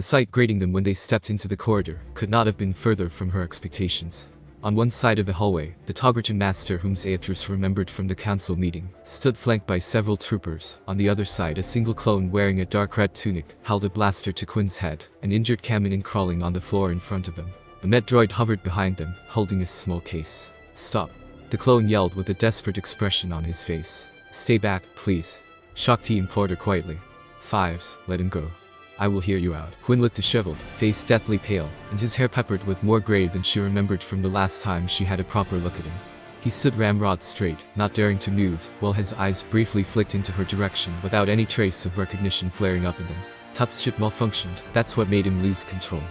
The sight greeting them when they stepped into the corridor could not have been further from her expectations. On one side of the hallway, the Togritan master whom Aethys remembered from the council meeting stood flanked by several troopers. On the other side, a single clone wearing a dark red tunic held a blaster to Quinn's head, an injured Kaminin crawling on the floor in front of them. The med droid hovered behind them, holding a small case. "Stop!" the clone yelled with a desperate expression on his face. "Stay back, please," Shakti implored her quietly. "Fives, let him go. I will hear you out." Quinn looked disheveled, face deathly pale, and his hair peppered with more gray than she remembered from the last time she had a proper look at him. He stood ramrod straight, not daring to move, while his eyes briefly flicked into her direction without any trace of recognition flaring up in them. Tup's ship malfunctioned, that's what made him lose control,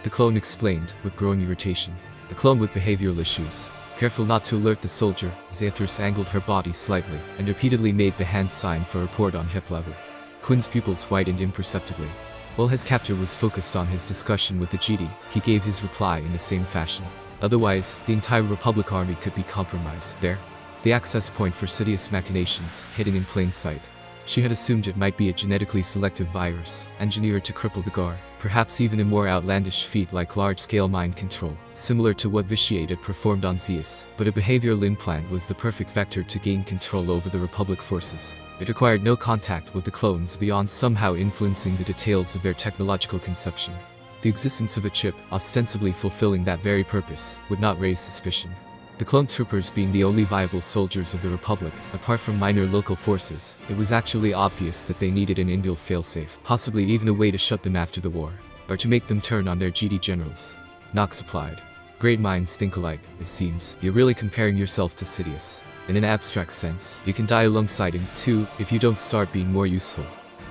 the clone explained, with growing irritation. The clone with behavioral issues. Careful not to alert the soldier, Aethys angled her body slightly, and repeatedly made the hand sign for report on hip level. Quinn's pupils widened imperceptibly. While his captor was focused on his discussion with the Jedi, he gave his reply in the same fashion. Otherwise, the entire Republic army could be compromised. There, the access point for Sidious machinations, hidden in plain sight. She had assumed it might be a genetically selective virus, engineered to cripple the Gar, perhaps even a more outlandish feat like large-scale mind control, similar to what Rishi had performed on Zeist, but a behavioral implant was the perfect vector to gain control over the Republic forces. It required no contact with the clones beyond somehow influencing the details of their technological conception. The existence of a chip, ostensibly fulfilling that very purpose, would not raise suspicion. The clone troopers being the only viable soldiers of the Republic, apart from minor local forces, it was actually obvious that they needed an inbuilt failsafe, possibly even a way to shut them after the war, or to make them turn on their Jedi generals. Knox applied. Great minds think alike, it seems. You're really comparing yourself to Sidious. In an abstract sense, you can die alongside him, too, if you don't start being more useful.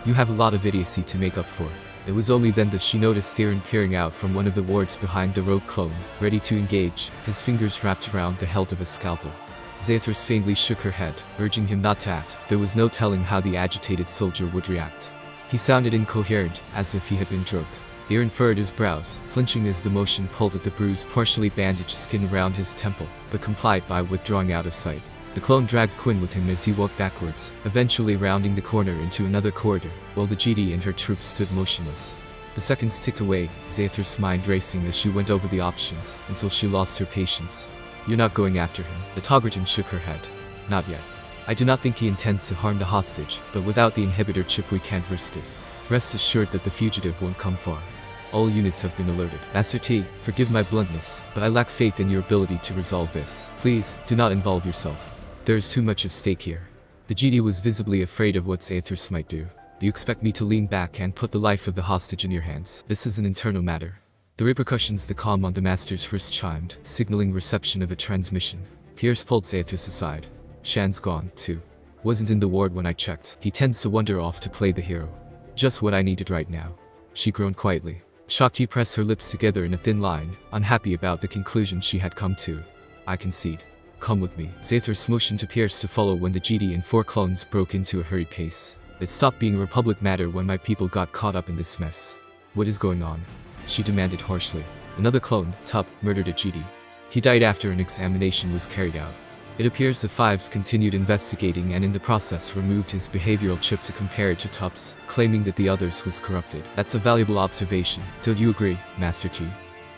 You have a lot of idiocy to make up for. It was only then that she noticed Theron peering out from one of the wards behind the rogue clone, ready to engage, his fingers wrapped around the hilt of a scalpel. Aethys faintly shook her head, urging him not to act. There was no telling how the agitated soldier would react. He sounded incoherent, as if he had been drunk. Theron furrowed his brows, flinching as the motion pulled at the bruised, partially bandaged skin around his temple, but complied by withdrawing out of sight. The clone dragged Quinn with him as he walked backwards, eventually rounding the corner into another corridor, while the Jedi and her troops stood motionless. The seconds ticked away, Aethys' mind racing as she went over the options, until she lost her patience. "You're not going after him." The Togritan shook her head. "Not yet. I do not think he intends to harm the hostage, but without the inhibitor chip we can't risk it. Rest assured that the fugitive won't come far. All units have been alerted. Master T, forgive my bluntness, but I lack faith in your ability to resolve this. Please, do not involve yourself. There is too much at stake here." The Jedi was visibly afraid of what Aethys might do. "Do you expect me to lean back and put the life of the hostage in your hands? This is an internal matter." The repercussions. The calm on the master's wrist chimed, signaling reception of a transmission. Pierce pulled Aethys aside. "Shan's gone, too. Wasn't in the ward when I checked. He tends to wander off to play the hero. Just what I needed right now." She groaned quietly. Shakti pressed her lips together in a thin line, unhappy about the conclusion she had come to. "I concede. Come with me." Aethys motioned to Pierce to follow when the Jedi and 4 clones broke into a hurried pace. "It stopped being a Republic matter when my people got caught up in this mess." "What is going on?" she demanded harshly. "Another clone, Tup, murdered a Jedi. He died after an examination was carried out. It appears the Fives continued investigating and in the process removed his behavioral chip to compare it to Tup's, claiming that the other's was corrupted. That's a valuable observation. Don't you agree, Master T?"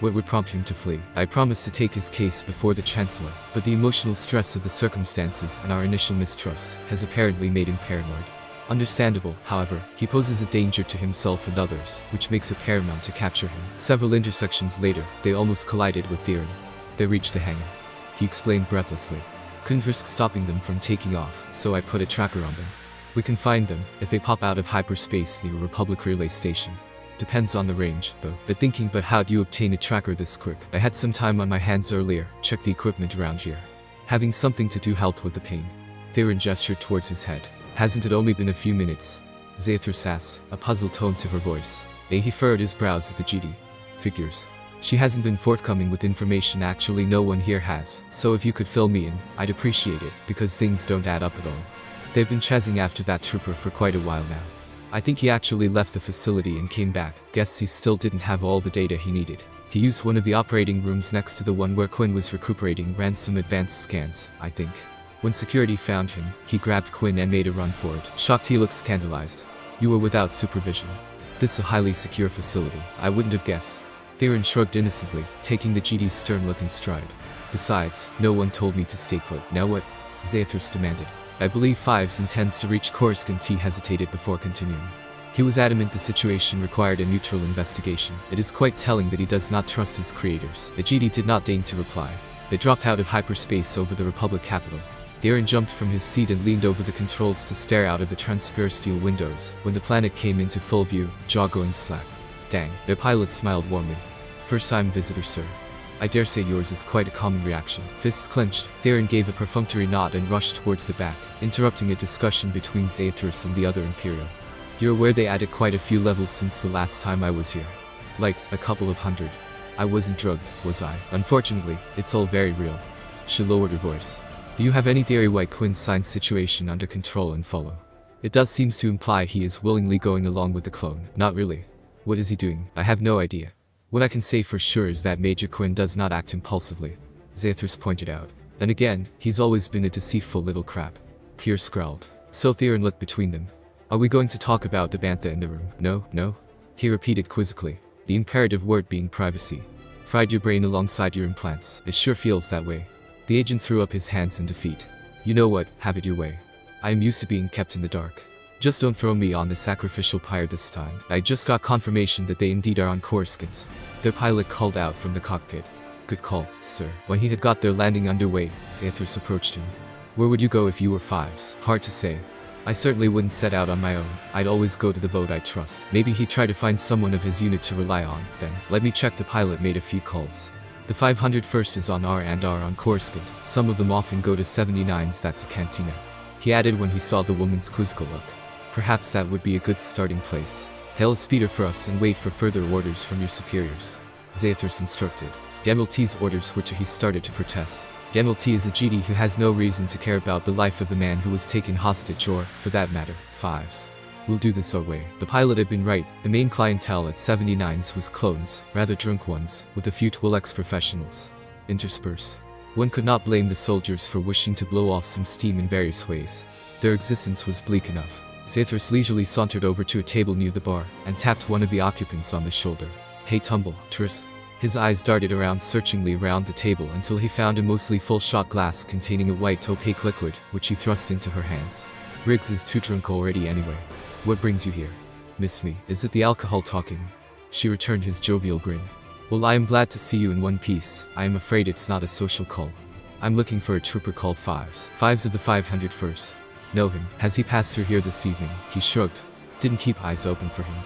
What would prompt him to flee? "I promised to take his case before the Chancellor, but the emotional stress of the circumstances and our initial mistrust has apparently made him paranoid. Understandable, however, he poses a danger to himself and others, which makes it paramount to capture him." Several intersections later, they almost collided with Theron. They reached the hangar. He explained breathlessly. "Couldn't risk stopping them from taking off, so I put a tracker on them. We can find them if they pop out of hyperspace near a Republic relay station. Depends on the range, though." But thinking, "But how do you obtain a tracker this quick? I had some time on my hands earlier, check the equipment around here." Having something to do helped with the pain. Theron gestured towards his head. "Hasn't it only been a few minutes?" Aethys asked, a puzzled tone to her voice. He furrowed his brows at the Jedi. "Figures. She hasn't been forthcoming with information actually no one here has, so if you could fill me in, I'd appreciate it, because things don't add up at all. They've been chasing after that trooper for quite a while now. I think he actually left the facility and came back. Guess he still didn't have all the data he needed. He used one of the operating rooms next to the one where Quinn was recuperating, ran some advanced scans, I think. When security found him, he grabbed Quinn and made a run for it." Shakti looked scandalized. "You were without supervision?" This is a highly secure facility. I wouldn't have guessed. Theron shrugged innocently, taking the GD's stern look in stride. Besides, no one told me to stay put. Now what? Zathras demanded. I believe Fives intends to reach Coruscant. He hesitated before continuing. He was adamant the situation required a neutral investigation. It is quite telling that he does not trust his creators. The GD did not deign to reply. They dropped out of hyperspace over the Republic capital. Theron jumped from his seat and leaned over the controls to stare out of the transparent steel windows. When the planet came into full view, jaw going slack. Dang, their pilot smiled warmly. First-time visitor, sir. I dare say yours is quite a common reaction. Fists clenched, Theron gave a perfunctory nod and rushed towards the back, interrupting a discussion between Zathras and the other Imperial. You're aware they added quite a few levels since the last time I was here. Like, a couple of hundred. I wasn't drugged, was I? Unfortunately, it's all very real. She lowered her voice. Do you have any theory why Quinn signed situation under control and follow? It does seems to imply he is willingly going along with the clone. Not really. What is he doing? I have no idea. What I can say for sure is that Major Quinn does not act impulsively. Zathras pointed out. Then again, he's always been a deceitful little crap. Pierce growled. So Theron looked between them. Are we going to talk about the bantha in the room? No? He repeated quizzically. The imperative word being privacy. Fried your brain alongside your implants. It sure feels that way. The agent threw up his hands in defeat. You know what, have it your way. I am used to being kept in the dark. Just don't throw me on the sacrificial pyre this time. I just got confirmation that they indeed are on Coruscant. Their pilot called out from the cockpit. Good call, sir. When he had got their landing underway, Zathras approached him. Where would you go if you were Fives? Hard to say. I certainly wouldn't set out on my own. I'd always go to the vote I trust. Maybe he'd try to find someone of his unit to rely on. Then, let me check. The pilot made a few calls. The 501st is on R&R on Coruscant. Some of them often go to 79s. That's a cantina. He added when he saw the woman's quizzical look. Perhaps that would be a good starting place. Hail a speeder for us and wait for further orders from your superiors. Zathras instructed. General T's orders were to he started to protest. General T is a GD who has no reason to care about the life of the man who was taken hostage or, for that matter, Fives. We'll do this our way. The pilot had been right. The main clientele at 79s was clones, rather drunk ones, with a few Twi'leks professionals interspersed. One could not blame the soldiers for wishing to blow off some steam in various ways. Their existence was bleak enough. Zathras leisurely sauntered over to a table near the bar, and tapped one of the occupants on the shoulder. Hey Tumble, Tris. His eyes darted around searchingly around the table until he found a mostly full shot glass containing a white opaque liquid, which he thrust into her hands. Riggs is too drunk already anyway. What brings you here? Miss me, is it the alcohol talking? She returned his jovial grin. Well, I am glad to see you in one piece. I am afraid it's not a social call. I'm looking for a trooper called Fives. Fives of the 501st. Know him. Has he passed through here this evening? He shrugged. Didn't keep eyes open for him.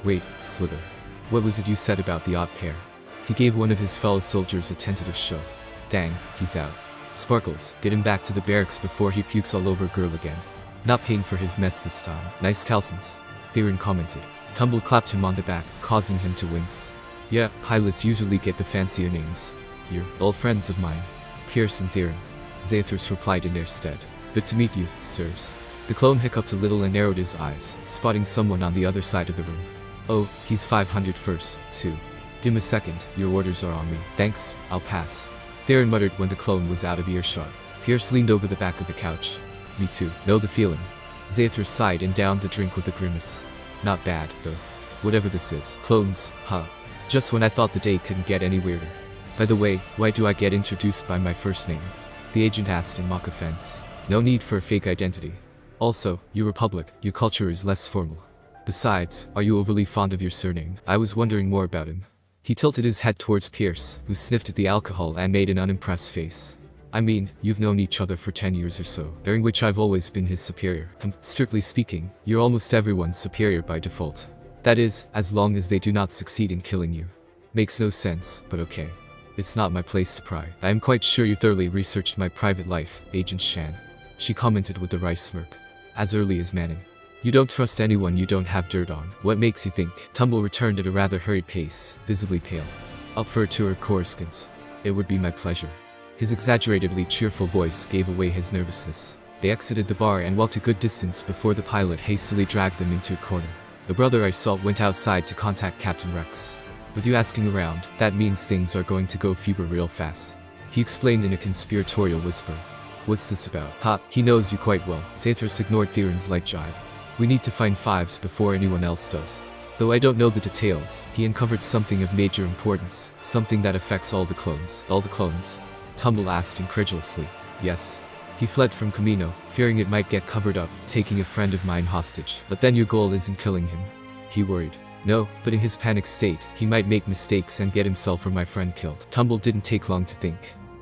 Wait, Slither. What was it you said about the odd pair? He gave one of his fellow soldiers a tentative shove. Dang, he's out. Sparkles, get him back to the barracks before he pukes all over girl again. Not paying for his mess this time. Nice calcins, Theron commented. Tumble clapped him on the back, causing him to wince. Yeah, pilots usually get the fancier names. You're old friends of mine. Pierce and Theron. Zathras replied in their stead. Good to meet you, sirs. The clone hiccuped a little and narrowed his eyes, spotting someone on the other side of the room. Oh, he's 501st, too. Give him a second, your orders are on me. Thanks, I'll pass. Theron muttered when the clone was out of earshot. Pierce leaned over the back of the couch. Me too, know the feeling. Zathras sighed and downed the drink with a grimace. Not bad, though. Whatever this is. Clones, huh? Just when I thought the day couldn't get any weirder. By the way, why do I get introduced by my first name? The agent asked in mock offense. No need for a fake identity. Also, your Republic, your culture is less formal. Besides, are you overly fond of your surname? I was wondering more about him. He tilted his head towards Pierce, who sniffed at the alcohol and made an unimpressed face. I mean, you've known each other for 10 years or so, during which I've always been his superior. Strictly speaking, you're almost everyone's superior by default. That is, as long as they do not succeed in killing you. Makes no sense, but okay. It's not my place to pry. I am quite sure you thoroughly researched my private life, Agent Shan. She commented with a wry smirk. As early as Manning. You don't trust anyone you don't have dirt on. What makes you think? Tumble returned at a rather hurried pace, visibly pale. Up for a tour of Coruscant. It would be my pleasure. His exaggeratedly cheerful voice gave away his nervousness. They exited the bar and walked a good distance before the pilot hastily dragged them into a corner. The brother I saw went outside to contact Captain Rex. With you asking around, that means things are going to go fever real fast. He explained in a conspiratorial whisper. What's this about? Ha, he knows you quite well. Zathras ignored Theron's light jibe. We need to find Fives before anyone else does. Though I don't know the details, he uncovered something of major importance, something that affects all the clones. All the clones? Tumble asked incredulously. Yes. He fled from Kamino, fearing it might get covered up, taking a friend of mine hostage. But then your goal isn't killing him. He worried. No, but in his panic state, he might make mistakes and get himself or my friend killed. Tumble didn't take long to think.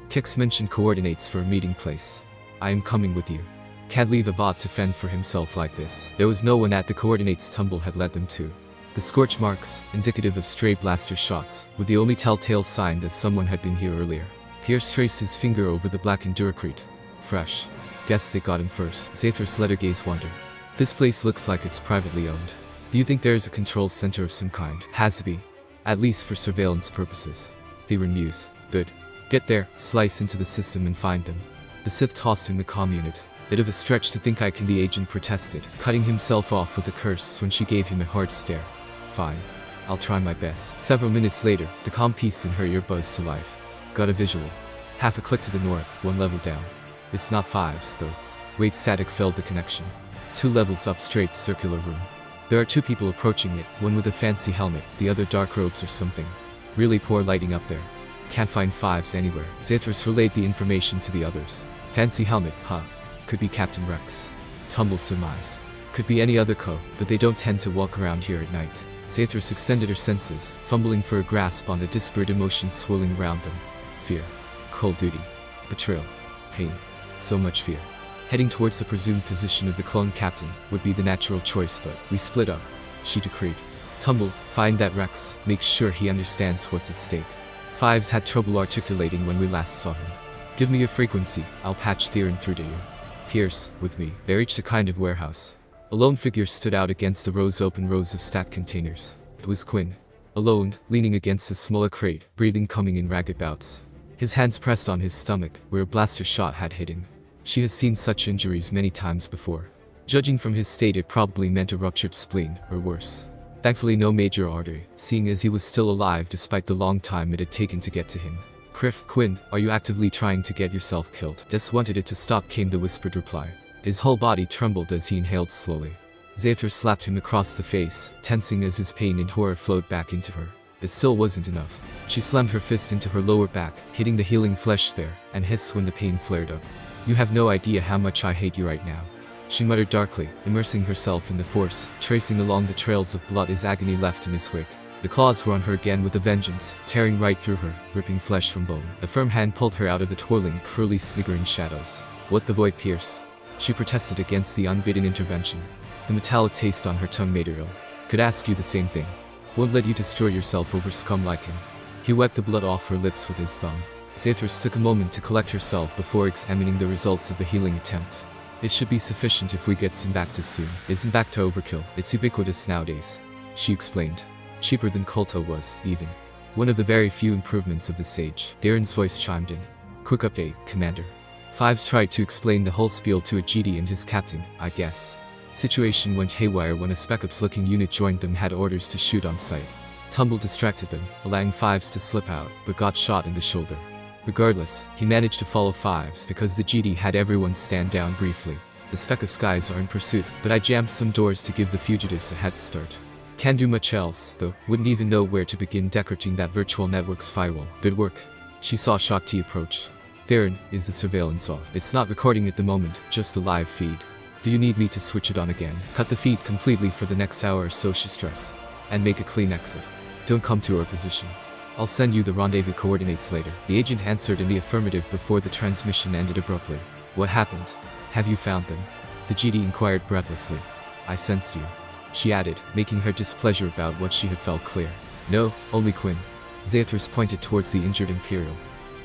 Kix mentioned coordinates for a meeting place. I am coming with you. Can't leave Avat to fend for himself like this. There was no one at the coordinates Tumble had led them to. The scorch marks, indicative of stray blaster shots, were the only telltale sign that someone had been here earlier. Pierce traced his finger over the blackened duracrete. Fresh. Guess they got him first. Zathras let her gaze wander. This place looks like it's privately owned. Do you think there is a control center of some kind? Has to be. At least for surveillance purposes. They were amused. Good. Get there, slice into the system and find them. The Sith tossed him the comm unit. Bit of a stretch to think I can. The agent protested, cutting himself off with a curse when she gave him a hard stare. Fine. I'll try my best. Several minutes later, the comm piece in her ear buzzed to life. Got a visual. Half a click to the north, one level down. It's not fives, though. Wait, static filled the connection. 2 levels up, straight circular room. There are 2 people approaching it, one with a fancy helmet, the other dark robes or something. Really poor lighting up there. Can't find fives anywhere. Zathras relayed the information to the others. Fancy helmet, huh? Could be Captain Rex. Tumble surmised. Could be any other co, but they don't tend to walk around here at night. Zathras extended her senses, fumbling for a grasp on the disparate emotions swirling around them. Fear. Cold duty. Betrayal. Pain. So much fear. Heading towards the presumed position of the clone captain would be the natural choice, but we split up, she decreed. Tumble, find that Rex, make sure he understands what's at stake. Fives had trouble articulating when we last saw him. Give me your frequency, I'll patch Theron through to you. Pierce, with me. They reached a kind of warehouse. A lone figure stood out against the open rows of stacked containers. It was Quinn. Alone, leaning against a smaller crate, breathing coming in ragged bouts. His hands pressed on his stomach, where a blaster shot had hit him. She has seen such injuries many times before. Judging from his state, it probably meant a ruptured spleen, or worse. Thankfully no major artery, seeing as he was still alive despite the long time it had taken to get to him. Quinn, are you actively trying to get yourself killed? Just wanted it to stop, came the whispered reply. His whole body trembled as he inhaled slowly. Zathras slapped him across the face, tensing as his pain and horror flowed back into her. It still wasn't enough. She slammed her fist into her lower back, hitting the healing flesh there, and hissed when the pain flared up. You have no idea how much I hate you right now. She muttered darkly, immersing herself in the force, tracing along the trails of blood as agony left in his wake. The claws were on her again with a vengeance, tearing right through her, ripping flesh from bone. A firm hand pulled her out of the twirling, cruelly sniggering shadows. What the void, Pierce? She protested against the unbidden intervention. The metallic taste on her tongue made her ill. Could ask you the same thing. Won't let you destroy yourself over scum like him. He wiped the blood off her lips with his thumb. Zathras took a moment to collect herself before examining the results of the healing attempt. It should be sufficient if we get Simbacta soon. Isn't Bacta overkill? It's ubiquitous nowadays. She explained. Cheaper than Kolto was, even. One of the very few improvements of the Sage. Darren's voice chimed in. Quick update, Commander. Fives tried to explain the whole spiel to a GD and his captain, I guess. Situation went haywire when a SpecOps-looking unit joined them, had orders to shoot on sight. Tumble distracted them, allowing Fives to slip out, but got shot in the shoulder. Regardless, he managed to follow Fives because the GD had everyone stand down briefly. The SpecOps guys are in pursuit, but I jammed some doors to give the fugitives a head start. Can't do much else, though. Wouldn't even know where to begin decrypting that virtual network's firewall. Good work. She saw Shakti approach. Theron, is the surveillance off? It's not recording at the moment, just a live feed. Do you need me to switch it on again? Cut the feed completely for the next hour or so, she stressed. And make a clean exit. Don't come to our position. I'll send you the rendezvous coordinates later. The agent answered in the affirmative before the transmission ended abruptly. What happened? Have you found them? The GD inquired breathlessly. I sensed you. She added, making her displeasure about what she had felt clear. No, only Quinn. Zathras pointed towards the injured Imperial.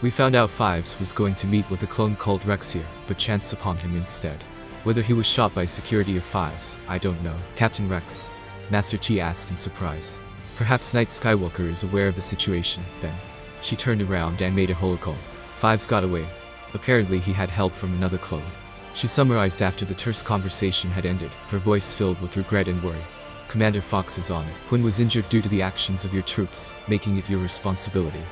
We found out Fives was going to meet with a clone called Rex here, but chanced upon him instead. Whether he was shot by security or Fives, I don't know. Captain Rex? Master T asked in surprise. Perhaps Knight Skywalker is aware of the situation, then. She turned around and made a holocron. Fives got away. Apparently he had help from another clone. She summarized after the terse conversation had ended, her voice filled with regret and worry. Commander Fox is on it. Quinn was injured due to the actions of your troops, making it your responsibility.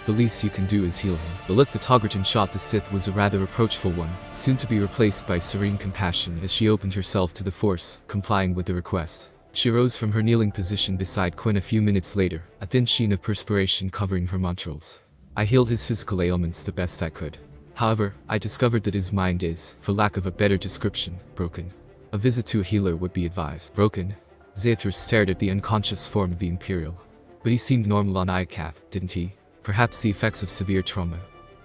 The least you can do is heal him. The look the Toggerton shot the Sith was a rather reproachful one, soon to be replaced by serene compassion as she opened herself to the Force, complying with the request. She rose from her kneeling position beside Quinn a few minutes later, a thin sheen of perspiration covering her montrals. I healed his physical ailments the best I could. However, I discovered that his mind is, for lack of a better description, broken. A visit to a healer would be advised. Broken? Zathras stared at the unconscious form of the Imperial. But he seemed normal on Icaf, didn't he? Perhaps the effects of severe trauma.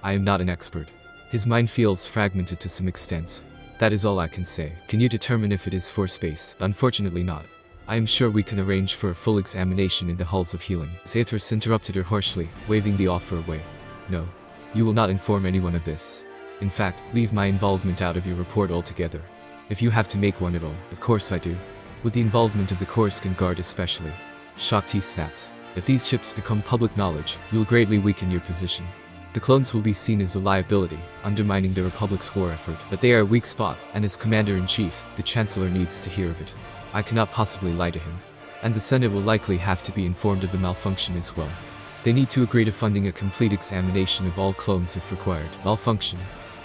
I am not an expert. His mind feels fragmented to some extent. That is all I can say. Can you determine if it is force-based? Unfortunately not. I am sure we can arrange for a full examination in the halls of healing. Zathras interrupted her harshly, waving the offer away. No. You will not inform anyone of this. In fact, leave my involvement out of your report altogether. If you have to make one at all, of course I do. With the involvement of the Coruscant Guard especially. Shakti snapped. If these ships become public knowledge, you will greatly weaken your position. The clones will be seen as a liability, undermining the Republic's war effort. But they are a weak spot, and as Commander-in-Chief, the Chancellor needs to hear of it. I cannot possibly lie to him. And the Senate will likely have to be informed of the malfunction as well. They need to agree to funding a complete examination of all clones if required. Malfunction?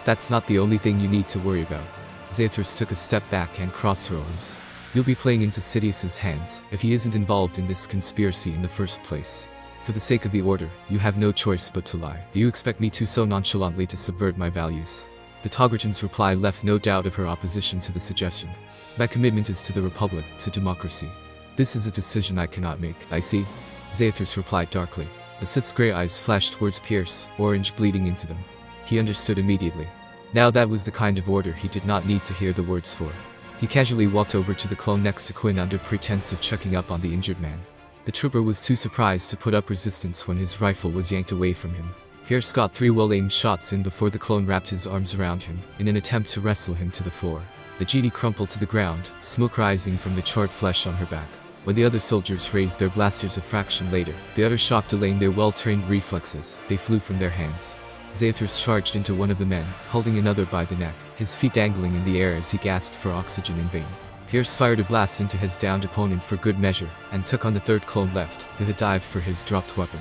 That's not the only thing you need to worry about. Zathras took a step back and crossed her arms. You'll be playing into Sidious's hands, if he isn't involved in this conspiracy in the first place. For the sake of the Order, you have no choice but to lie. Do you expect me to so nonchalantly to subvert my values? The Togrutan's reply left no doubt of her opposition to the suggestion. My commitment is to the Republic, to democracy. This is a decision I cannot make. I see. Zathras replied darkly. The Sith's grey eyes flashed towards Pierce, orange bleeding into them. He understood immediately. Now that was the kind of order he did not need to hear the words for. He casually walked over to the clone next to Quinn under pretense of checking up on the injured man. The trooper was too surprised to put up resistance when his rifle was yanked away from him. Pierce got 3 well-aimed shots in before the clone wrapped his arms around him, in an attempt to wrestle him to the floor. The GD crumpled to the ground, smoke rising from the charred flesh on her back. When the other soldiers raised their blasters a fraction later, the utter shock delaying their well-trained reflexes, they flew from their hands. Zathras charged into one of the men, holding another by the neck, his feet dangling in the air as he gasped for oxygen in vain. Pierce fired a blast into his downed opponent for good measure, and took on the third clone left, with a dive for his dropped weapon.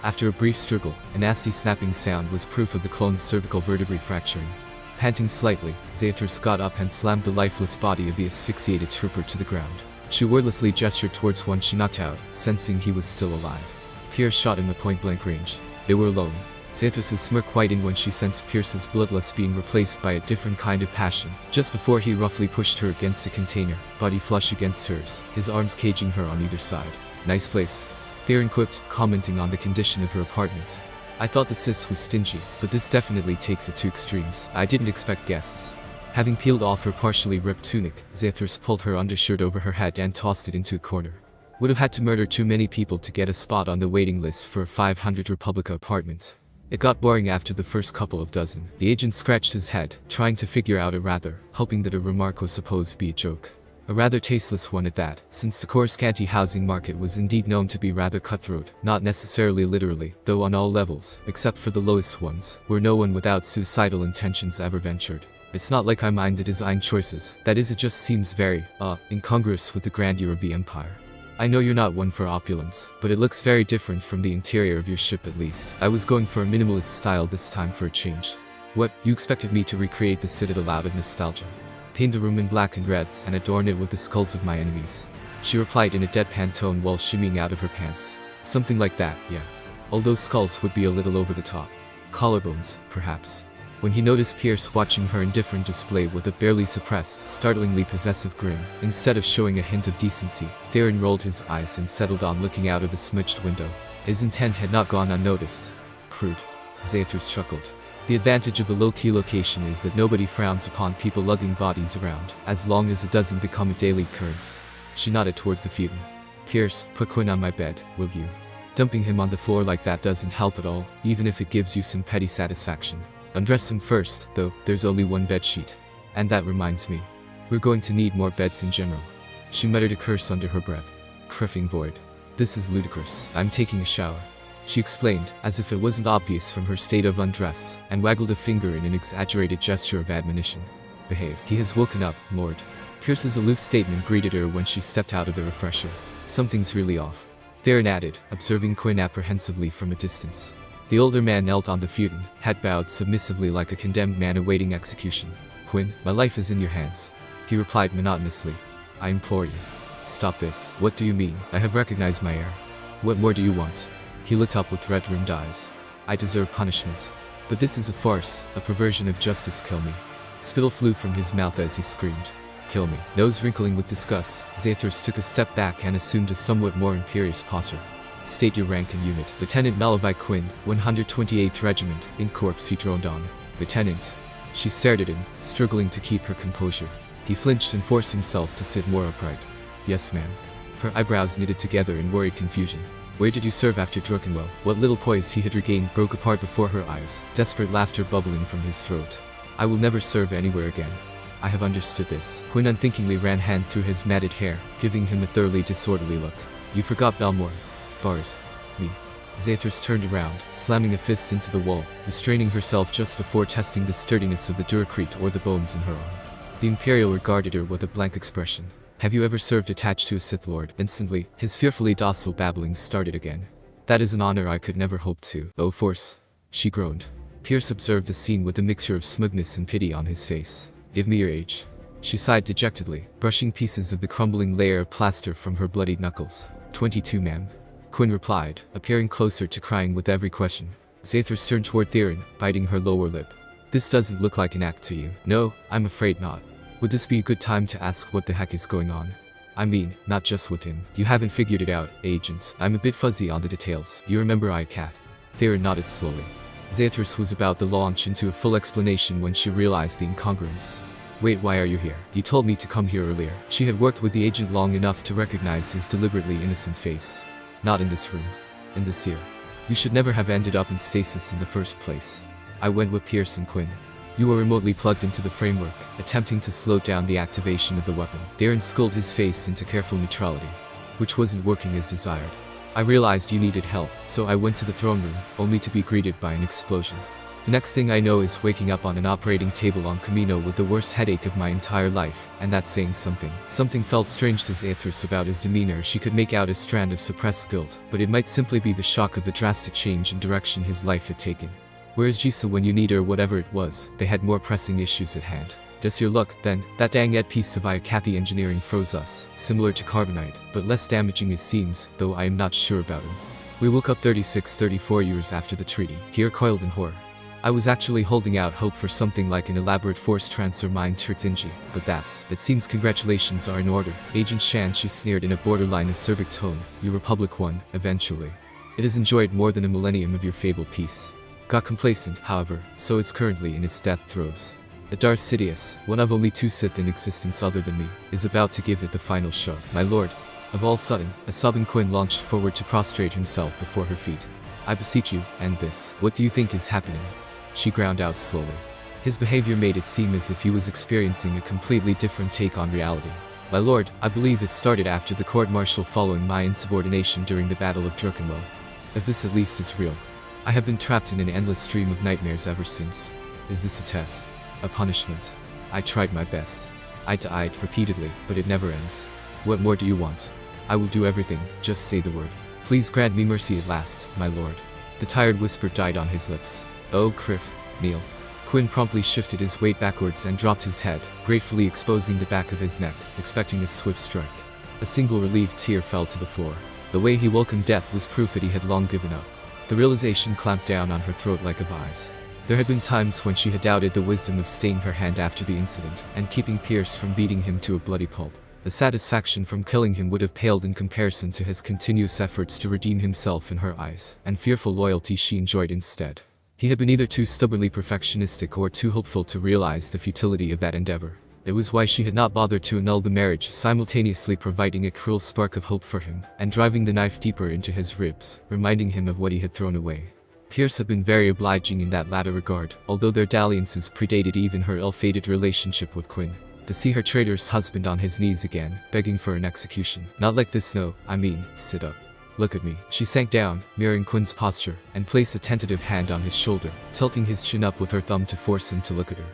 After a brief struggle, a nasty snapping sound was proof of the clone's cervical vertebrae fracturing. Panting slightly, Zathras got up and slammed the lifeless body of the asphyxiated trooper to the ground. She wordlessly gestured towards one she knocked out, sensing he was still alive. Pierce shot him at point-blank range. They were alone. Zathras' smirk whitened when she sensed Pierce's bloodlust being replaced by a different kind of passion. Just before he roughly pushed her against a container, body flush against hers, his arms caging her on either side. Nice place. Theron quipped, commenting on the condition of her apartment. I thought the Sith was stingy, but this definitely takes it to extremes. I didn't expect guests. Having peeled off her partially ripped tunic, Zathras pulled her undershirt over her head and tossed it into a corner. Would have had to murder too many people to get a spot on the waiting list for a 500 Republica apartment. It got boring after the first couple of dozen. The agent scratched his head, trying to figure out a rather, hoping that a remark was supposed to be a joke. A rather tasteless one at that, since the Coruscanti housing market was indeed known to be rather cutthroat, not necessarily literally, though on all levels, except for the lowest ones, where no one without suicidal intentions ever ventured. It's not like I mind the design choices, that is, it just seems very, incongruous with the grandeur of the Empire. I know you're not one for opulence, but it looks very different from the interior of your ship at least. I was going for a minimalist style this time for a change. What, you expected me to recreate the Citadel out of nostalgia? Paint the room in black and reds and adorn it with the skulls of my enemies? She replied in a deadpan tone while shimmying out of her pants. Something like that, yeah. Although skulls would be a little over the top. Collarbones, perhaps. When he noticed Pierce watching her indifferent display with a barely suppressed, startlingly possessive grin, instead of showing a hint of decency, Theron rolled his eyes and settled on looking out of the smudged window. His intent had not gone unnoticed. Prude. Zathras chuckled. The advantage of the low-key location is that nobody frowns upon people lugging bodies around, as long as it doesn't become a daily occurrence. She nodded towards the futon. Pierce, put Quinn on my bed, will you? Dumping him on the floor like that doesn't help at all, even if it gives you some petty satisfaction. Undress him first, though, there's only one bedsheet. And that reminds me. We're going to need more beds in general. She muttered a curse under her breath. Criffing void. This is ludicrous. I'm taking a shower. She explained, as if it wasn't obvious from her state of undress, and waggled a finger in an exaggerated gesture of admonition. Behave. He has woken up, Lord. Pierce's aloof statement greeted her when she stepped out of the refresher. Something's really off. Theron added, observing Quinn apprehensively from a distance. The older man knelt on the futon, head bowed submissively like a condemned man awaiting execution. Quinn, my life is in your hands. He replied monotonously. I implore you. Stop this. What do you mean? I have recognized my error. What more do you want? He looked up with red-rimmed eyes. I deserve punishment. But this is a farce, a perversion of justice. Kill me. Spittle flew from his mouth as he screamed. Kill me. Nose wrinkling with disgust, Zathras took a step back and assumed a somewhat more imperious posture. State your rank and unit. Lieutenant Malavi Quinn, 128th Regiment, in Corps, he droned on. Lieutenant. She stared at him, struggling to keep her composure. He flinched and forced himself to sit more upright. Yes, ma'am. Her eyebrows knitted together in worried confusion. Where did you serve after Druckenwell? What little poise he had regained broke apart before her eyes, desperate laughter bubbling from his throat. I will never serve anywhere again. I have understood this. Quinn unthinkingly ran hand through his matted hair, giving him a thoroughly disorderly look. You forgot Balmore. Bars. Me. Zathras turned around, slamming a fist into the wall, restraining herself just before testing the sturdiness of the duracrete or the bones in her arm. The Imperial regarded her with a blank expression. Have you ever served attached to a Sith Lord? Instantly, his fearfully docile babblings started again. That is an honor I could never hope to. Oh, force. She groaned. Pierce observed the scene with a mixture of smugness and pity on his face. Give me your age. She sighed dejectedly, brushing pieces of the crumbling layer of plaster from her bloodied knuckles. 22, ma'am. Quinn replied, appearing closer to crying with every question. Zathras turned toward Theron, biting her lower lip. This doesn't look like an act to you. No, I'm afraid not. Would this be a good time to ask what the heck is going on? I mean, not just with him. You haven't figured it out, Agent. I'm a bit fuzzy on the details. You remember ICAT? Theron nodded slowly. Zathras was about to launch into a full explanation when she realized the incongruence. Wait, why are you here? You told me to come here earlier. She had worked with the agent long enough to recognize his deliberately innocent face. Not in this room. In this here. You should never have ended up in stasis in the first place. I went with Pierce and Quinn. You were remotely plugged into the framework, attempting to slow down the activation of the weapon. Theron sculled his face into careful neutrality, which wasn't working as desired. I realized you needed help, so I went to the throne room, only to be greeted by an explosion. The next thing I know is waking up on an operating table on Camino with the worst headache of my entire life, and that's saying something. Something felt strange to Zathras about his demeanor. She could make out a strand of suppressed guilt, but it might simply be the shock of the drastic change in direction his life had taken. Where's Jisa when you need her? Whatever it was, they had more pressing issues at hand. Just your luck, then. That dang Ed piece of Iacathy engineering froze us, similar to carbonite, but less damaging it seems, though I am not sure about him. We woke up 34 years after the treaty, here coiled in horror. I was actually holding out hope for something like an elaborate force transfer mind trick thingy, but it seems congratulations are in order. Agent Shan, she sneered in a borderline acerbic tone. You Republic won, eventually. It has enjoyed more than a millennium of your fabled peace. Got complacent, however, so it's currently in its death throes. The Darth Sidious, one of only 2 Sith in existence other than me, is about to give it the final shove. My lord. Of all sudden, a sobbing Quinn launched forward to prostrate himself before her feet. I beseech you, end this. What do you think is happening? She ground out slowly. His behavior made it seem as if he was experiencing a completely different take on reality. My lord, I believe it started after the court-martial following my insubordination during the Battle of Druckenwell. If this at least is real. I have been trapped in an endless stream of nightmares ever since. Is this a test? A punishment? I tried my best. I died repeatedly, but it never ends. What more do you want? I will do everything, just say the word. Please grant me mercy at last, my lord. The tired whisper died on his lips. Oh, Criff, kneel. Quinn promptly shifted his weight backwards and dropped his head, gratefully exposing the back of his neck, expecting a swift strike. A single relieved tear fell to the floor. The way he welcomed death was proof that he had long given up. The realization clamped down on her throat like a vise. There had been times when she had doubted the wisdom of staying her hand after the incident, and keeping Pierce from beating him to a bloody pulp. The satisfaction from killing him would have paled in comparison to his continuous efforts to redeem himself in her eyes, and fearful loyalty she enjoyed instead. He had been either too stubbornly perfectionistic or too hopeful to realize the futility of that endeavor. It was why she had not bothered to annul the marriage, simultaneously providing a cruel spark of hope for him, and driving the knife deeper into his ribs, reminding him of what he had thrown away. Pierce had been very obliging in that latter regard, although their dalliances predated even her ill-fated relationship with Quinn. To see her traitorous husband on his knees again, begging for an execution. Not like this, no, I mean, sit up. Look at me. She sank down, mirroring Quinn's posture, and placed a tentative hand on his shoulder, tilting his chin up with her thumb to force him to look at her.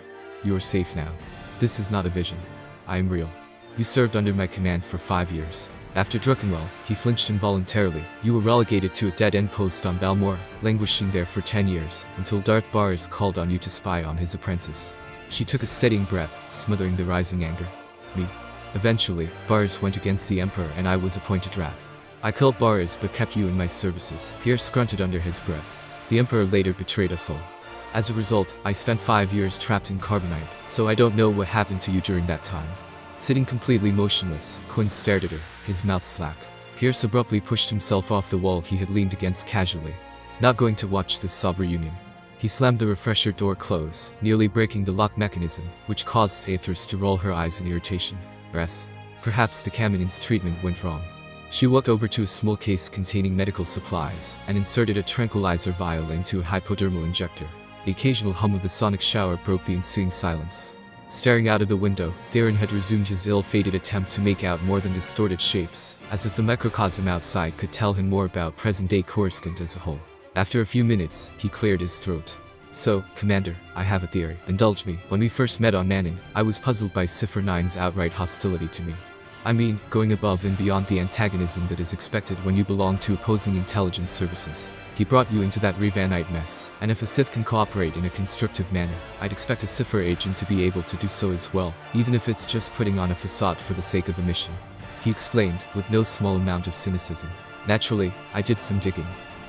You are safe now. This is not a vision. I am real. You served under my command for 5 years. After Druckenwell, he flinched involuntarily. You were relegated to a dead-end post on Balmore, languishing there for 10 years, until Darth Baras called on you to spy on his apprentice. She took a steadying breath, smothering the rising anger. Me? Eventually, Bars went against the Emperor and I was appointed Rat. I killed Bars but kept you in my services. Pierce grunted under his breath. The Emperor later betrayed us all. As a result, I spent 5 years trapped in Carbonite, so I don't know what happened to you during that time. Sitting completely motionless, Quinn stared at her, his mouth slack. Pierce abruptly pushed himself off the wall he had leaned against casually. Not going to watch this sob reunion. He slammed the refresher door close, nearly breaking the lock mechanism, which caused Aethris to roll her eyes in irritation. Rest. Perhaps the Caminan's treatment went wrong. She walked over to a small case containing medical supplies, and inserted a tranquilizer vial into a hypodermal injector. The occasional hum of the sonic shower broke the ensuing silence. Staring out of the window, Theron had resumed his ill-fated attempt to make out more than distorted shapes, as if the microcosm outside could tell him more about present-day Coruscant as a whole. After a few minutes, he cleared his throat. So, Commander, I have a theory. Indulge me. When we first met on Nanan, I was puzzled by Cipher 9's outright hostility to me. I mean, going above and beyond the antagonism that is expected when you belong to opposing intelligence services. He brought you into that Revanite mess, and if a Sith can cooperate in a constructive manner, I'd expect a Cipher agent to be able to do so as well, even if it's just putting on a facade for the sake of the mission. He explained, with no small amount of cynicism. Naturally, I did some digging.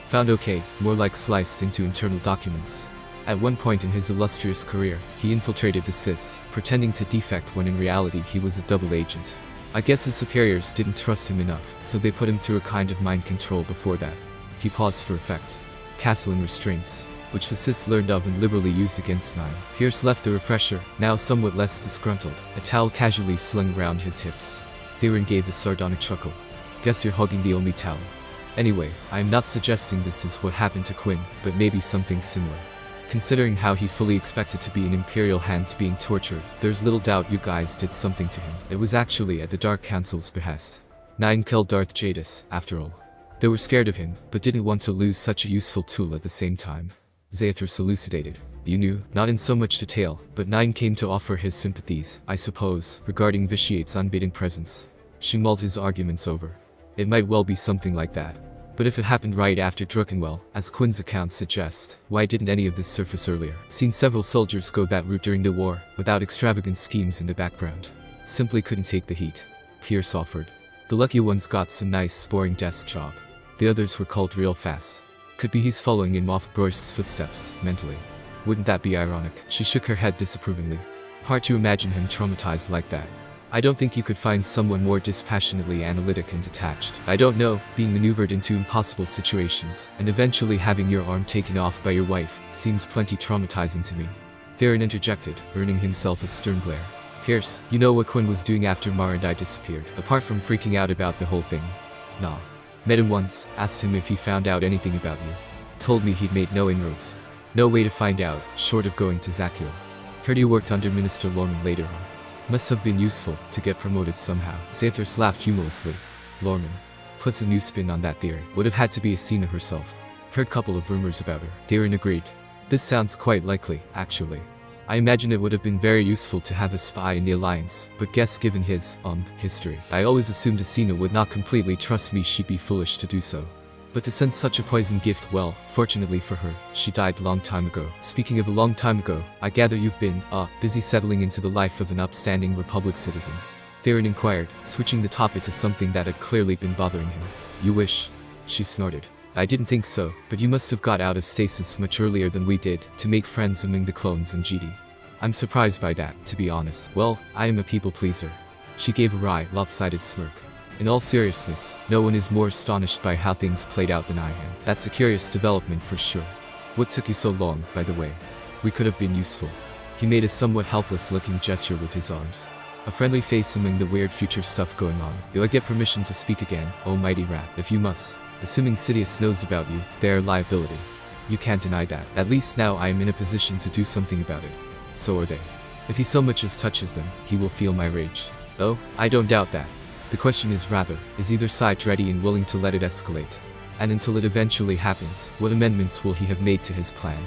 Found okay, more like sliced into internal documents. At one point in his illustrious career, he infiltrated the Sith, pretending to defect when in reality he was a double agent. I guess his superiors didn't trust him enough, so they put him through a kind of mind control before that. He paused for effect. Castle and restraints, which the Sith learned of and liberally used against Nine. Pierce left the refresher, now somewhat less disgruntled, a towel casually slung around his hips. Theron gave a sardonic chuckle. Guess you're hugging the only towel. Anyway, I am not suggesting this is what happened to Quinn, but maybe something similar. Considering how he fully expected to be in Imperial hands being tortured, there's little doubt you guys did something to him. It was actually at the Dark Council's behest. Nine killed Darth Jadis, after all. They were scared of him, but didn't want to lose such a useful tool at the same time. Aethris elucidated. You knew, not in so much detail, but Nine came to offer his sympathies, I suppose, regarding Vitiate's unbidden presence. She mulled his arguments over. It might well be something like that. But if it happened right after Druckenwell, as Quinn's accounts suggest, why didn't any of this surface earlier? Seen several soldiers go that route during the war, without extravagant schemes in the background. Simply couldn't take the heat. Pierce offered. The lucky ones got some nice, boring desk job. The others were called real fast. Could be he's following in Moff Broist's footsteps, mentally. Wouldn't that be ironic? She shook her head disapprovingly. Hard to imagine him traumatized like that. I don't think you could find someone more dispassionately analytic and detached. I don't know, being maneuvered into impossible situations, and eventually having your arm taken off by your wife, seems plenty traumatizing to me. Theron interjected, earning himself a stern glare. Pierce, you know what Quinn was doing after Mara and I disappeared, apart from freaking out about the whole thing? Nah. Met him once, asked him if he found out anything about you. Told me he'd made no inroads. No way to find out, short of going to Zakiel. Heard you worked under Minister Lorman later on. Must have been useful, to get promoted somehow. Aethris laughed humorously. Lorman. Puts a new spin on that theory. Would have had to be Asina herself. Heard couple of rumors about her. Theron agreed. This sounds quite likely, actually. I imagine it would have been very useful to have a spy in the Alliance, but guess given his, history, I always assumed Asina would not completely trust me. She'd be foolish to do so. But to send such a poison gift, well, fortunately for her, she died long time ago. Speaking of a long time ago, I gather you've been, busy settling into the life of an upstanding Republic citizen. Theron inquired, switching the topic to something that had clearly been bothering him. You wish? She snorted. I didn't think so, but you must have got out of stasis much earlier than we did, to make friends among the clones and GD. I'm surprised by that, to be honest. Well, I am a people pleaser. She gave a wry, lopsided smirk. In all seriousness, no one is more astonished by how things played out than I am. That's a curious development for sure. What took you so long, by the way? We could have been useful. He made a somewhat helpless-looking gesture with his arms. A friendly face among the weird future stuff going on. Do I get permission to speak again, oh mighty rat? If you must. Assuming Sidious knows about you, they're a liability. You can't deny that. At least now I am in a position to do something about it. So are they. If he so much as touches them, he will feel my rage. Oh, I don't doubt that. The question is rather, is either side ready and willing to let it escalate? And until it eventually happens, what amendments will he have made to his plan?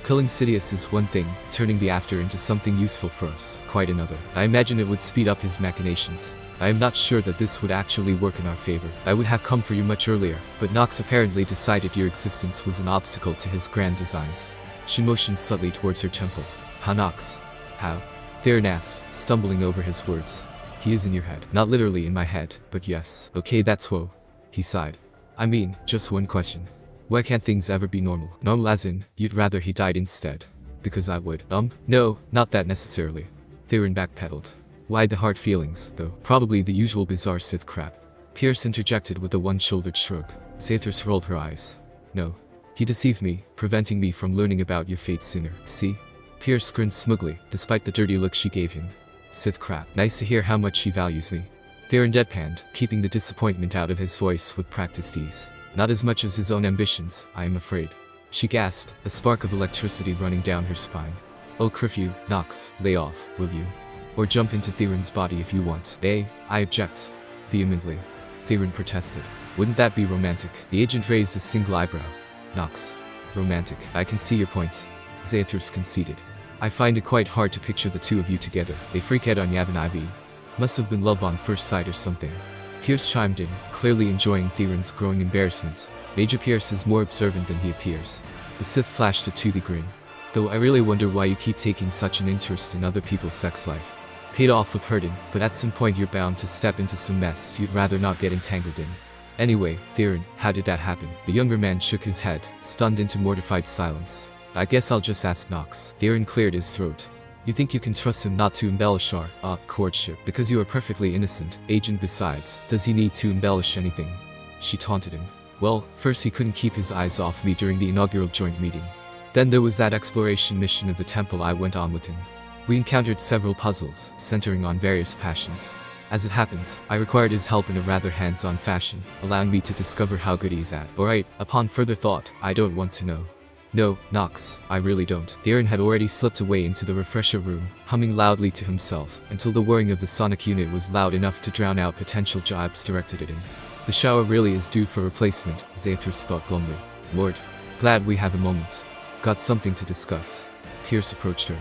Killing Sidious is one thing, turning the after into something useful for us, quite another. I imagine it would speed up his machinations. I am not sure that this would actually work in our favor. I would have come for you much earlier, but Knox apparently decided your existence was an obstacle to his grand designs. She motioned subtly towards her temple. How Knox? How? Theron asked, stumbling over his words. He is in your head. Not literally in my head, but yes. Okay, that's whoa. He sighed. I mean, just one question. Why can't things ever be normal? Normal as in, you'd rather he died instead. Because I would. No, not that necessarily. Theron backpedaled. Why the hard feelings, though? Probably the usual bizarre Sith crap. Pierce interjected with a one-shouldered shrug. Zathras rolled her eyes. No. He deceived me, preventing me from learning about your fate sooner. See? Pierce grinned smugly, despite the dirty look she gave him. Sith crap. Nice to hear how much he values me. Theron deadpanned, keeping the disappointment out of his voice with practiced ease. Not as much as his own ambitions, I am afraid. She gasped, a spark of electricity running down her spine. Oh curfew, Knox, lay off, will you? Or jump into Theron's body if you want. I object. Vehemently. Theron protested. Wouldn't that be romantic? The agent raised a single eyebrow. Knox. Romantic. I can see your point. Zathras conceded. I find it quite hard to picture the two of you together. They freak out on Yavin IV. Must have been love on first sight or something. Pierce chimed in, clearly enjoying Theron's growing embarrassment. Major Pierce is more observant than he appears. The Sith flashed a toothy grin. Though I really wonder why you keep taking such an interest in other people's sex life. Paid off with hurting, but at some point you're bound to step into some mess you'd rather not get entangled in. Anyway, Theron, how did that happen? The younger man shook his head, stunned into mortified silence. I guess I'll just ask Knox. Theron cleared his throat. You think you can trust him not to embellish our, courtship, because you are perfectly innocent, agent. Besides, does he need to embellish anything? She taunted him. Well, first he couldn't keep his eyes off me during the inaugural joint meeting. Then there was that exploration mission of the temple I went on with him. We encountered several puzzles, centering on various passions. As it happens, I required his help in a rather hands-on fashion, allowing me to discover how good he is at. Alright, upon further thought, I don't want to know. No, Knox, I really don't. Theron had already slipped away into the refresher room, humming loudly to himself, until the whirring of the sonic unit was loud enough to drown out potential jibes directed at him. The shower really is due for replacement, Zathras thought glumly. Lord. Glad we have a moment. Got something to discuss. Pierce approached her.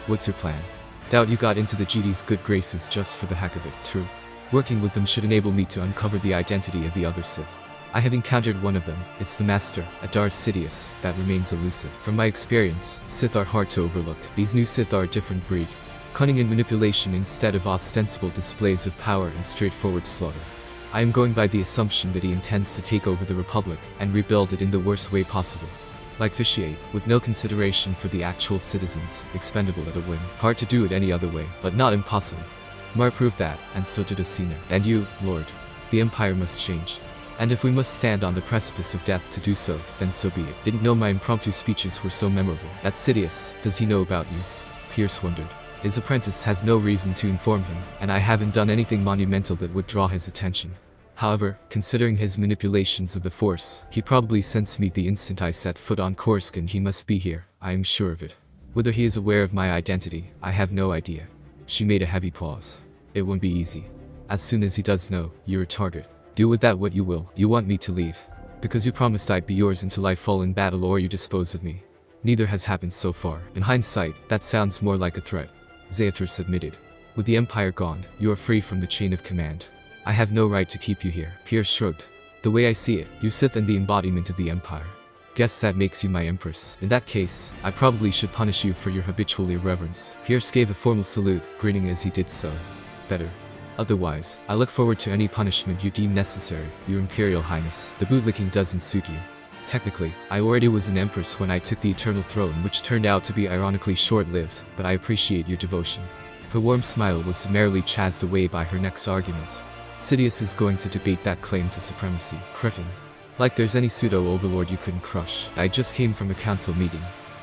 What's your plan? Doubt you got into the GD's good graces just for the heck of it. True. Working with them should enable me to uncover the identity of the other Sith. I have encountered one of them, it's the Master, Adar Sidious, that remains elusive. From my experience, Sith are hard to overlook. These new Sith are a different breed. Cunning and manipulation instead of ostensible displays of power and straightforward slaughter. I am going by the assumption that he intends to take over the Republic and rebuild it in the worst way possible. Like vitiate, with no consideration for the actual citizens, expendable at a whim. Hard to do it any other way, but not impossible. Mar proved that, and so did Asina. And you, Lord. The Empire must change. And if we must stand on the precipice of death to do so, then so be it. Didn't know my impromptu speeches were so memorable. That Sidious, does he know about you? Pierce wondered. His apprentice has no reason to inform him, and I haven't done anything monumental that would draw his attention. However, considering his manipulations of the Force, he probably sensed me the instant I set foot on Coruscant. He must be here, I am sure of it. Whether he is aware of my identity, I have no idea. She made a heavy pause. It won't be easy. As soon as he does know, you're a target. Do with that what you will. You want me to leave. Because you promised I'd be yours until I fall in battle or you dispose of me. Neither has happened so far. In hindsight, that sounds more like a threat. Zathras admitted. With the Empire gone, you are free from the chain of command. I have no right to keep you here. Pierce shrugged. The way I see it, you Sith and the embodiment of the Empire. Guess that makes you my Empress. In that case, I probably should punish you for your habitual irreverence. Pierce gave a formal salute, grinning as he did so. Better. Otherwise, I look forward to any punishment you deem necessary, Your Imperial Highness. The bootlicking doesn't suit you. Technically, I already was an Empress when I took the Eternal Throne, which turned out to be ironically short-lived, but I appreciate your devotion. Her warm smile was summarily chased away by her next argument. Sidious is going to debate that claim to supremacy. Criffin. Like there's any pseudo-overlord you couldn't crush. I just came from a council meeting.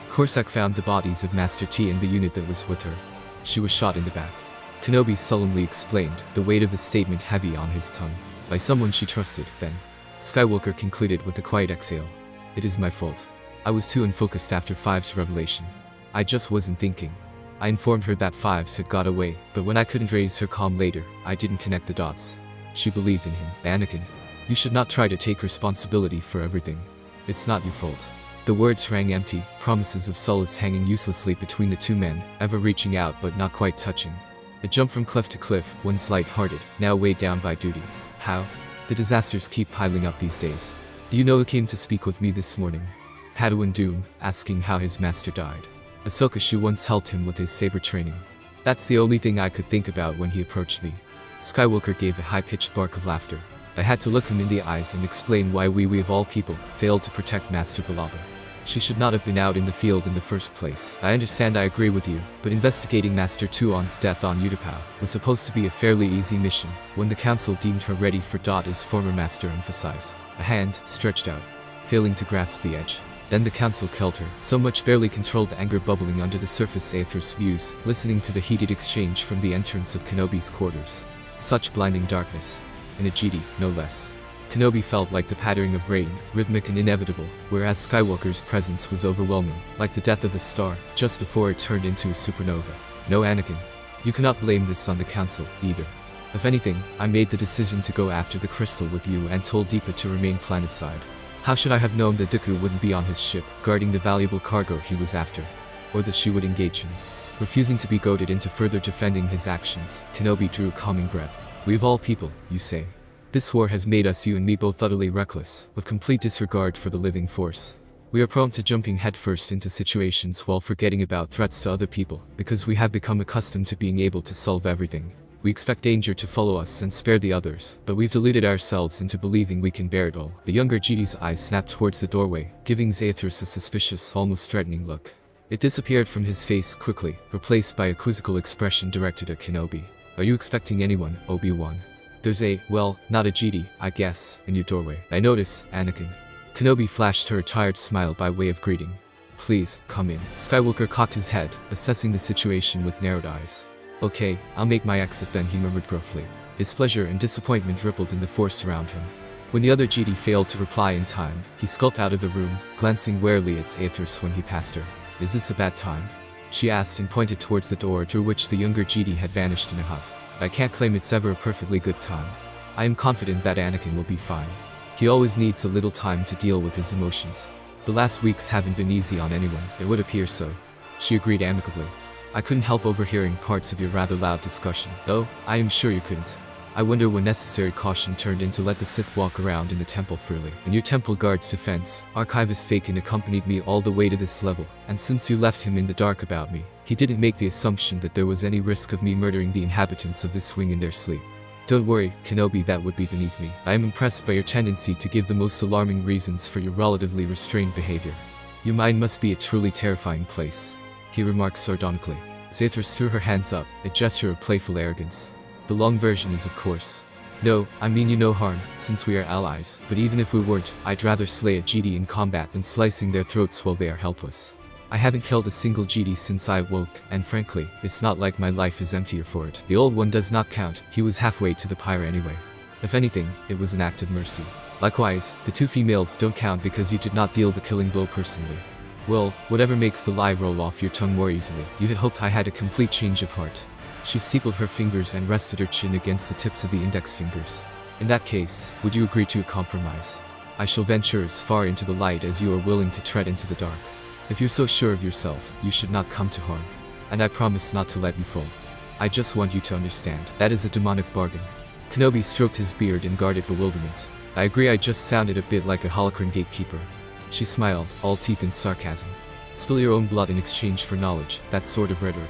Coruscant found the bodies of Master T and the unit that was with her. She was shot in the back. Kenobi sullenly explained, the weight of the statement heavy on his tongue. By someone she trusted, then. Skywalker concluded with a quiet exhale. It is my fault. I was too unfocused after Five's revelation. I just wasn't thinking. I informed her that Fives had got away, but when I couldn't raise her calm later, I didn't connect the dots. She believed in him. Anakin. You should not try to take responsibility for everything. It's not your fault. The words rang empty, promises of solace hanging uselessly between the two men, ever reaching out but not quite touching. A jump from cliff to cliff, once light-hearted, now weighed down by duty. How? The disasters keep piling up these days. Do you know who came to speak with me this morning? Padawan Doom, asking how his master died. Ahsoka, she once helped him with his saber training. That's the only thing I could think about when he approached me. Skywalker gave a high-pitched bark of laughter. I had to look him in the eyes and explain why we of all people failed to protect Master Balaba. She should not have been out in the field in the first place. I understand, I agree with you, but investigating Master Tuon's death on Utapau was supposed to be a fairly easy mission, when the council deemed her ready for as former master emphasized. A hand stretched out, failing to grasp the edge. Then the council killed her. So much barely controlled anger bubbling under the surface. Aethris views, listening to the heated exchange from the entrance of Kenobi's quarters. Such blinding darkness. In a GD, no less. Kenobi felt like the pattering of rain, rhythmic and inevitable, whereas Skywalker's presence was overwhelming, like the death of a star, just before it turned into a supernova. No, Anakin. You cannot blame this on the council, either. If anything, I made the decision to go after the crystal with you and told Deepa to remain planetside. How should I have known that Dooku wouldn't be on his ship, guarding the valuable cargo he was after? Or that she would engage him? Refusing to be goaded into further defending his actions, Kenobi drew a calming breath. We of all people, you say. This war has made us, you and me, both utterly reckless, with complete disregard for the living force. We are prone to jumping headfirst into situations while forgetting about threats to other people, because we have become accustomed to being able to solve everything. We expect danger to follow us and spare the others, but we've deluded ourselves into believing we can bear it all. The younger Jedi's eyes snapped towards the doorway, giving Aethris a suspicious, almost threatening look. It disappeared from his face quickly, replaced by a quizzical expression directed at Kenobi. Are you expecting anyone, Obi-Wan? There's well, not a Jedi, I guess, in your doorway. I notice, Anakin. Kenobi flashed her a tired smile by way of greeting. Please, come in. Skywalker cocked his head, assessing the situation with narrowed eyes. Okay, I'll make my exit then, he murmured gruffly. His pleasure and disappointment rippled in the force around him. When the other Jedi failed to reply in time, he skulked out of the room, glancing warily at Aethris when he passed her. Is this a bad time? She asked and pointed towards the door through which the younger Jedi had vanished in a huff. I can't claim it's ever a perfectly good time. I am confident that Anakin will be fine. He always needs a little time to deal with his emotions. The last weeks haven't been easy on anyone, it would appear so. She agreed amicably. I couldn't help overhearing parts of your rather loud discussion, though, I am sure you couldn't. I wonder when necessary caution turned into let the Sith walk around in the temple freely. In your temple guard's defense, Archivist Fakin accompanied me all the way to this level, and since you left him in the dark about me, he didn't make the assumption that there was any risk of me murdering the inhabitants of this wing in their sleep. Don't worry, Kenobi, that would be beneath me. I am impressed by your tendency to give the most alarming reasons for your relatively restrained behavior. Your mind must be a truly terrifying place, he remarked sardonically. Aethris threw her hands up, a gesture of playful arrogance. The long version is, of course. No, I mean you no harm, since we are allies, but even if we weren't, I'd rather slay a Jedi in combat than slicing their throats while they are helpless. I haven't killed a single Jedi since I woke, and frankly, it's not like my life is emptier for it. The old one does not count, he was halfway to the pyre anyway. If anything, it was an act of mercy. Likewise, the two females don't count because you did not deal the killing blow personally. Well, whatever makes the lie roll off your tongue more easily, you had hoped I had a complete change of heart. She steepled her fingers and rested her chin against the tips of the index fingers. In that case, would you agree to a compromise? I shall venture as far into the light as you are willing to tread into the dark. If you're so sure of yourself, you should not come to harm. And I promise not to let you fall. I just want you to understand, that is a demonic bargain. Kenobi stroked his beard in guarded bewilderment. I agree, I just sounded a bit like a holocron gatekeeper. She smiled, all teeth in sarcasm. Spill your own blood in exchange for knowledge, that sort of rhetoric.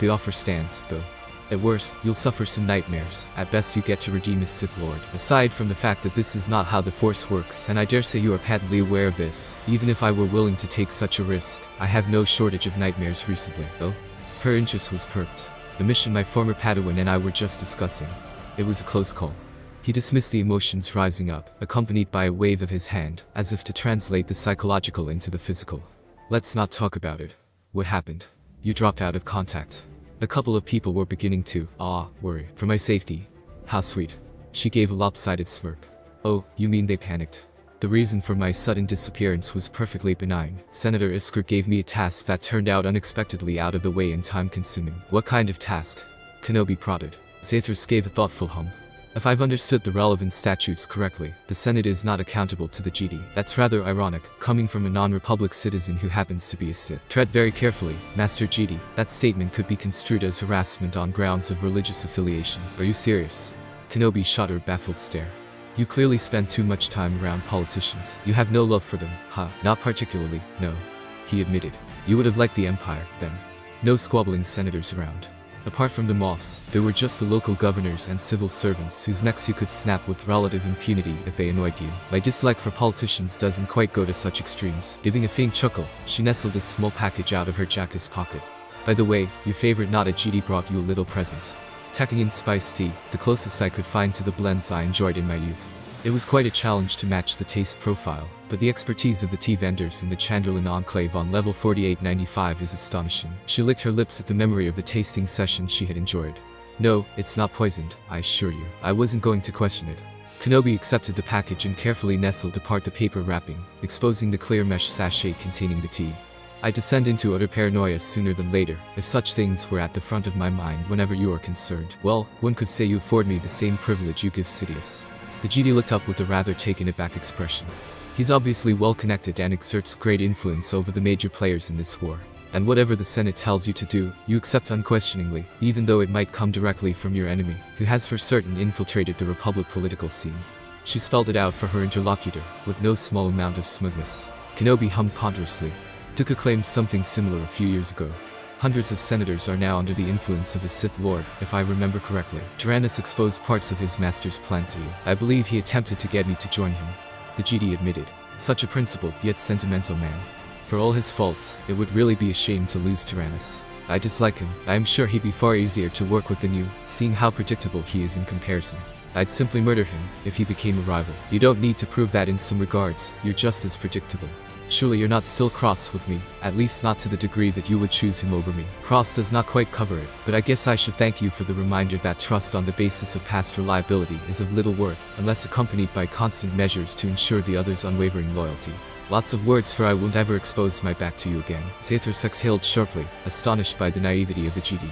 The offer stands, though. At worst, you'll suffer some nightmares. At best, you get to redeem a Sith Lord. Aside from the fact that this is not how the Force works, and I dare say you are patently aware of this, even if I were willing to take such a risk, I have no shortage of nightmares recently, though. Her interest was perked. The mission my former Padawan and I were just discussing. It was a close call. He dismissed the emotions rising up, accompanied by a wave of his hand, as if to translate the psychological into the physical. Let's not talk about it. What happened? You dropped out of contact. A couple of people were beginning to, worry. For my safety. How sweet. She gave a lopsided smirk. Oh, you mean they panicked? The reason for my sudden disappearance was perfectly benign. Senator Isker gave me a task that turned out unexpectedly out of the way and time-consuming. What kind of task? Kenobi prodded. Aethris gave a thoughtful hum. If I've understood the relevant statutes correctly, the Senate is not accountable to the Jedi. That's rather ironic, coming from a non-Republic citizen who happens to be a Sith. Tread very carefully, Master Jedi. That statement could be construed as harassment on grounds of religious affiliation. Are you serious? Kenobi shot her a baffled stare. You clearly spend too much time around politicians. You have no love for them, huh? Not particularly, no. He admitted. You would have liked the Empire, then. No squabbling senators around. Apart from the moths, there were just the local governors and civil servants whose necks you could snap with relative impunity if they annoyed you. My dislike for politicians doesn't quite go to such extremes. Giving a faint chuckle, she nestled a small package out of her jacket's pocket. By the way, your favorite not a GD brought you a little present. Tacking in spiced tea, the closest I could find to the blends I enjoyed in my youth. It was quite a challenge to match the taste profile, but the expertise of the tea vendors in the Chandlerlin Enclave on level 4895 is astonishing. She licked her lips at the memory of the tasting session she had enjoyed. No, it's not poisoned, I assure you. I wasn't going to question it. Kenobi accepted the package and carefully nestled apart the paper wrapping, exposing the clear mesh sachet containing the tea. I descend into utter paranoia sooner than later, if such things were at the front of my mind whenever you are concerned. Well, one could say you afford me the same privilege you give Sidious. The GD looked up with a rather taken-aback expression. He's obviously well-connected and exerts great influence over the major players in this war. And whatever the Senate tells you to do, you accept unquestioningly, even though it might come directly from your enemy, who has for certain infiltrated the Republic political scene. She spelled it out for her interlocutor, with no small amount of smugness. Kenobi hummed ponderously. Dooku claimed something similar a few years ago. Hundreds of senators are now under the influence of a Sith Lord, if I remember correctly. Tyrannus exposed parts of his master's plan to you. I believe he attempted to get me to join him. The GD admitted. Such a principled, yet sentimental man. For all his faults, it would really be a shame to lose Tyrannus. I dislike him. I am sure he'd be far easier to work with than you, seeing how predictable he is in comparison. I'd simply murder him, if he became a rival. You don't need to prove that in some regards, you're just as predictable. Surely you're not still cross with me, at least not to the degree that you would choose him over me. Cross does not quite cover it, but I guess I should thank you for the reminder that trust on the basis of past reliability is of little worth, unless accompanied by constant measures to ensure the other's unwavering loyalty. Lots of words, for I won't ever expose my back to you again. Zathras exhaled sharply, astonished by the naivety of the GD.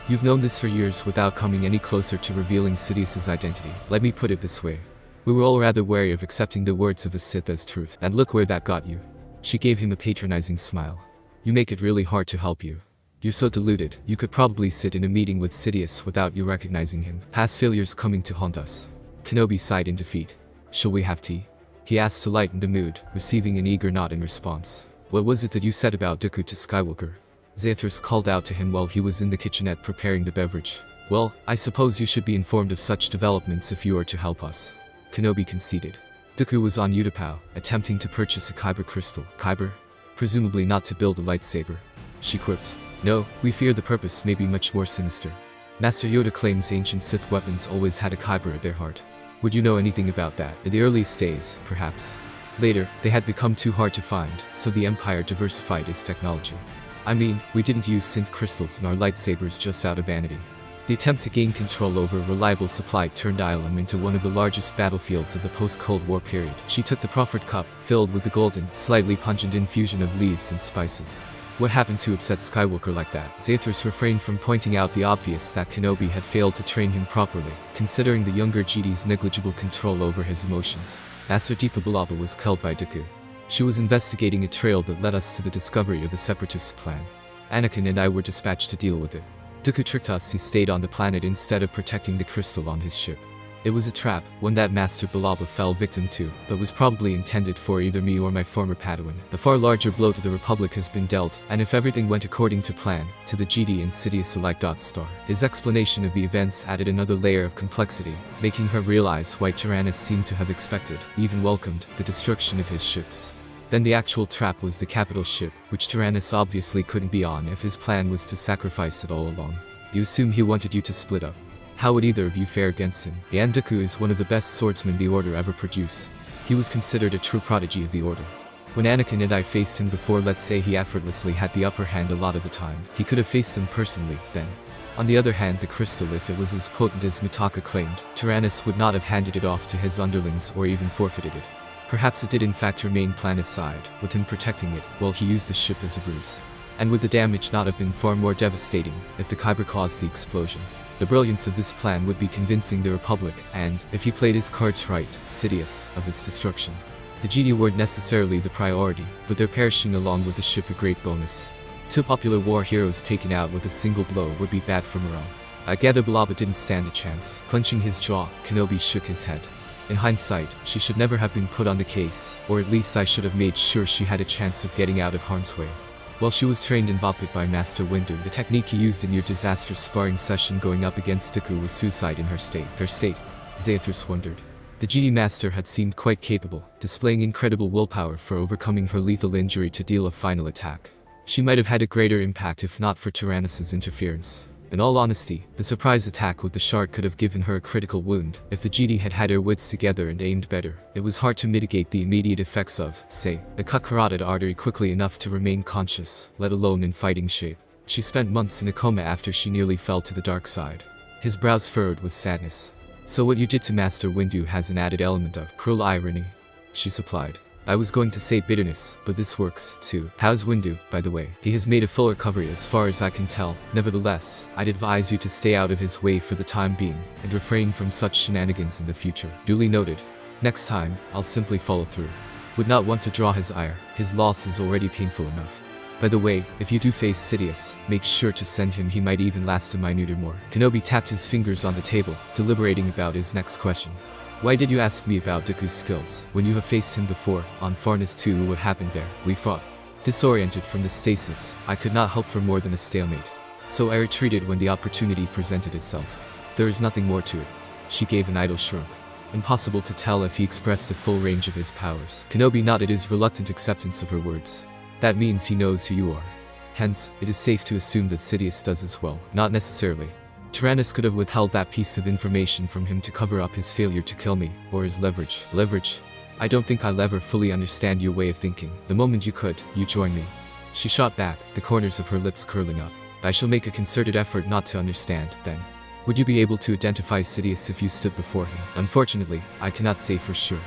You've known this for years without coming any closer to revealing Sidious's identity. Let me put it this way. We were all rather wary of accepting the words of a Sith as truth, and look where that got you. She gave him a patronizing smile. You make it really hard to help you. You're so deluded, you could probably sit in a meeting with Sidious without you recognizing him. Past failures coming to haunt us. Kenobi sighed in defeat. Shall we have tea? He asked to lighten the mood, receiving an eager nod in response. What was it that you said about Dooku to Skywalker? Zathras called out to him while he was in the kitchenette preparing the beverage. Well, I suppose you should be informed of such developments if you are to help us. Kenobi conceded. Dooku was on Utapau, attempting to purchase a Kyber crystal. Kyber? Presumably not to build a lightsaber. She quipped. No, we fear the purpose may be much more sinister. Master Yoda claims ancient Sith weapons always had a Kyber at their heart. Would you know anything about that? In the earliest days, perhaps. Later, they had become too hard to find, so the Empire diversified its technology. I mean, we didn't use synth crystals in our lightsabers just out of vanity. The attempt to gain control over a reliable supply turned Ilum into one of the largest battlefields of the post-Cold War period. She took the proffered cup, filled with the golden, slightly pungent infusion of leaves and spices. What happened to upset Skywalker like that? Zathras refrained from pointing out the obvious that Kenobi had failed to train him properly, considering the younger GD's negligible control over his emotions. Master Deepa Balaba was killed by Dooku. She was investigating a trail that led us to the discovery of the Separatists' plan. Anakin and I were dispatched to deal with it. Dooku tricked us. He stayed on the planet instead of protecting the crystal on his ship. It was a trap, one that Master Balaba fell victim to, but was probably intended for either me or my former Padawan. A far larger blow to the Republic has been dealt, and if everything went according to plan, to the GD and Sidious alike. Star. His explanation of the events added another layer of complexity, making her realize why Tyrannus seemed to have expected, even welcomed, the destruction of his ships. Then the actual trap was the capital ship, which Tyrannus obviously couldn't be on if his plan was to sacrifice it all along. You assume he wanted you to split up. How would either of you fare against him? Yan Dooku is one of the best swordsmen the Order ever produced. He was considered a true prodigy of the Order. When Anakin and I faced him before, let's say he effortlessly had the upper hand a lot of the time. He could have faced him personally, then. On the other hand, the crystal, if it was as potent as Mitaka claimed, Tyrannus would not have handed it off to his underlings or even forfeited it. Perhaps it did in fact remain planet-side, with him protecting it, while he used the ship as a ruse. And would the damage not have been far more devastating, if the Kyber caused the explosion? The brilliance of this plan would be convincing the Republic, and, if he played his cards right, Sidious, of its destruction. The GD weren't necessarily the priority, but their perishing along with the ship a great bonus. Two popular war heroes taken out with a single blow would be bad for morale. I gather Balaba didn't stand a chance. Clenching his jaw, Kenobi shook his head. In hindsight, she should never have been put on the case, or at least I should have made sure she had a chance of getting out of harm's way. While she was trained in Vapid by Master Windu, the technique he used in your disaster sparring session going up against Dooku was suicide in her state. Zayathras wondered. The Jedi Master had seemed quite capable, displaying incredible willpower for overcoming her lethal injury to deal a final attack. She might have had a greater impact if not for Tyrannus's interference. In all honesty, the surprise attack with the shard could have given her a critical wound. If the Jedi had had her wits together and aimed better, it was hard to mitigate the immediate effects of, say, a cut carotid artery quickly enough to remain conscious, let alone in fighting shape. She spent months in a coma after she nearly fell to the dark side. His brows furrowed with sadness. So what you did to Master Windu has an added element of cruel irony, she supplied. I was going to say bitterness, but this works, too. How's Windu, by the way? He has made a full recovery as far as I can tell. Nevertheless, I'd advise you to stay out of his way for the time being, and refrain from such shenanigans in the future. Duly noted. Next time, I'll simply follow through. Would not want to draw his ire. His loss is already painful enough. By the way, if you do face Sidious, make sure to send him. He might even last a minute or more. Kenobi tapped his fingers on the table, deliberating about his next question. Why did you ask me about Dooku's skills? When you have faced him before, on Farnus 2, what happened there? We fought. Disoriented from the stasis, I could not hope for more than a stalemate. So I retreated when the opportunity presented itself. There is nothing more to it. She gave an idle shrug. Impossible to tell if he expressed the full range of his powers. Kenobi nodded his reluctant acceptance of her words. That means he knows who you are. Hence, it is safe to assume that Sidious does as well. Not necessarily. Tyrannus could have withheld that piece of information from him to cover up his failure to kill me, or his leverage. Leverage? I don't think I'll ever fully understand your way of thinking. The moment you could, you join me. She shot back, the corners of her lips curling up. I shall make a concerted effort not to understand, then. Would you be able to identify Sidious if you stood before him? Unfortunately, I cannot say for sure.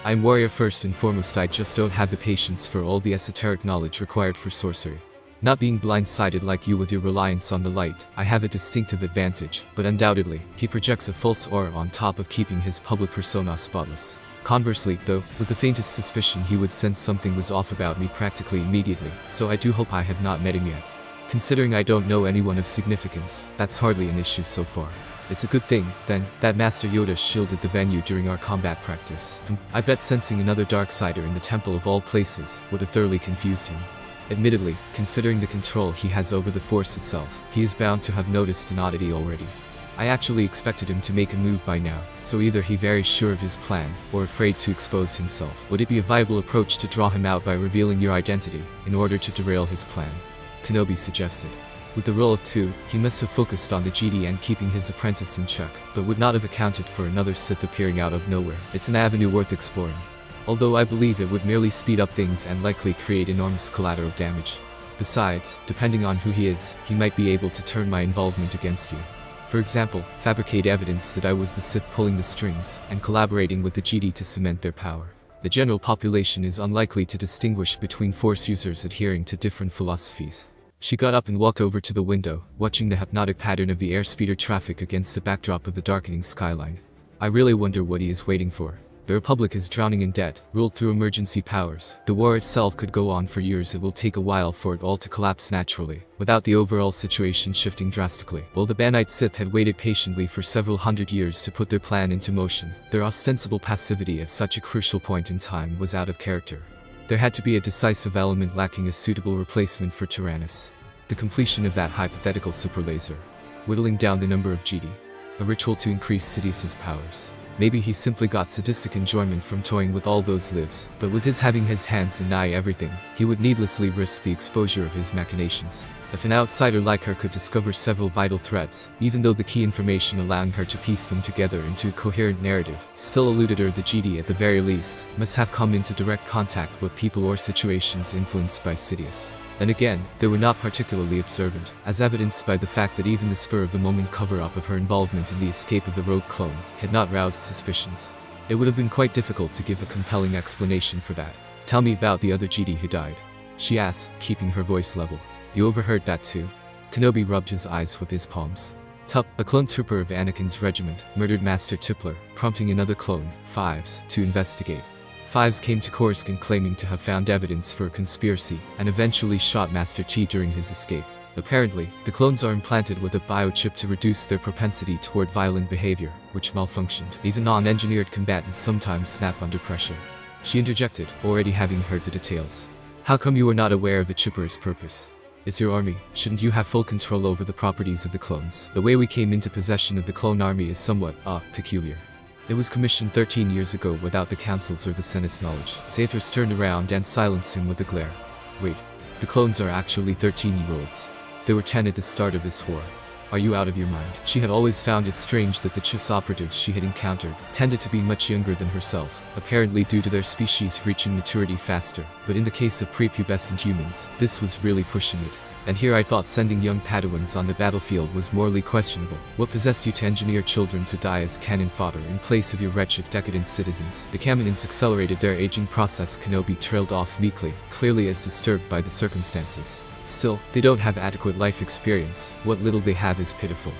I am warrior first and foremost. I just don't have the patience for all the esoteric knowledge required for sorcery. Not being blindsided like you with your reliance on the light, I have a distinctive advantage, but undoubtedly, he projects a false aura on top of keeping his public persona spotless. Conversely, though, with the faintest suspicion he would sense something was off about me practically immediately, so I do hope I have not met him yet. Considering I don't know anyone of significance, that's hardly an issue so far. It's a good thing, then, that Master Yoda shielded the venue during our combat practice. I bet sensing another Darksider in the temple of all places would have thoroughly confused him. Admittedly, considering the control he has over the Force itself, he is bound to have noticed an oddity already. I actually expected him to make a move by now, so either he very sure of his plan, or afraid to expose himself. Would it be a viable approach to draw him out by revealing your identity, in order to derail his plan? Kenobi suggested. With the role of 2, he must have focused on the Jedi and keeping his apprentice in check, but would not have accounted for another Sith appearing out of nowhere. It's an avenue worth exploring. Although I believe it would merely speed up things and likely create enormous collateral damage. Besides, depending on who he is, he might be able to turn my involvement against you. For example, fabricate evidence that I was the Sith pulling the strings, and collaborating with the Jedi to cement their power. The general population is unlikely to distinguish between Force users adhering to different philosophies. She got up and walked over to the window, watching the hypnotic pattern of the airspeeder traffic against the backdrop of the darkening skyline. I really wonder what he is waiting for. The Republic is drowning in debt, ruled through emergency powers. The war itself could go on for years. It will take a while for it all to collapse naturally, without the overall situation shifting drastically. While the Banite Sith had waited patiently for several hundred years to put their plan into motion, their ostensible passivity at such a crucial point in time was out of character. There had to be a decisive element lacking a suitable replacement for Tyrannus. The completion of that hypothetical superlaser. Whittling down the number of Jedi. A ritual to increase Sidious's powers. Maybe he simply got sadistic enjoyment from toying with all those lives, but with his having his hands in nigh everything, he would needlessly risk the exposure of his machinations. If an outsider like her could discover several vital threads, even though the key information allowing her to piece them together into a coherent narrative still eluded her, the Jedi at the very least must have come into direct contact with people or situations influenced by Sidious. Then again, they were not particularly observant, as evidenced by the fact that even the spur-of-the-moment cover-up of her involvement in the escape of the rogue clone had not roused suspicions. It would have been quite difficult to give a compelling explanation for that. Tell me about the other Jedi who died, she asked, keeping her voice level. You overheard that too? Kenobi rubbed his eyes with his palms. Tup, a clone trooper of Anakin's regiment, murdered Master Tippler, prompting another clone, Fives, to investigate. Fives came to Coruscant claiming to have found evidence for a conspiracy, and eventually shot Master T during his escape. Apparently, the clones are implanted with a biochip to reduce their propensity toward violent behavior, which malfunctioned. Even non-engineered combatants sometimes snap under pressure. She interjected, already having heard the details. How come you are not aware of the chipper's purpose? It's your army, shouldn't you have full control over the properties of the clones? The way we came into possession of the clone army is somewhat, peculiar. It was commissioned 13 years ago without the Council's or the Senate's knowledge. Zathras turned around and silenced him with a glare. Wait, the clones are actually 13-year-olds. There were 10 at the start of this war. Are you out of your mind? She had always found it strange that the Chiss operatives she had encountered tended to be much younger than herself, apparently due to their species reaching maturity faster, but in the case of prepubescent humans, this was really pushing it. And here I thought sending young Padawans on the battlefield was morally questionable. What possessed you to engineer children to die as cannon fodder in place of your wretched, decadent citizens? The Kaminoans accelerated their aging process. Kenobi trailed off meekly, clearly as disturbed by the circumstances. Still, they don't have adequate life experience. What little they have is pitiful.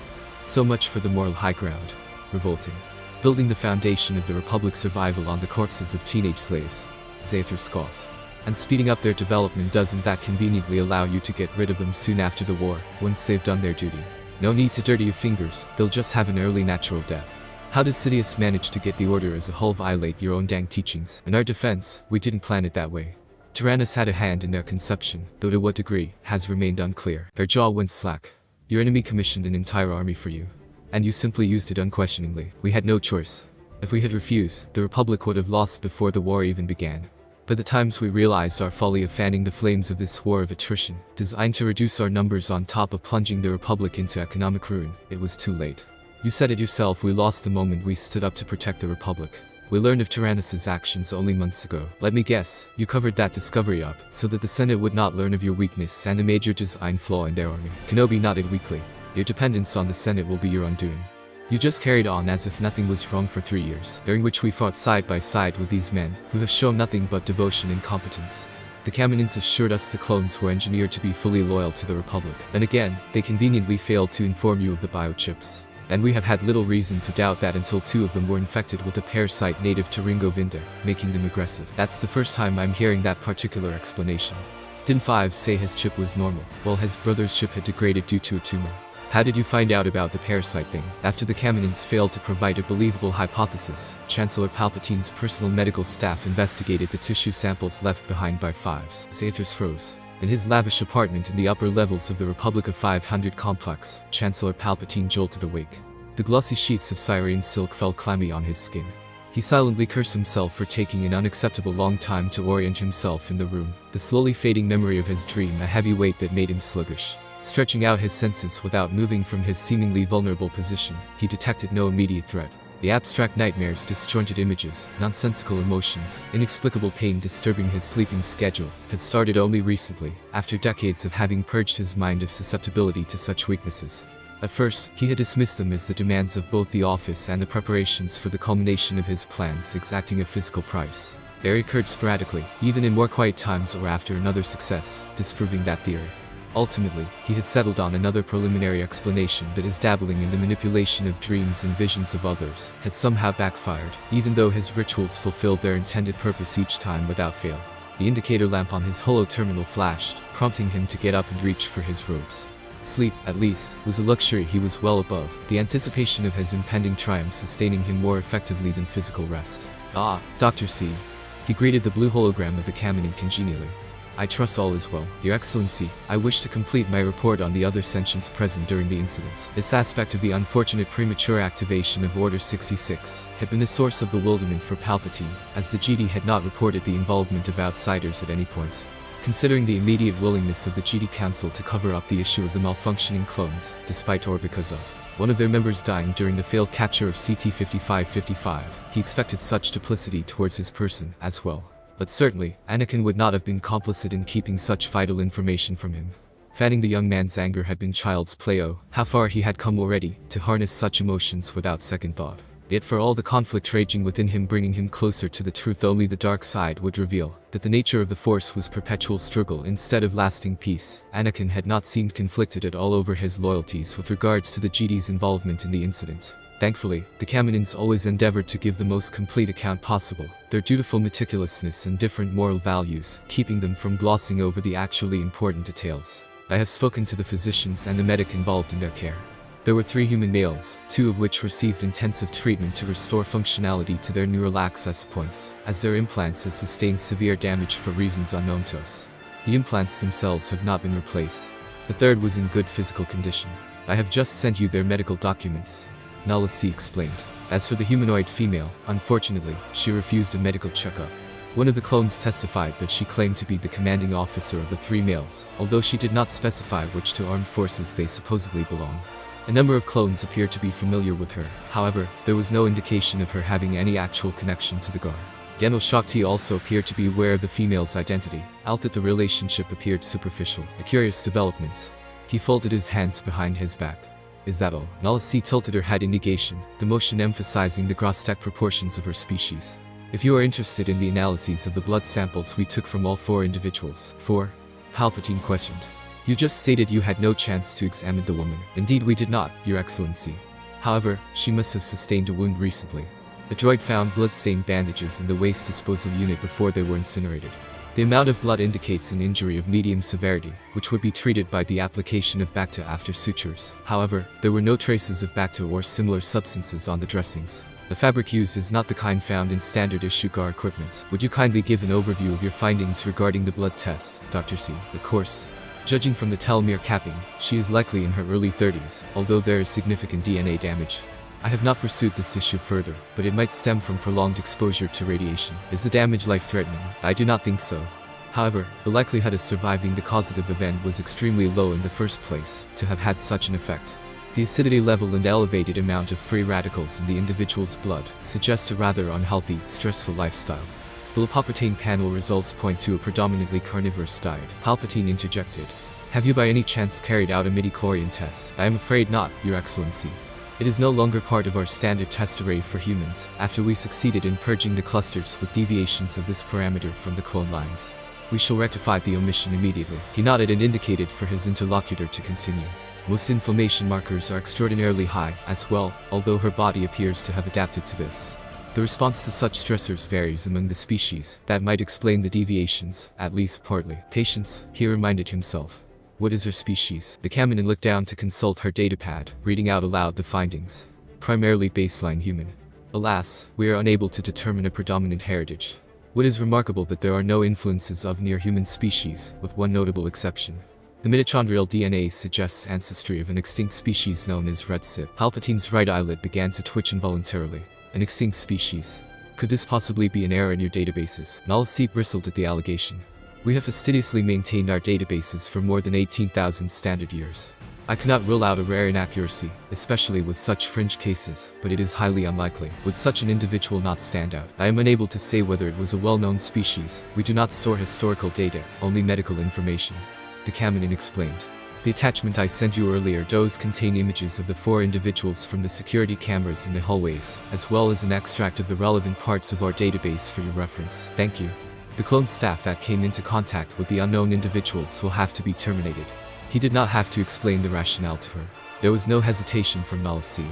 So much for the moral high ground. Revolting. Building the foundation of the Republic's survival on the corpses of teenage slaves. Zathras scoffed. And speeding up their development, doesn't that conveniently allow you to get rid of them soon after the war, once they've done their duty? No need to dirty your fingers, they'll just have an early natural death. How does Sidious manage to get the order as a whole violate your own dang teachings? In our defense, we didn't plan it that way. Tyrannus had a hand in their conception, though to what degree, has remained unclear. Their jaw went slack. Your enemy commissioned an entire army for you. And you simply used it unquestioningly. We had no choice. If we had refused, the Republic would have lost before the war even began. By the times we realized our folly of fanning the flames of this war of attrition, designed to reduce our numbers on top of plunging the Republic into economic ruin, it was too late. You said it yourself, we lost the moment we stood up to protect the Republic. We learned of Tyrannus's actions only months ago. Let me guess, you covered that discovery up, so that the Senate would not learn of your weakness and a major design flaw in their army. Kenobi nodded weakly. Your dependence on the Senate will be your undoing. You just carried on as if nothing was wrong for 3 years, during which we fought side by side with these men, who have shown nothing but devotion and competence. The Kaminoans assured us the clones were engineered to be fully loyal to the Republic. And again, they conveniently failed to inform you of the biochips. And we have had little reason to doubt that until 2 of them were infected with a parasite native to Ringo Vinda, making them aggressive. That's the first time I'm hearing that particular explanation. Didn't 5 say his chip was normal, while his brother's chip had degraded due to a tumor? How did you find out about the parasite thing? After the Kaminoans failed to provide a believable hypothesis, Chancellor Palpatine's personal medical staff investigated the tissue samples left behind by 5s. Zathras froze. In his lavish apartment in the upper levels of the Republic of 500 complex, Chancellor Palpatine jolted awake. The glossy sheets of Syrian silk felt clammy on his skin. He silently cursed himself for taking an unacceptable long time to orient himself in the room, the slowly fading memory of his dream a heavy weight that made him sluggish. Stretching out his senses without moving from his seemingly vulnerable position, he detected no immediate threat. The abstract nightmares, disjointed images, nonsensical emotions, inexplicable pain disturbing his sleeping schedule, had started only recently, after decades of having purged his mind of susceptibility to such weaknesses. At first, he had dismissed them as the demands of both the office and the preparations for the culmination of his plans exacting a physical price. They recurred sporadically, even in more quiet times or after another success, disproving that theory. Ultimately, he had settled on another preliminary explanation that his dabbling in the manipulation of dreams and visions of others had somehow backfired, even though his rituals fulfilled their intended purpose each time without fail. The indicator lamp on his holo-terminal flashed, prompting him to get up and reach for his robes. Sleep, at least, was a luxury he was well above, the anticipation of his impending triumph sustaining him more effectively than physical rest. Ah, Dr. C. He greeted the blue hologram of the Kaminoan congenially. I trust all is well. Your Excellency, I wish to complete my report on the other sentients present during the incident. This aspect of the unfortunate premature activation of Order 66 had been a source of bewilderment for Palpatine, as the Jedi had not reported the involvement of outsiders at any point. Considering the immediate willingness of the Jedi Council to cover up the issue of the malfunctioning clones, despite or because of one of their members dying during the failed capture of CT-5555, he expected such duplicity towards his person as well. But certainly, Anakin would not have been complicit in keeping such vital information from him. Fanning the young man's anger had been child's play. Oh, how far he had come already, to harness such emotions without second thought. Yet for all the conflict raging within him bringing him closer to the truth only the dark side would reveal, that the nature of the Force was perpetual struggle instead of lasting peace. Anakin had not seemed conflicted at all over his loyalties with regards to the Jedi's involvement in the incident. Thankfully, the Kaminoans always endeavored to give the most complete account possible, their dutiful meticulousness and different moral values, keeping them from glossing over the actually important details. I have spoken to the physicians and the medic involved in their care. There were 3 human males, 2 of which received intensive treatment to restore functionality to their neural access points, as their implants had sustained severe damage for reasons unknown to us. The implants themselves have not been replaced. The third was in good physical condition. I have just sent you their medical documents, Nala C explained. As for the humanoid female, unfortunately, she refused a medical checkup. One of the clones testified that she claimed to be the commanding officer of the three males, although she did not specify which two armed forces they supposedly belong. A number of clones appeared to be familiar with her, however, there was no indication of her having any actual connection to the Gar. General Shakti also appeared to be aware of the female's identity, albeit the relationship appeared superficial, a curious development. He folded his hands behind his back. Is that all? Nala C tilted her head in negation, the motion emphasizing the grotesque proportions of her species. If you are interested in the analyses of the blood samples we took from all four individuals. 4. Palpatine questioned. You just stated you had no chance to examine the woman. Indeed we did not, Your Excellency. However, she must have sustained a wound recently. The droid found blood-stained bandages in the waste disposal unit before they were incinerated. The amount of blood indicates an injury of medium severity, which would be treated by the application of Bacta after sutures. However, there were no traces of Bacta or similar substances on the dressings. The fabric used is not the kind found in standard issue GAR equipment. Would you kindly give an overview of your findings regarding the blood test, Dr. C? Of course. Judging from the telomere capping, she is likely in her early 30s, although there is significant DNA damage. I have not pursued this issue further, but it might stem from prolonged exposure to radiation. Is the damage life-threatening? I do not think so. However, the likelihood of surviving the causative event was extremely low in the first place, to have had such an effect. The acidity level and elevated amount of free radicals in the individual's blood suggest a rather unhealthy, stressful lifestyle. The lipoprotein panel results point to a predominantly carnivorous diet. Palpatine interjected. Have you by any chance carried out a midi-chlorian test? I am afraid not, Your Excellency. It is no longer part of our standard test array for humans, after we succeeded in purging the clusters with deviations of this parameter from the clone lines. We shall rectify the omission immediately. He nodded and indicated for his interlocutor to continue. Most inflammation markers are extraordinarily high, as well, although her body appears to have adapted to this. The response to such stressors varies among the species. That might explain the deviations, at least partly. Patience, he reminded himself. What is her species? The Kaminan looked down to consult her datapad, reading out aloud the findings. Primarily baseline human. Alas, we are unable to determine a predominant heritage. What is remarkable that there are no influences of near-human species, with one notable exception. The mitochondrial DNA suggests ancestry of an extinct species known as Red Sith. Palpatine's right eyelid began to twitch involuntarily. An extinct species. Could this possibly be an error in your databases? Nala C bristled at the allegation. We have fastidiously maintained our databases for more than 18,000 standard years. I cannot rule out a rare inaccuracy, especially with such fringe cases, but it is highly unlikely. Would such an individual not stand out? I am unable to say whether it was a well-known species. We do not store historical data, only medical information. The Kaminan explained. The attachment I sent you earlier does contain images of the 4 individuals from the security cameras in the hallways, as well as an extract of the relevant parts of our database for your reference. Thank you. The clone staff that came into contact with the unknown individuals will have to be terminated. He did not have to explain the rationale to her. There was no hesitation from Nala C.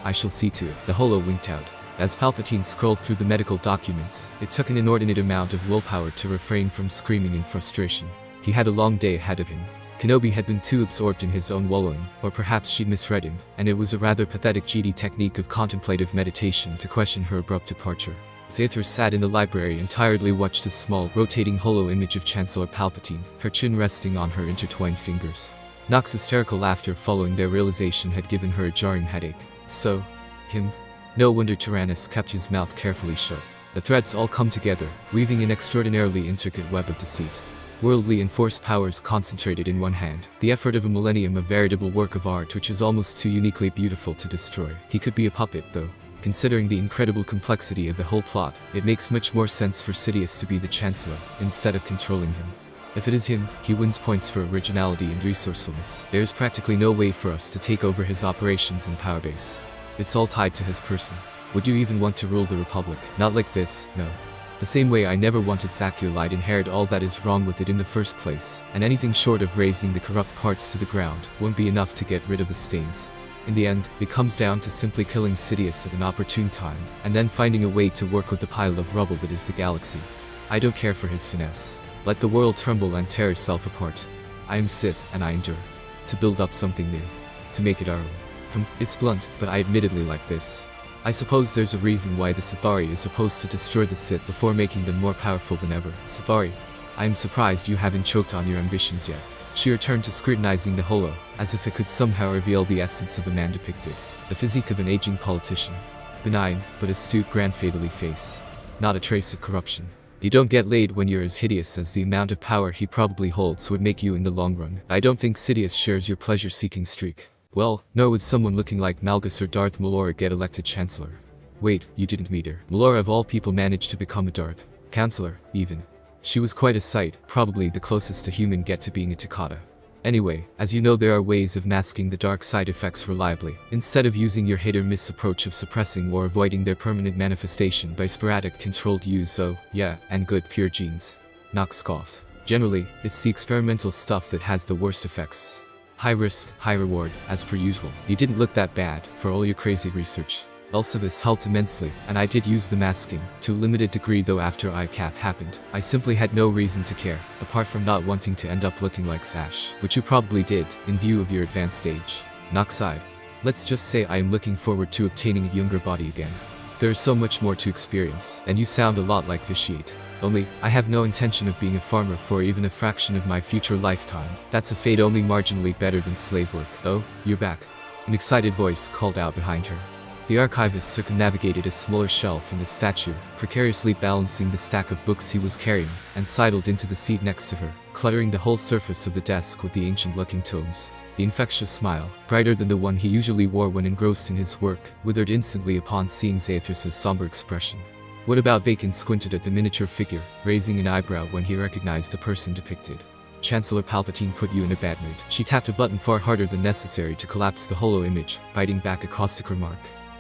I shall see to it. The holo winked out. As Palpatine scrolled through the medical documents, it took an inordinate amount of willpower to refrain from screaming in frustration. He had a long day ahead of him. Kenobi had been too absorbed in his own wallowing, or perhaps she'd misread him, and it was a rather pathetic Jedi technique of contemplative meditation to question her abrupt departure. Zathra sat in the library and tiredly watched a small, rotating holo image of Chancellor Palpatine, her chin resting on her intertwined fingers. Knox's hysterical laughter following their realization had given her a jarring headache. So, him? No wonder Tyrannus kept his mouth carefully shut. The threads all come together, weaving an extraordinarily intricate web of deceit. Worldly and force powers concentrated in one hand. The effort of a millennium, a veritable work of art which is almost too uniquely beautiful to destroy. He could be a puppet, though. Considering the incredible complexity of the whole plot, it makes much more sense for Sidious to be the Chancellor, instead of controlling him. If it is him, he wins points for originality and resourcefulness. There is practically no way for us to take over his operations and power base. It's all tied to his person. Would you even want to rule the Republic? Not like this, no. The same way I never wanted Zaku'lite to inherit all that is wrong with it in the first place, and anything short of raising the corrupt parts to the ground won't be enough to get rid of the stains. In the end, it comes down to simply killing Sidious at an opportune time, and then finding a way to work with the pile of rubble that is the galaxy. I don't care for his finesse. Let the world tremble and tear itself apart. I am Sith, and I endure. To build up something new. To make it our own. It's blunt, but I admittedly like this. I suppose there's a reason why the Sithari is supposed to destroy the Sith before making them more powerful than ever. Sithari. I am surprised you haven't choked on your ambitions yet. She returned to scrutinizing the holo, as if it could somehow reveal the essence of the man depicted. The physique of an aging politician. Benign, but astute grandfatherly face. Not a trace of corruption. You don't get laid when you're as hideous as the amount of power he probably holds would make you in the long run. I don't think Sidious shares your pleasure-seeking streak. Well, nor would someone looking like Malgus or Darth Maul get elected Chancellor. Wait, you didn't meet her. Maul of all people managed to become a Darth Counselor, even. She was quite a sight, probably the closest a human get to being a Takata. Anyway, as you know, there are ways of masking the dark side effects reliably, instead of using your hit-or-miss approach of suppressing or avoiding their permanent manifestation by sporadic controlled use. So, yeah, and good pure genes. Knox scoffed. Generally, it's the experimental stuff that has the worst effects. High risk, high reward, as per usual. You didn't look that bad, for all your crazy research. Also, this helped immensely, and I did use the masking, to a limited degree, though after ICAF happened, I simply had no reason to care, apart from not wanting to end up looking like Sash, which you probably did, in view of your advanced age. Knox sighed. Let's just say I am looking forward to obtaining a younger body again. There is so much more to experience, and you sound a lot like Vitiate. Only, I have no intention of being a farmer for even a fraction of my future lifetime. That's a fate only marginally better than slave work. Oh, you're back. An excited voice called out behind her. The archivist circumnavigated a smaller shelf in the statue, precariously balancing the stack of books he was carrying, and sidled into the seat next to her, cluttering the whole surface of the desk with the ancient-looking tomes. The infectious smile, brighter than the one he usually wore when engrossed in his work, withered instantly upon seeing Zathras' somber expression. What about? Bacon squinted at the miniature figure, raising an eyebrow when he recognized the person depicted. Chancellor Palpatine put you in a bad mood. She tapped a button far harder than necessary to collapse the holo image, biting back a caustic remark.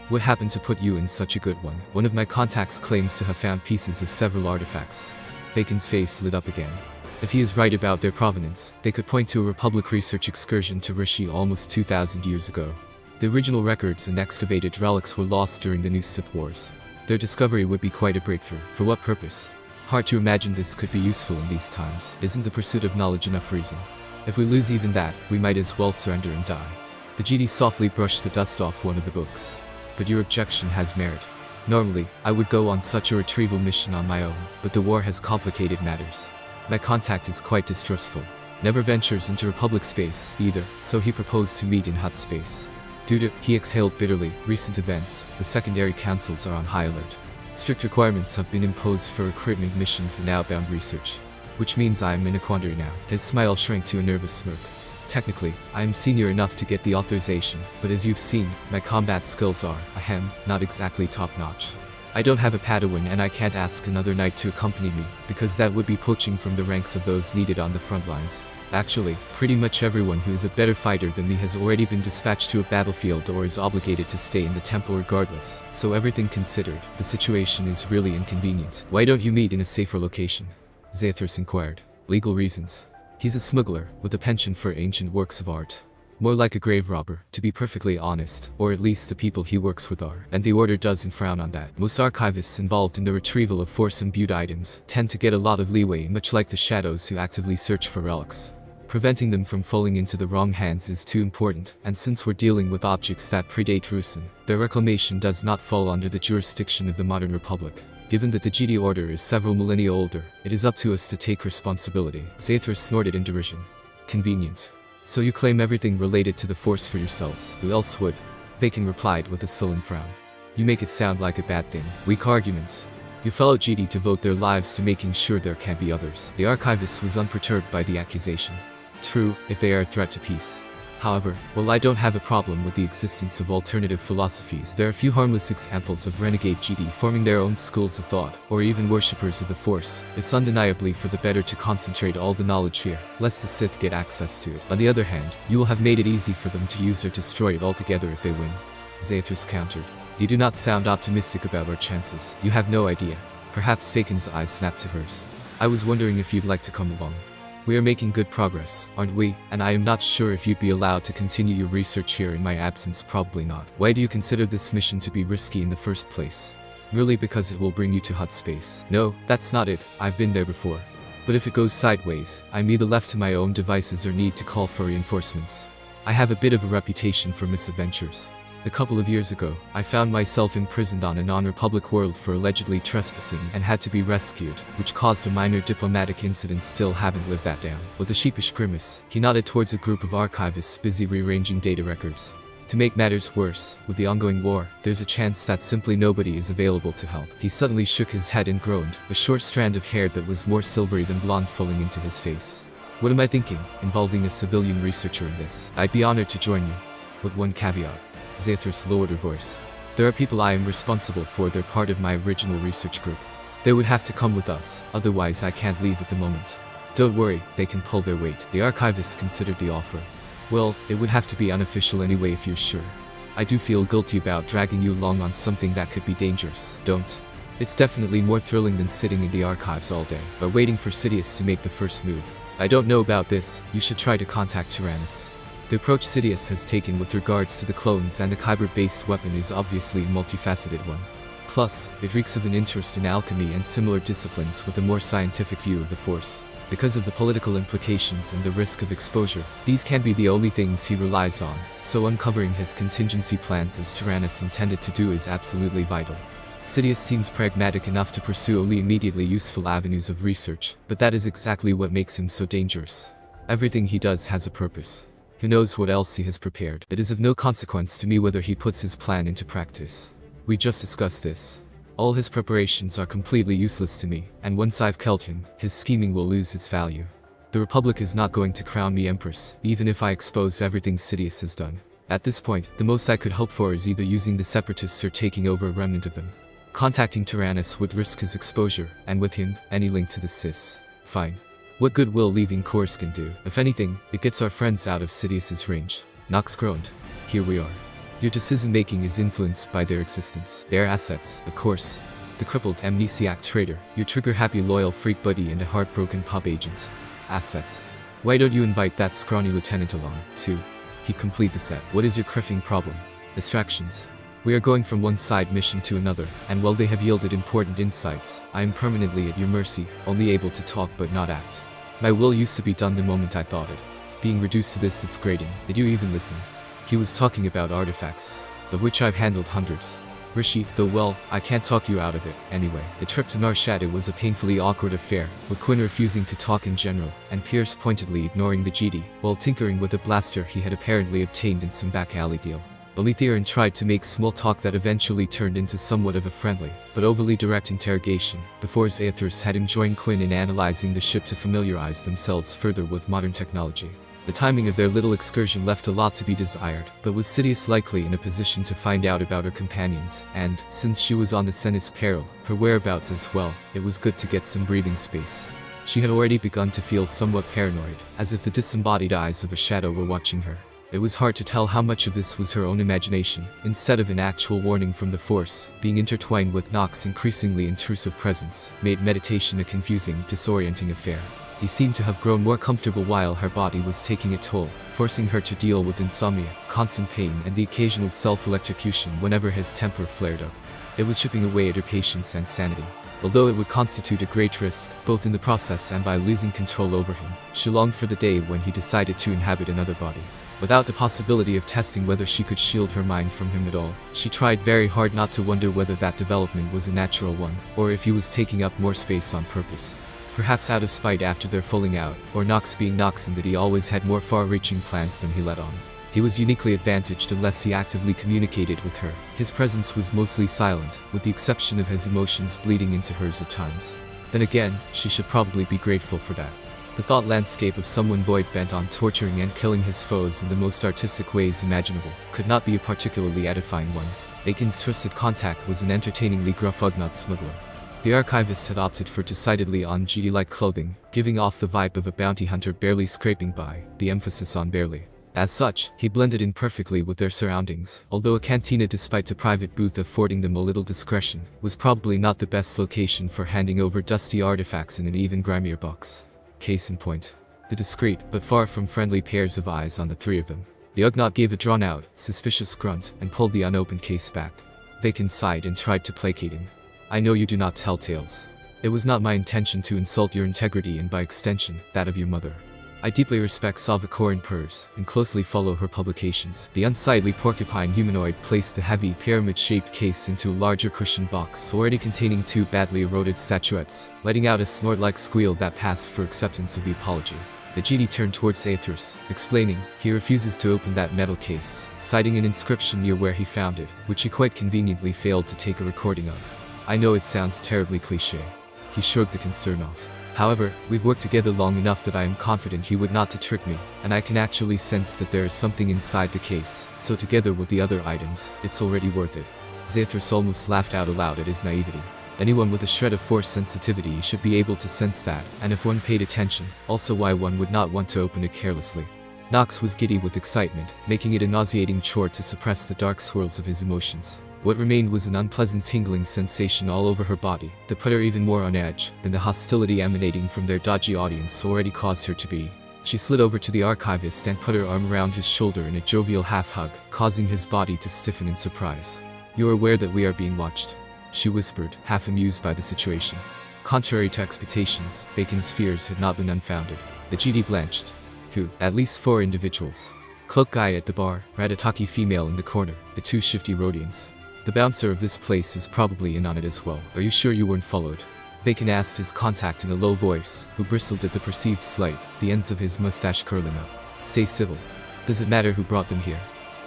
What happened to put you in such a good one? One of my contacts claims to have found pieces of several artifacts. Bacon's face lit up again. If he is right about their provenance, they could point to a Republic research excursion to Rishi almost 2,000 years ago. The original records and excavated relics were lost during the new Sith Wars. Their discovery would be quite a breakthrough. For what purpose? Hard to imagine this could be useful in these times. Isn't the pursuit of knowledge enough reason? If we lose even that, we might as well surrender and die. The GD softly brushed the dust off one of the books. But your objection has merit. Normally, I would go on such a retrieval mission on my own, but the war has complicated matters. My contact is quite distrustful. Never ventures into Republic space, either, so he proposed to meet in Hutt space. Due to, he exhaled bitterly, recent events, the secondary councils are on high alert. Strict requirements have been imposed for recruitment missions and outbound research. Which means I am in a quandary now. His smile shrank to a nervous smirk. Technically, I am senior enough to get the authorization, but as you've seen, my combat skills are, not exactly top-notch. I don't have a Padawan and I can't ask another knight to accompany me, because that would be poaching from the ranks of those needed on the front lines. Actually, pretty much everyone who is a better fighter than me has already been dispatched to a battlefield or is obligated to stay in the temple regardless, so everything considered, the situation is really inconvenient. Why don't you meet in a safer location? Zathras inquired. Legal reasons. He's a smuggler, with a penchant for ancient works of art. More like a grave robber, to be perfectly honest, or at least the people he works with are, and the Order doesn't frown on that. Most archivists involved in the retrieval of Force-imbued items tend to get a lot of leeway, much like the Shadows who actively search for relics. Preventing them from falling into the wrong hands is too important, and since we're dealing with objects that predate Rusin, their reclamation does not fall under the jurisdiction of the modern Republic. Given that the GD Order is several millennia older, it is up to us to take responsibility. Zathras snorted in derision. Convenient. So you claim everything related to the Force for yourselves. Who else would? Vakin replied with a sullen frown. You make it sound like a bad thing. Weak argument. Your fellow GD devote their lives to making sure there can't be others. The archivist was unperturbed by the accusation. True, if they are a threat to peace. However, while I don't have a problem with the existence of alternative philosophies, there are few harmless examples of renegade GD forming their own schools of thought, or even worshippers of the Force. It's undeniably for the better to concentrate all the knowledge here, lest the Sith get access to it. On the other hand, you will have made it easy for them to use or destroy it altogether if they win. Zathras countered. You do not sound optimistic about our chances. You have no idea. Perhaps Vakin's eyes snapped to hers. I was wondering if you'd like to come along. We are making good progress, aren't we? And I am not sure if you'd be allowed to continue your research here in my absence. Probably not. Why do you consider this mission to be risky in the first place? Merely because it will bring you to Hutt space. No, that's not it. I've been there before. But if it goes sideways, I'm either left to my own devices or need to call for reinforcements. I have a bit of a reputation for misadventures. A couple of years ago, I found myself imprisoned on a non-Republic world for allegedly trespassing and had to be rescued, which caused a minor diplomatic incident. Still haven't lived that down. With a sheepish grimace, he nodded towards a group of archivists busy rearranging data records. To make matters worse, with the ongoing war, there's a chance that simply nobody is available to help. He suddenly shook his head and groaned, a short strand of hair that was more silvery than blonde falling into his face. What am I thinking, involving a civilian researcher in this? I'd be honored to join you. With one caveat. Zathras lowered her voice. There are people I am responsible for. They're part of my original research group. They would have to come with us, otherwise I can't leave at the moment. Don't worry, they can pull their weight. The archivist considered the offer. Well, it would have to be unofficial anyway if you're sure. I do feel guilty about dragging you along on something that could be dangerous. Don't. It's definitely more thrilling than sitting in the archives all day, or waiting for Sidious to make the first move. I don't know about this, you should try to contact Tyrannus. The approach Sidious has taken with regards to the clones and the Kyber-based weapon is obviously a multifaceted one. Plus, it reeks of an interest in alchemy and similar disciplines with a more scientific view of the Force. Because of the political implications and the risk of exposure, these can be the only things he relies on, so uncovering his contingency plans as Tyrannus intended to do is absolutely vital. Sidious seems pragmatic enough to pursue only immediately useful avenues of research, but that is exactly what makes him so dangerous. Everything he does has a purpose. Who knows what else he has prepared? It is of no consequence to me whether he puts his plan into practice. We just discussed this. All his preparations are completely useless to me, and once I've killed him, his scheming will lose its value. The Republic is not going to crown me Empress, even if I expose everything Sidious has done. At this point, the most I could hope for is either using the Separatists or taking over a remnant of them. Contacting Tyrannus would risk his exposure, and with him, any link to the Sith. Fine. What good will leaving Coruscant do? If anything, it gets our friends out of Sidious's range. Knox groaned. Here we are. Your decision-making is influenced by their existence. Their assets, of course. The crippled amnesiac traitor, your trigger-happy loyal freak buddy and a heartbroken pub agent. Assets. Why don't you invite that scrawny lieutenant along, too? He'd complete the set. What is your criffing problem? Distractions. We are going from one side mission to another, and while they have yielded important insights, I am permanently at your mercy, only able to talk but not act. My will used to be done the moment I thought it. Being reduced to this, it's grating. Did you even listen? He was talking about artifacts, of which I've handled hundreds. Rishi, though, well, I can't talk you out of it, anyway. The trip to Nar Shaddaa was a painfully awkward affair, with Quinn refusing to talk in general, and Pierce pointedly ignoring the GD, while tinkering with a blaster he had apparently obtained in some back alley deal. Only Theron tried to make small talk that eventually turned into somewhat of a friendly, but overly direct interrogation, before Zathras had him join Quinn in analyzing the ship to familiarize themselves further with modern technology. The timing of their little excursion left a lot to be desired, but with Sidious likely in a position to find out about her companions, and, since she was on the Senate's peril, her whereabouts as well, it was good to get some breathing space. She had already begun to feel somewhat paranoid, as if the disembodied eyes of a shadow were watching her. It was hard to tell how much of this was her own imagination, instead of an actual warning from the Force. Being intertwined with Knox's increasingly intrusive presence made meditation a confusing, disorienting affair. He seemed to have grown more comfortable while her body was taking a toll, forcing her to deal with insomnia, constant pain and the occasional self-electrocution whenever his temper flared up. It was chipping away at her patience and sanity. Although it would constitute a great risk, both in the process and by losing control over him, she longed for the day when he decided to inhabit another body. Without the possibility of testing whether she could shield her mind from him at all, she tried very hard not to wonder whether that development was a natural one, or if he was taking up more space on purpose. Perhaps out of spite after their falling out, or Knox being Knox in that he always had more far-reaching plans than he let on. He was uniquely advantaged unless he actively communicated with her. His presence was mostly silent, with the exception of his emotions bleeding into hers at times. Then again, she should probably be grateful for that. The thought landscape of someone void bent on torturing and killing his foes in the most artistic ways imaginable could not be a particularly edifying one. Aiken's twisted contact was an entertainingly gruff Ugnaught smuggler. The archivist had opted for decidedly on-GD-like clothing, giving off the vibe of a bounty hunter barely scraping by, the emphasis on barely. As such, he blended in perfectly with their surroundings, although a cantina, despite the private booth affording them a little discretion, was probably not the best location for handing over dusty artifacts in an even grimier box. Case in point. The discreet, but far from friendly pairs of eyes on the three of them. The Ugnaught gave a drawn-out, suspicious grunt and pulled the unopened case back. Vacan sighed and tried to placate him. I know you do not tell tales. It was not my intention to insult your integrity and by extension, that of your mother. I deeply respect Salvacoran Purrs, and closely follow her publications. The unsightly porcupine humanoid placed the heavy, pyramid-shaped case into a larger cushioned box, already containing 2 badly eroded statuettes, letting out a snort-like squeal that passed for acceptance of the apology. The GD turned towards Aethys, explaining, he refuses to open that metal case, citing an inscription near where he found it, which he quite conveniently failed to take a recording of. I know it sounds terribly cliché. He shrugged the concern off. However, we've worked together long enough that I am confident he would not trick me, and I can actually sense that there is something inside the case, so together with the other items, it's already worth it. Aethys almost laughed out aloud at his naivety. Anyone with a shred of force sensitivity should be able to sense that, and if one paid attention, also why one would not want to open it carelessly. Knox was giddy with excitement, making it a nauseating chore to suppress the dark swirls of his emotions. What remained was an unpleasant tingling sensation all over her body that put her even more on edge than the hostility emanating from their dodgy audience already caused her to be. She slid over to the archivist and put her arm around his shoulder in a jovial half-hug, causing his body to stiffen in surprise. "You're aware that we are being watched?" she whispered, half amused by the situation. Contrary to expectations, Bacon's fears had not been unfounded. The GD blanched. "Who? At least 4 individuals. Cloak guy at the bar, Ratataki female in the corner, the 2 shifty Rhodians. The bouncer of this place is probably in on it as well. Are you sure you weren't followed?" Bacon asked his contact in a low voice, who bristled at the perceived slight, the ends of his mustache curling up. "Stay civil. Does it matter who brought them here?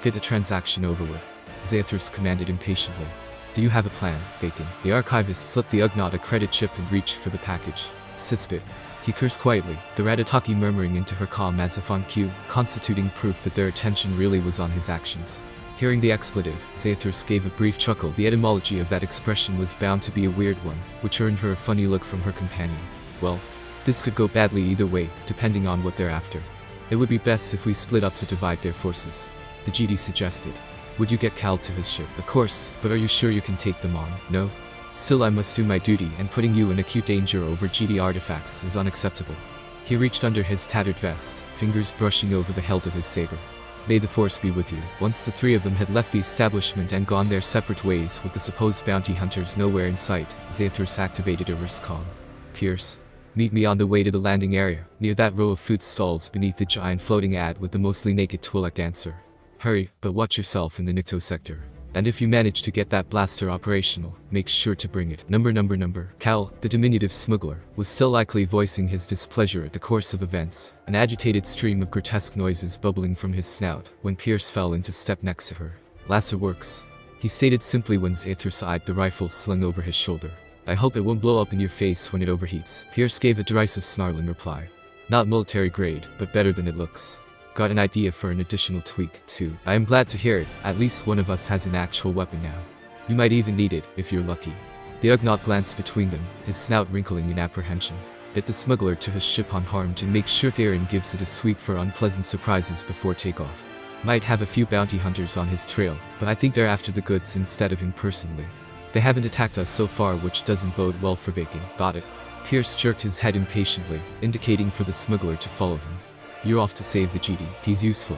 Get the transaction over with," Aethys commanded impatiently. "Do you have a plan, Bacon?" The archivist slipped the Ugnaught a credit chip and reached for the package. "Sitspit." He cursed quietly, the Ratataki murmuring into her calm as if on cue, constituting proof that their attention really was on his actions. Hearing the expletive, Aethys gave a brief chuckle. The etymology of that expression was bound to be a weird one, which earned her a funny look from her companion. "Well, this could go badly either way, depending on what they're after. It would be best if we split up to divide their forces," the GD suggested. "Would you get Cal to his ship?" "Of course, but are you sure you can take them on?" "No. Still I must do my duty, and putting you in acute danger over GD artifacts is unacceptable." He reached under his tattered vest, fingers brushing over the hilt of his saber. "May the force be with you." Once the 3 of them had left the establishment and gone their separate ways with the supposed bounty hunters nowhere in sight, Aethys activated a wrist comm. "Pierce, meet me on the way to the landing area, near that row of food stalls beneath the giant floating ad with the mostly naked Twi'lek dancer. Hurry, but watch yourself in the Nikto sector. And if you manage to get that blaster operational, make sure to bring it. Number. Cal, the diminutive smuggler, was still likely voicing his displeasure at the course of events, an agitated stream of grotesque noises bubbling from his snout, when Pierce fell into step next to her. "Lasso works," he stated simply when Aethys eyed the rifle slung over his shoulder. "I hope it won't blow up in your face when it overheats." Pierce gave a derisive snarl in reply. "Not military grade, but better than it looks. Got an idea for an additional tweak, too." "I am glad to hear it. At least one of us has an actual weapon now. You might even need it, if you're lucky." The Ugnaught glanced between them, his snout wrinkling in apprehension. Get the smuggler to his ship unharmed and make sure Theron gives it a sweep for unpleasant surprises before takeoff. Might have a few bounty hunters on his trail, but I think they're after the goods instead of him personally. They haven't attacked us so far, which doesn't bode well for Bacon. "Got it." Pierce jerked his head impatiently, indicating for the smuggler to follow him. "You're off to save the GD. He's useful.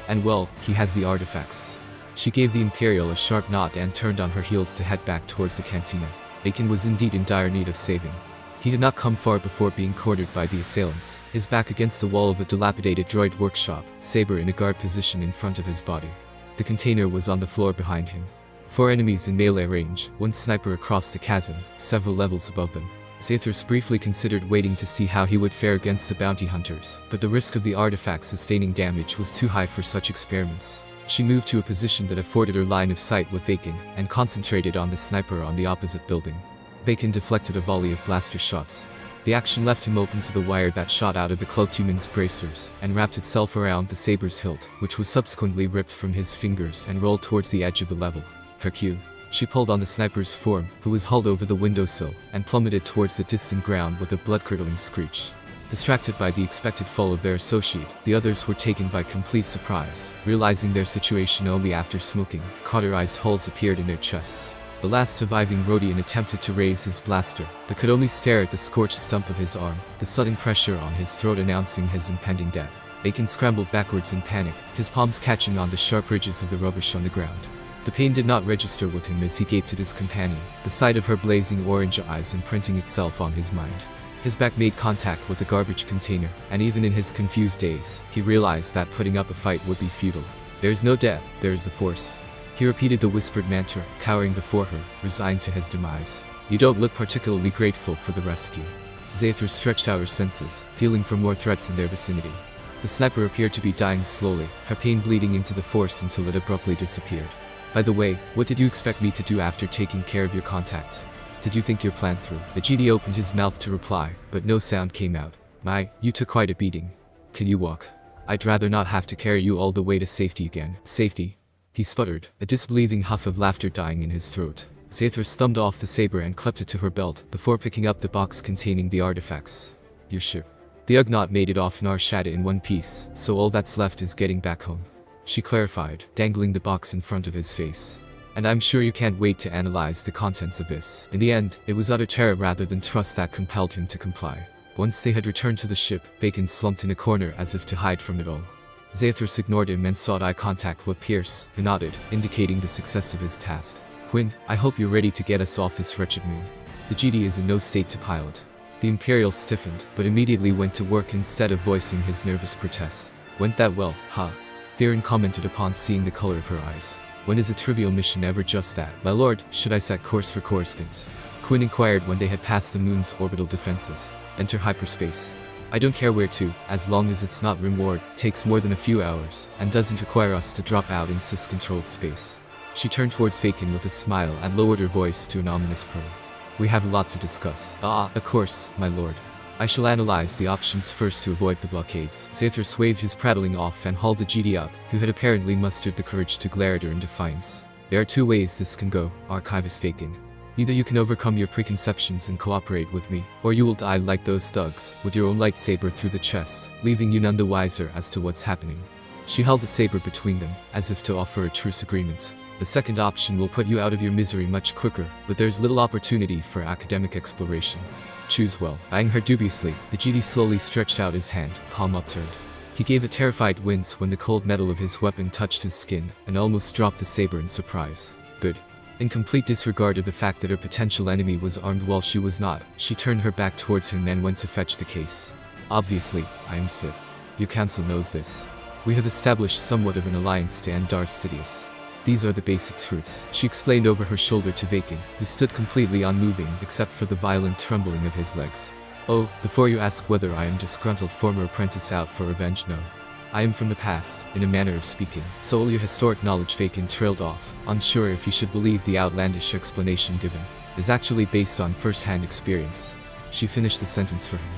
And well, he has the artifacts." She gave the Imperial a sharp nod and turned on her heels to head back towards the Cantina. Bacon was indeed in dire need of saving. He had not come far before being cornered by the assailants, his back against the wall of a dilapidated droid workshop, saber in a guard position in front of his body. The container was on the floor behind him. 4 enemies in melee range, 1 sniper across the chasm, several levels above them. Aethys briefly considered waiting to see how he would fare against the bounty hunters, but the risk of the artifact sustaining damage was too high for such experiments. She moved to a position that afforded her line of sight with Bacon, and concentrated on the sniper on the opposite building. Bacon deflected a volley of blaster shots. The action left him open to the wire that shot out of the cloaked human's bracers, and wrapped itself around the saber's hilt, which was subsequently ripped from his fingers and rolled towards the edge of the level. Her cue. She pulled on the sniper's form, who was hauled over the windowsill, and plummeted towards the distant ground with a blood-curdling screech. Distracted by the expected fall of their associate, the others were taken by complete surprise, realizing their situation only after smoking, cauterized holes appeared in their chests. The last surviving Rhodian attempted to raise his blaster, but could only stare at the scorched stump of his arm, the sudden pressure on his throat announcing his impending death. Bacon scrambled backwards in panic, his palms catching on the sharp ridges of the rubbish on the ground. The pain did not register with him as he gaped at his companion, the sight of her blazing orange eyes imprinting itself on his mind. His back made contact with the garbage container, and even in his confused daze, he realized that putting up a fight would be futile. There's no death, there's the Force. He repeated the whispered mantra, cowering before her, resigned to his demise. You don't look particularly grateful for the rescue. Zathra stretched out her senses, feeling for more threats in their vicinity. The sniper appeared to be dying slowly, her pain bleeding into the Force until it abruptly disappeared. By the way, what did you expect me to do after taking care of your contact? Did you think your plan through? The GD opened his mouth to reply, but no sound came out. You took quite a beating. Can you walk? I'd rather not have to carry you all the way to safety again. Safety? He sputtered, a disbelieving huff of laughter dying in his throat. Zathra thumbed off the saber and clipped it to her belt, before picking up the box containing the artifacts. Your ship. The Ugnaught made it off Nar Shaddaa in one piece, so all that's left is getting back home. She clarified, dangling the box in front of his face. And I'm sure you can't wait to analyze the contents of this. In the end, it was utter terror rather than trust that compelled him to comply. Once they had returned to the ship, Bacon slumped in a corner as if to hide from it all. Zathras ignored him and sought eye contact with Pierce, who nodded, indicating the success of his task. Quinn, I hope you're ready to get us off this wretched moon. The GD is in no state to pilot. The Imperial stiffened, but immediately went to work instead of voicing his nervous protest. Went that well, huh? Theron commented upon seeing the color of her eyes. When is a trivial mission ever just that? My lord, should I set course for Coruscant? Quinn inquired when they had passed the moon's orbital defenses. Enter hyperspace. I don't care where to, as long as it's not rim-ward, takes more than a few hours, and doesn't require us to drop out in Cis-controlled space. She turned towards Fakin with a smile and lowered her voice to an ominous purr. We have a lot to discuss. Of course, my lord. I shall analyze the options first to avoid the blockades. Zathras waved his prattling off and hauled the GD up, who had apparently mustered the courage to glare at her in defiance. There are two ways this can go, Archivist Fakin. Either you can overcome your preconceptions and cooperate with me, or you will die like those thugs, with your own lightsaber through the chest, leaving you none the wiser as to what's happening. She held the saber between them, as if to offer a truce agreement. The second option will put you out of your misery much quicker, but there's little opportunity for academic exploration. Choose well. Eyeing her dubiously, the GD slowly stretched out his hand, palm upturned. He gave a terrified wince when the cold metal of his weapon touched his skin, and almost dropped the saber in surprise. Good. In complete disregard of the fact that her potential enemy was armed while she was not, she turned her back towards him and went to fetch the case. Obviously, I am Sith. Your council knows this. We have established somewhat of an alliance to end Darth Sidious. These are the basic truths, she explained over her shoulder to Vakin, who stood completely unmoving except for the violent trembling of his legs. Oh, before you ask whether I am disgruntled former apprentice out for revenge, no. I am from the past, in a manner of speaking. So all your historic knowledge Vakin trailed off, unsure if he should believe the outlandish explanation given, is actually based on first-hand experience. She finished the sentence for him.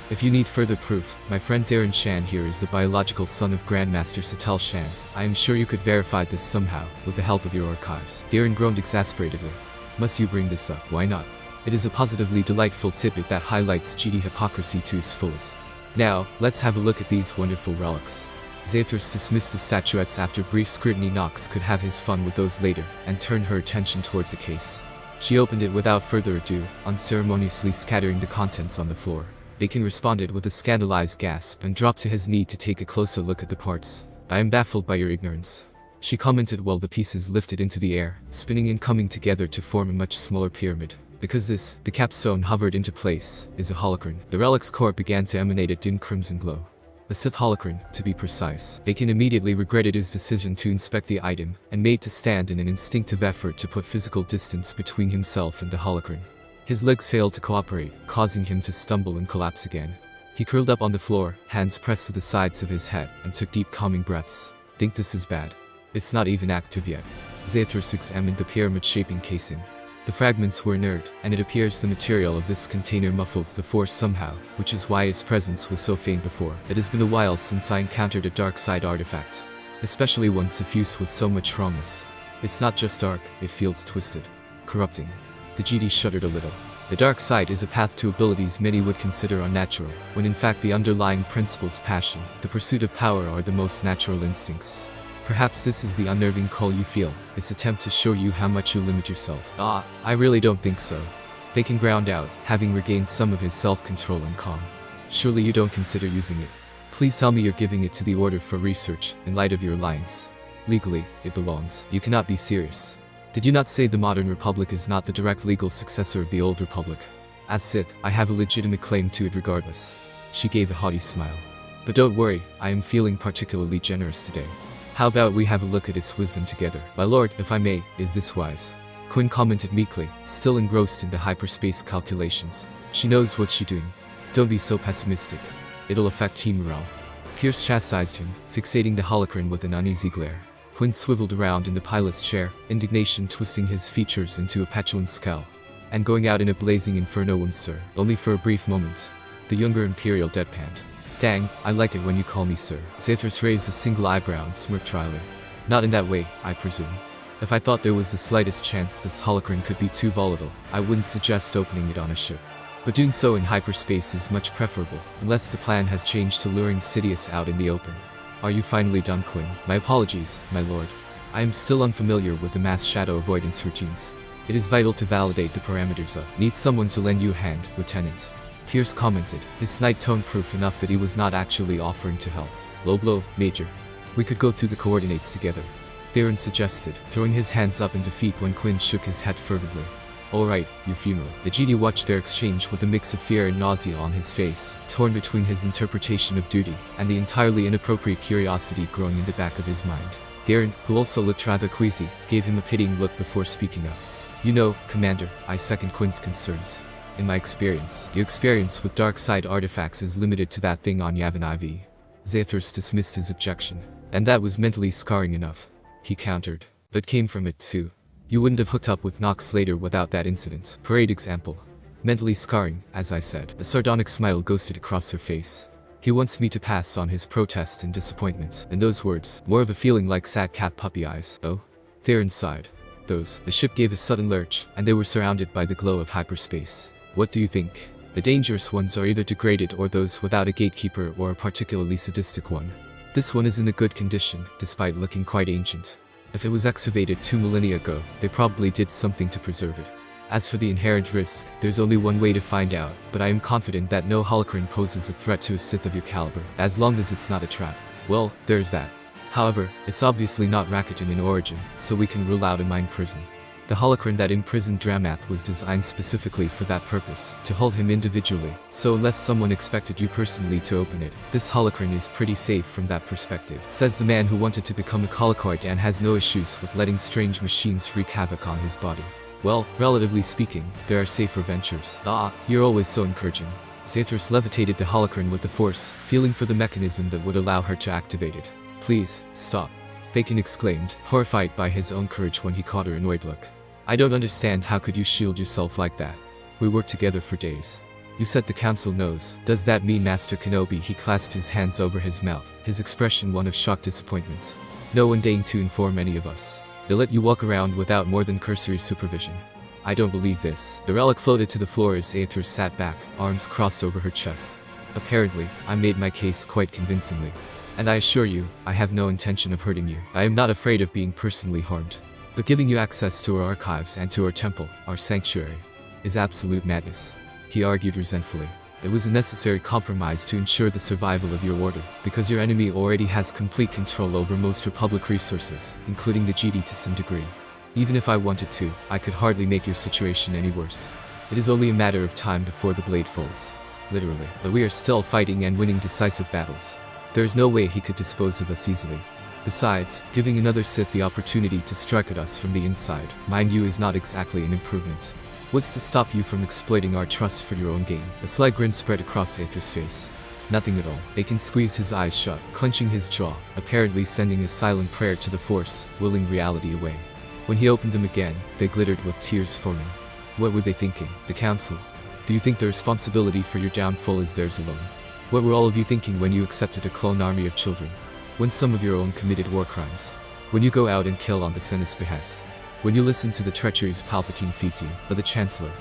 If you need further proof, my friend Darren Shan here is the biological son of Grandmaster Satel Shan. I am sure you could verify this somehow, with the help of your archives. Darren groaned exasperatedly. Must you bring this up? Why not? It is a positively delightful tidbit that highlights GD hypocrisy to its fullest. Now, let's have a look at these wonderful relics. Zathras dismissed the statuettes after brief scrutiny. Knox could have his fun with those later, and turned her attention towards the case. She opened it without further ado, unceremoniously scattering the contents on the floor. Bacon responded with a scandalized gasp and dropped to his knee to take a closer look at the parts. I am baffled by your ignorance, she commented while the pieces lifted into the air, spinning and coming together to form a much smaller pyramid. Because this, the capstone hovered into place, is a holocron. The relic's core began to emanate a dim crimson glow. A Sith holocron, to be precise. Bacon immediately regretted his decision to inspect the item, and made to stand in an instinctive effort to put physical distance between himself and the holocron. His legs failed to cooperate, causing him to stumble and collapse again. He curled up on the floor, hands pressed to the sides of his head, and took deep calming breaths. Think this is bad? It's not even active yet. Zathras examined the pyramid-shaping casing. The fragments were inert, and it appears the material of this container muffles the Force somehow, which is why its presence was so faint before. It has been a while since I encountered a dark side artifact, especially one suffused with so much wrongness. It's not just dark, it feels twisted, corrupting. The GD shuddered a little. The dark side is a path to abilities many would consider unnatural, when in fact the underlying principles passion, the pursuit of power are the most natural instincts. Perhaps this is the unnerving call you feel, its attempt to show you how much you limit yourself. I really don't think so. Bacon ground out, having regained some of his self-control and calm. Surely you don't consider using it. Please tell me you're giving it to the Order for research, in light of your alliance. Legally, it belongs. You cannot be serious. Did you not say the modern Republic is not the direct legal successor of the old Republic? As Sith, I have a legitimate claim to it regardless. She gave a haughty smile. But don't worry, I am feeling particularly generous today. How about we have a look at its wisdom together? My lord, if I may, is this wise? Quinn commented meekly, still engrossed in the hyperspace calculations. She knows what she's doing. Don't be so pessimistic. It'll affect team morale. Pierce chastised him, fixating the holocron with an uneasy glare. Quinn swiveled around in the pilot's chair, indignation twisting his features into a petulant scowl. And going out in a blazing inferno once, sir, only for a brief moment. The younger Imperial deadpanned. Dang, I like it when you call me sir. Zathras raised a single eyebrow and smirked dryly. Not in that way, I presume. If I thought there was the slightest chance this holocron could be too volatile, I wouldn't suggest opening it on a ship. But doing so in hyperspace is much preferable, unless the plan has changed to luring Sidious out in the open. Are you finally done, Quinn? My apologies, my lord. I am still unfamiliar with the mass shadow avoidance routines. It is vital to validate the parameters of. Need someone to lend you a hand, Lieutenant. Pierce commented, his slight tone proof enough that he was not actually offering to help. Low blow, Major. We could go through the coordinates together. Theron suggested, throwing his hands up in defeat when Quinn shook his head fervently. Alright, your funeral. The GD watched their exchange with a mix of fear and nausea on his face, torn between his interpretation of duty and the entirely inappropriate curiosity growing in the back of his mind. Theron, who also looked rather queasy, gave him a pitying look before speaking up. You know, Commander, I second Quinn's concerns. In my experience, your experience with dark side artifacts is limited to that thing on Yavin IV. Zathras dismissed his objection. And that was mentally scarring enough. He countered. But came from it too. You wouldn't have hooked up with Knox later without that incident. Parade example. Mentally scarring, as I said. A sardonic smile ghosted across her face. He wants me to pass on his protest and disappointment. And those words, more of a feeling like sad cat puppy eyes. Oh? Theron sighed. The ship gave a sudden lurch, and they were surrounded by the glow of hyperspace. What do you think? The dangerous ones are either degraded or those without a gatekeeper or a particularly sadistic one. This one is in a good condition, despite looking quite ancient. If it was excavated 2 millennia ago, they probably did something to preserve it. As for the inherent risk, there's only one way to find out, but I am confident that no holocron poses a threat to a Sith of your caliber, as long as it's not a trap. Well, there's that. However, it's obviously not Rakuten in origin, so we can rule out a mind prison. The holocron that imprisoned Dramath was designed specifically for that purpose, to hold him individually, so unless someone expected you personally to open it, this holocron is pretty safe from that perspective, says the man who wanted to become a colicoid and has no issues with letting strange machines wreak havoc on his body. Well, relatively speaking, there are safer ventures. Ah, you're always so encouraging. Zathras levitated the holocron with the force, feeling for the mechanism that would allow her to activate it. Please, stop. Bacon exclaimed, horrified by his own courage when he caught her annoyed look. I don't understand, how could you shield yourself like that? We worked together for days. You said the council knows. Does that mean Master Kenobi? He clasped his hands over his mouth, his expression one of shocked disappointment. No one deigned to inform any of us. They let you walk around without more than cursory supervision. I don't believe this. The relic floated to the floor as Zathras sat back, arms crossed over her chest. Apparently, I made my case quite convincingly. And I assure you, I have no intention of hurting you. I am not afraid of being personally harmed. But giving you access to our archives and to our temple, our sanctuary, is absolute madness. He argued resentfully. It was a necessary compromise to ensure the survival of your order, because your enemy already has complete control over most Republic resources, including the GD to some degree. Even if I wanted to, I could hardly make your situation any worse. It is only a matter of time before the blade falls. Literally. But we are still fighting and winning decisive battles. There is no way he could dispose of us easily. Besides, giving another Sith the opportunity to strike at us from the inside, mind you, is not exactly an improvement. What's to stop you from exploiting our trust for your own gain? A sly grin spread across Zathras' face. Nothing at all. Bacon squeezed his eyes shut, clenching his jaw, apparently sending a silent prayer to the Force, willing reality away. When he opened them again, they glittered with tears forming. What were they thinking? The Council? Do you think the responsibility for your downfall is theirs alone? What were all of you thinking when you accepted a clone army of children? When some of your own committed war crimes? When you go out and kill on the Senate's behest? When you listen to the treacheries Palpatine feeds you, or the Chancellor?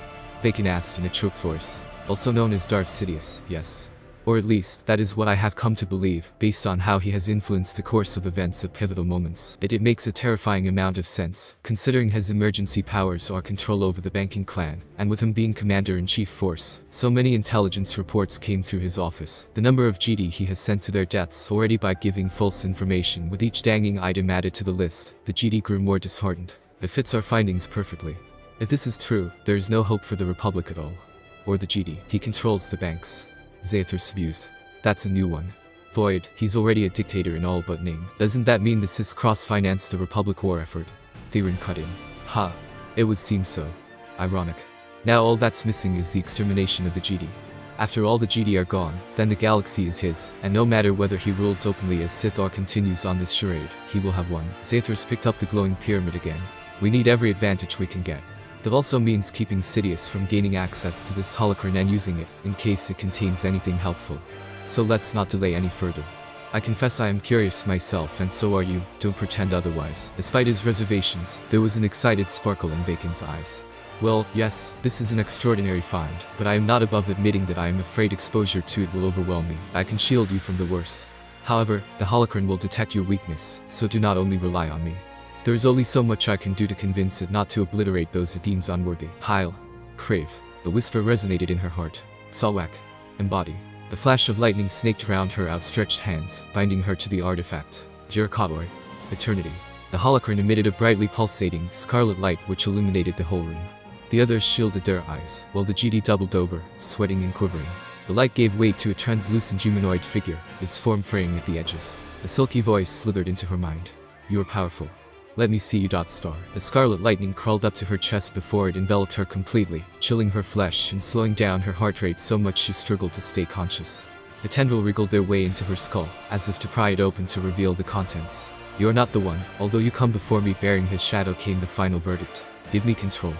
Bacon asked in a choked voice. Also known as Darth Sidious, yes. Or at least, that is what I have come to believe, based on how he has influenced the course of events at pivotal moments. It makes a terrifying amount of sense, considering his emergency powers or control over the banking clan, and with him being Commander-in-Chief Force, so many intelligence reports came through his office. The number of GD he has sent to their deaths already by giving false information with each dangling item added to the list, the GD grew more disheartened. It fits our findings perfectly. If this is true, there is no hope for the Republic at all. Or the GD. He controls the banks. Zathras abused. That's a new one. Void. He's already a dictator in all but name. Doesn't that mean the Sith cross-finance the Republic war effort? Theron cut in. Ha. It would seem so. Ironic. Now all that's missing is the extermination of the GD. After all the GD are gone, then the galaxy is his, and no matter whether he rules openly as Sith or continues on this charade, he will have won. Zathras picked up the glowing pyramid again. We need every advantage we can get. That also means keeping Sidious from gaining access to this holocron and using it, in case it contains anything helpful. So let's not delay any further. I confess I am curious myself, and so are you, don't pretend otherwise. Despite his reservations, there was an excited sparkle in Bacon's eyes. Well, yes, this is an extraordinary find, but I am not above admitting that I am afraid exposure to it will overwhelm me. I can shield you from the worst. However, the holocron will detect your weakness, so do not only rely on me. There is only so much I can do to convince it not to obliterate those it deems unworthy. Heil. Crave. The whisper resonated in her heart. Salwak. Embody. The flash of lightning snaked around her outstretched hands, binding her to the artifact. Jerichotoy. Eternity. The holocron emitted a brightly pulsating, scarlet light which illuminated the whole room. The others shielded their eyes, while the GD doubled over, sweating and quivering. The light gave way to a translucent humanoid figure, its form fraying at the edges. A silky voice slithered into her mind. You are powerful. Let me see you. Star. The scarlet lightning crawled up to her chest before it enveloped her completely, chilling her flesh and slowing down her heart rate so much she struggled to stay conscious. The tendril wriggled their way into her skull, as if to pry it open to reveal the contents. You are not the one, although you come before me bearing his shadow, came the final verdict. Give me control.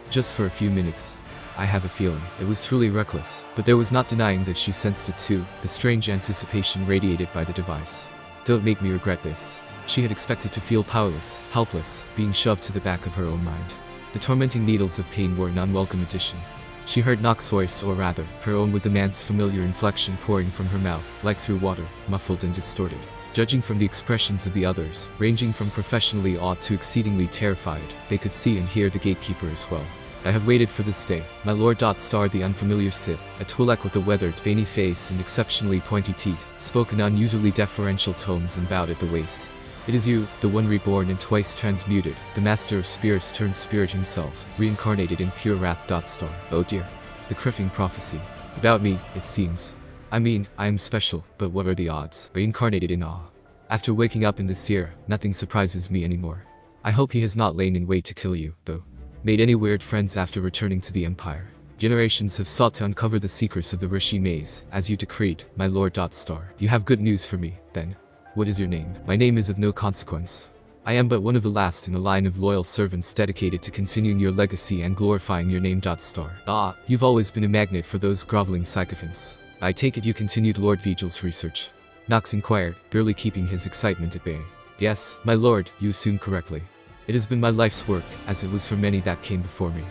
Just for a few minutes. I have a feeling. It was truly reckless, but there was not denying that she sensed it too, the strange anticipation radiated by the device. Don't make me regret this. She had expected to feel powerless, helpless, being shoved to the back of her own mind. The tormenting needles of pain were an unwelcome addition. She heard Knox's voice, or rather, her own, with the man's familiar inflection pouring from her mouth, like through water, muffled and distorted. Judging from the expressions of the others, ranging from professionally awed to exceedingly terrified, they could see and hear the Gatekeeper as well. I have waited for this day, my Lord. Star. The unfamiliar Sith, a Twi'lek with a weathered, veiny face and exceptionally pointy teeth, spoke in unusually deferential tones and bowed at the waist. It is you, the one reborn and twice transmuted, the master of spirits turned spirit himself, reincarnated in pure wrath. Star. Oh dear. The crippling prophecy. About me, it seems. I mean, I am special, but what are the odds? Reincarnated in awe. After waking up in this era, nothing surprises me anymore. I hope he has not lain in wait to kill you, though. Made any weird friends after returning to the Empire? Generations have sought to uncover the secrets of the Rishi maze, as you decreed, my Lord. Star. You have good news for me, then. What is your name? My name is of no consequence. I am but one of the last in a line of loyal servants dedicated to continuing your legacy and glorifying your name. Star. Ah, you've always been a magnet for those groveling sycophants. I take it you continued Lord Vigel's research? Knox inquired, barely keeping his excitement at bay. Yes, my lord, you assume correctly. It has been my life's work, as it was for many that came before me.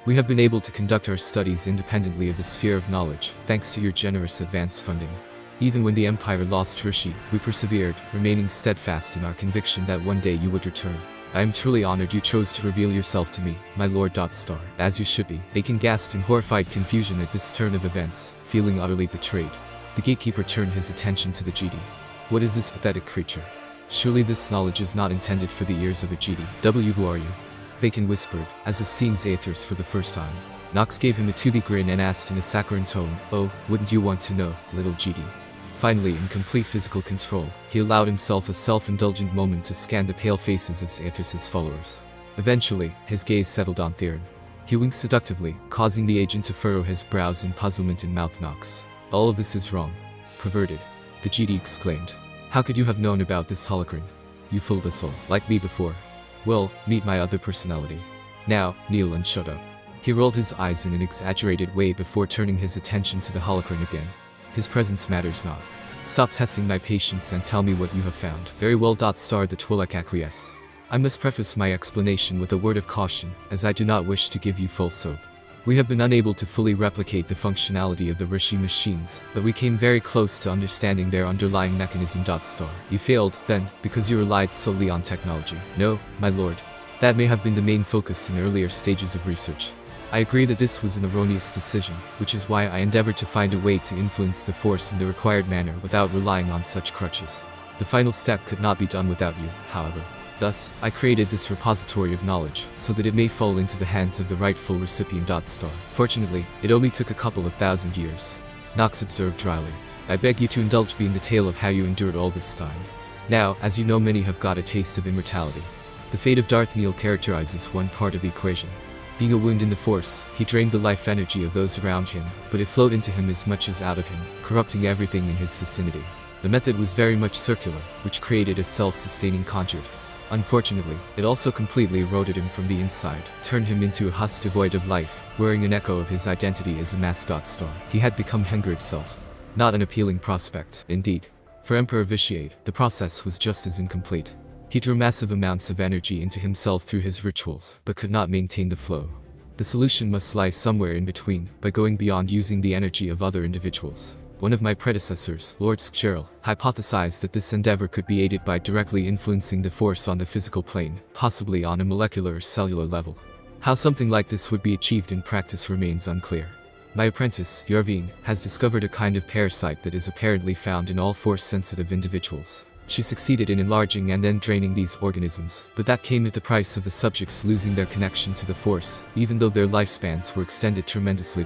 We have been able to conduct our studies independently of the sphere of knowledge, thanks to your generous advance funding. Even when the Empire lost Rishi, we persevered, remaining steadfast in our conviction that one day you would return. I am truly honored you chose to reveal yourself to me, my Lord. Star. As you should be. Bacon gasped in horrified confusion at this turn of events, feeling utterly betrayed. The Gatekeeper turned his attention to the GD. What is this pathetic creature? Surely this knowledge is not intended for the ears of a GD. Who are you? Bacon whispered, as if seeing Zathras for the first time. Knox gave him a toothy grin and asked in a saccharine tone, oh, wouldn't you want to know, little GD? Finally, in complete physical control, he allowed himself a self-indulgent moment to scan the pale faces of Zathras' followers. Eventually, his gaze settled on Theron. He winked seductively, causing the agent to furrow his brows in puzzlement and mouth. Knox. All of this is wrong. Perverted. The GD exclaimed. How could you have known about this holocron? You fooled us all, like me before. Well, meet my other personality. Now, kneel and shut up. He rolled his eyes in an exaggerated way before turning his attention to the holocron again. His presence matters not. Stop testing my patience and tell me what you have found. Very well. Star. The Twi'lek acquiesced. I must preface my explanation with a word of caution, as I do not wish to give you false hope. We have been unable to fully replicate the functionality of the Rishi machines, but we came very close to understanding their underlying mechanism. Star. You failed, then, because you relied solely on technology. No, my lord. That may have been the main focus in earlier stages of research. I agree that this was an erroneous decision, which is why I endeavored to find a way to influence the Force in the required manner without relying on such crutches. The final step could not be done without you, however. Thus, I created this repository of knowledge, so that it may fall into the hands of the rightful recipient. Fortunately, it only took a couple of thousand years. Knox observed dryly. I beg you to indulge me in the tale of how you endured all this time. Now, as you know, many have got a taste of immortality. The fate of Darth Nihil characterizes one part of the equation. Being a wound in the Force, he drained the life energy of those around him, but it flowed into him as much as out of him, corrupting everything in his vicinity. The method was very much circular, which created a self-sustaining conduit. Unfortunately, it also completely eroded him from the inside, turned him into a husk devoid of life, wearing an echo of his identity as a mascot star. He had become hunger itself. Not an appealing prospect, indeed. For Emperor Vitiate, the process was just as incomplete. He drew massive amounts of energy into himself through his rituals, but could not maintain the flow. The solution must lie somewhere in between, by going beyond using the energy of other individuals. One of my predecessors, Lord Skjerl, hypothesized that this endeavor could be aided by directly influencing the Force on the physical plane, possibly on a molecular or cellular level. How something like this would be achieved in practice remains unclear. My apprentice, Yarvine, has discovered a kind of parasite that is apparently found in all Force-sensitive individuals. She succeeded in enlarging and then draining these organisms, but that came at the price of the subjects losing their connection to the Force, even though their lifespans were extended tremendously.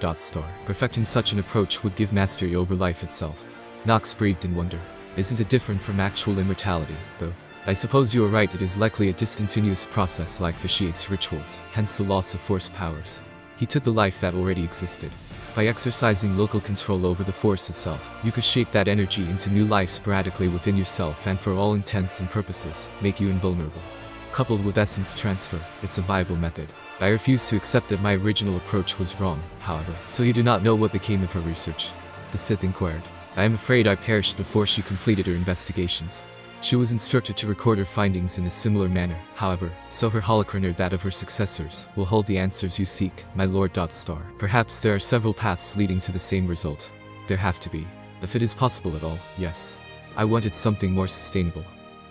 Perfecting such an approach would give mastery over life itself. Knox breathed in wonder. Isn't it different from actual immortality, though? I suppose you are right, it is likely a discontinuous process like Vitiate's rituals, hence the loss of Force powers. He took the life that already existed. By exercising local control over the Force itself, you could shape that energy into new life sporadically within yourself and for all intents and purposes, make you invulnerable. Coupled with essence transfer, it's a viable method. I refuse to accept that my original approach was wrong, however. So you do not know what became of her research? The Sith inquired. I am afraid I perished before she completed her investigations. She was instructed to record her findings in a similar manner, however, so her holocron or that of her successors will hold the answers you seek, my Lord. Perhaps there are several paths leading to the same result. There have to be. If it is possible at all, yes. I wanted something more sustainable.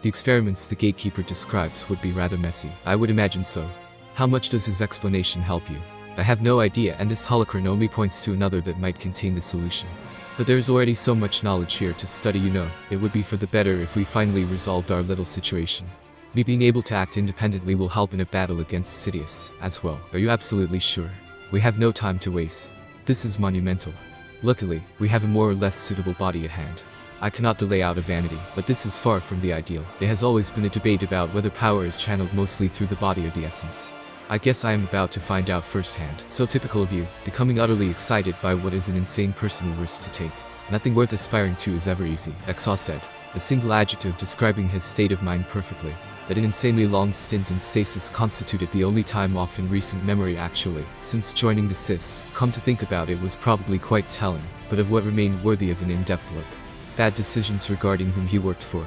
The experiments the Gatekeeper describes would be rather messy. I would imagine so. How much does his explanation help you? I have no idea, and this holocron only points to another that might contain the solution. But there is already so much knowledge here to study, it would be for the better if we finally resolved our little situation. Me being able to act independently will help in a battle against Sidious, as well. Are you absolutely sure? We have no time to waste. This is monumental. Luckily, we have a more or less suitable body at hand. I cannot delay out of vanity, but this is far from the ideal. There has always been a debate about whether power is channeled mostly through the body or the essence. I guess I am about to find out firsthand. So typical of you, becoming utterly excited by what is an insane personal risk to take. Nothing worth aspiring to is ever easy. Exhausted. A single adjective describing his state of mind perfectly. That an insanely long stint in stasis constituted the only time off in recent memory actually, since joining the Sith. Come to think about it, was probably quite telling, but of what remained worthy of an in-depth look. Bad decisions regarding whom he worked for.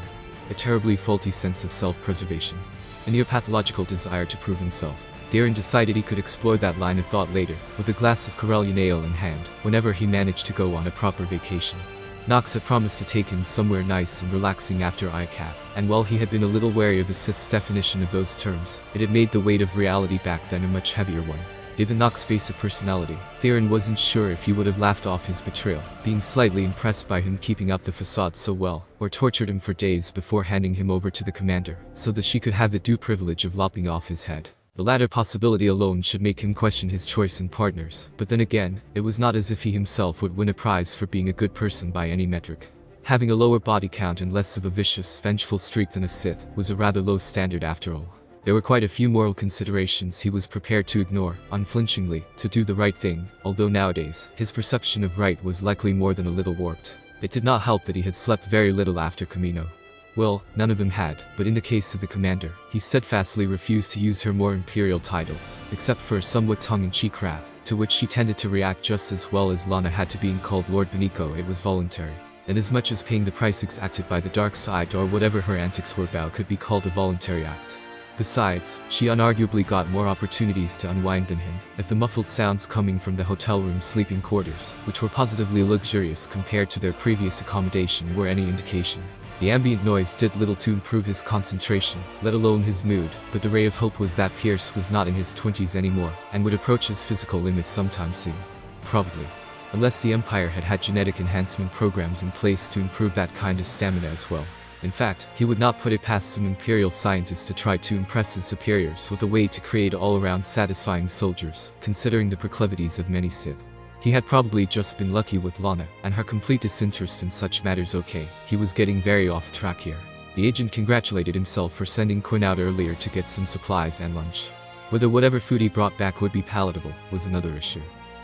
A terribly faulty sense of self-preservation. A near-pathological desire to prove himself. Darren decided he could explore that line of thought later, with a glass of Corellian ale in hand, whenever he managed to go on a proper vacation. Knox had promised to take him somewhere nice and relaxing after ICAP, and while he had been a little wary of the Sith's definition of those terms, it had made the weight of reality back then a much heavier one. Given Knox's basic personality, Theron wasn't sure if he would have laughed off his betrayal, being slightly impressed by him keeping up the facade so well, or tortured him for days before handing him over to the commander, so that she could have the due privilege of lopping off his head. The latter possibility alone should make him question his choice in partners, but then again, it was not as if he himself would win a prize for being a good person by any metric. Having a lower body count and less of a vicious, vengeful streak than a Sith was a rather low standard after all. There were quite a few moral considerations he was prepared to ignore, unflinchingly, to do the right thing, although nowadays, his perception of right was likely more than a little warped. It did not help that he had slept very little after Camino. Well, none of them had, but in the case of the commander, he steadfastly refused to use her more imperial titles, except for a somewhat tongue-in-cheek wrath, to which she tended to react just as well as Lana had to being called Lord Benico. It was voluntary. And as much as paying the price exacted by the dark side or whatever her antics were about could be called a voluntary act. Besides, she unarguably got more opportunities to unwind than him, if the muffled sounds coming from the hotel room sleeping quarters, which were positively luxurious compared to their previous accommodation, were any indication. The ambient noise did little to improve his concentration, let alone his mood, but the ray of hope was that Pierce was not in his 20s anymore, and would approach his physical limits sometime soon. Probably. Unless the Empire had had genetic enhancement programs in place to improve that kind of stamina as well. In fact, he would not put it past some Imperial scientist to try to impress his superiors with a way to create all-around satisfying soldiers, considering the proclivities of many Sith. He had probably just been lucky with Lana, and her complete disinterest in such matters. Okay, he was getting very off track here. The agent congratulated himself for sending Quinn out earlier to get some supplies and lunch. Whether whatever food he brought back would be palatable was another issue.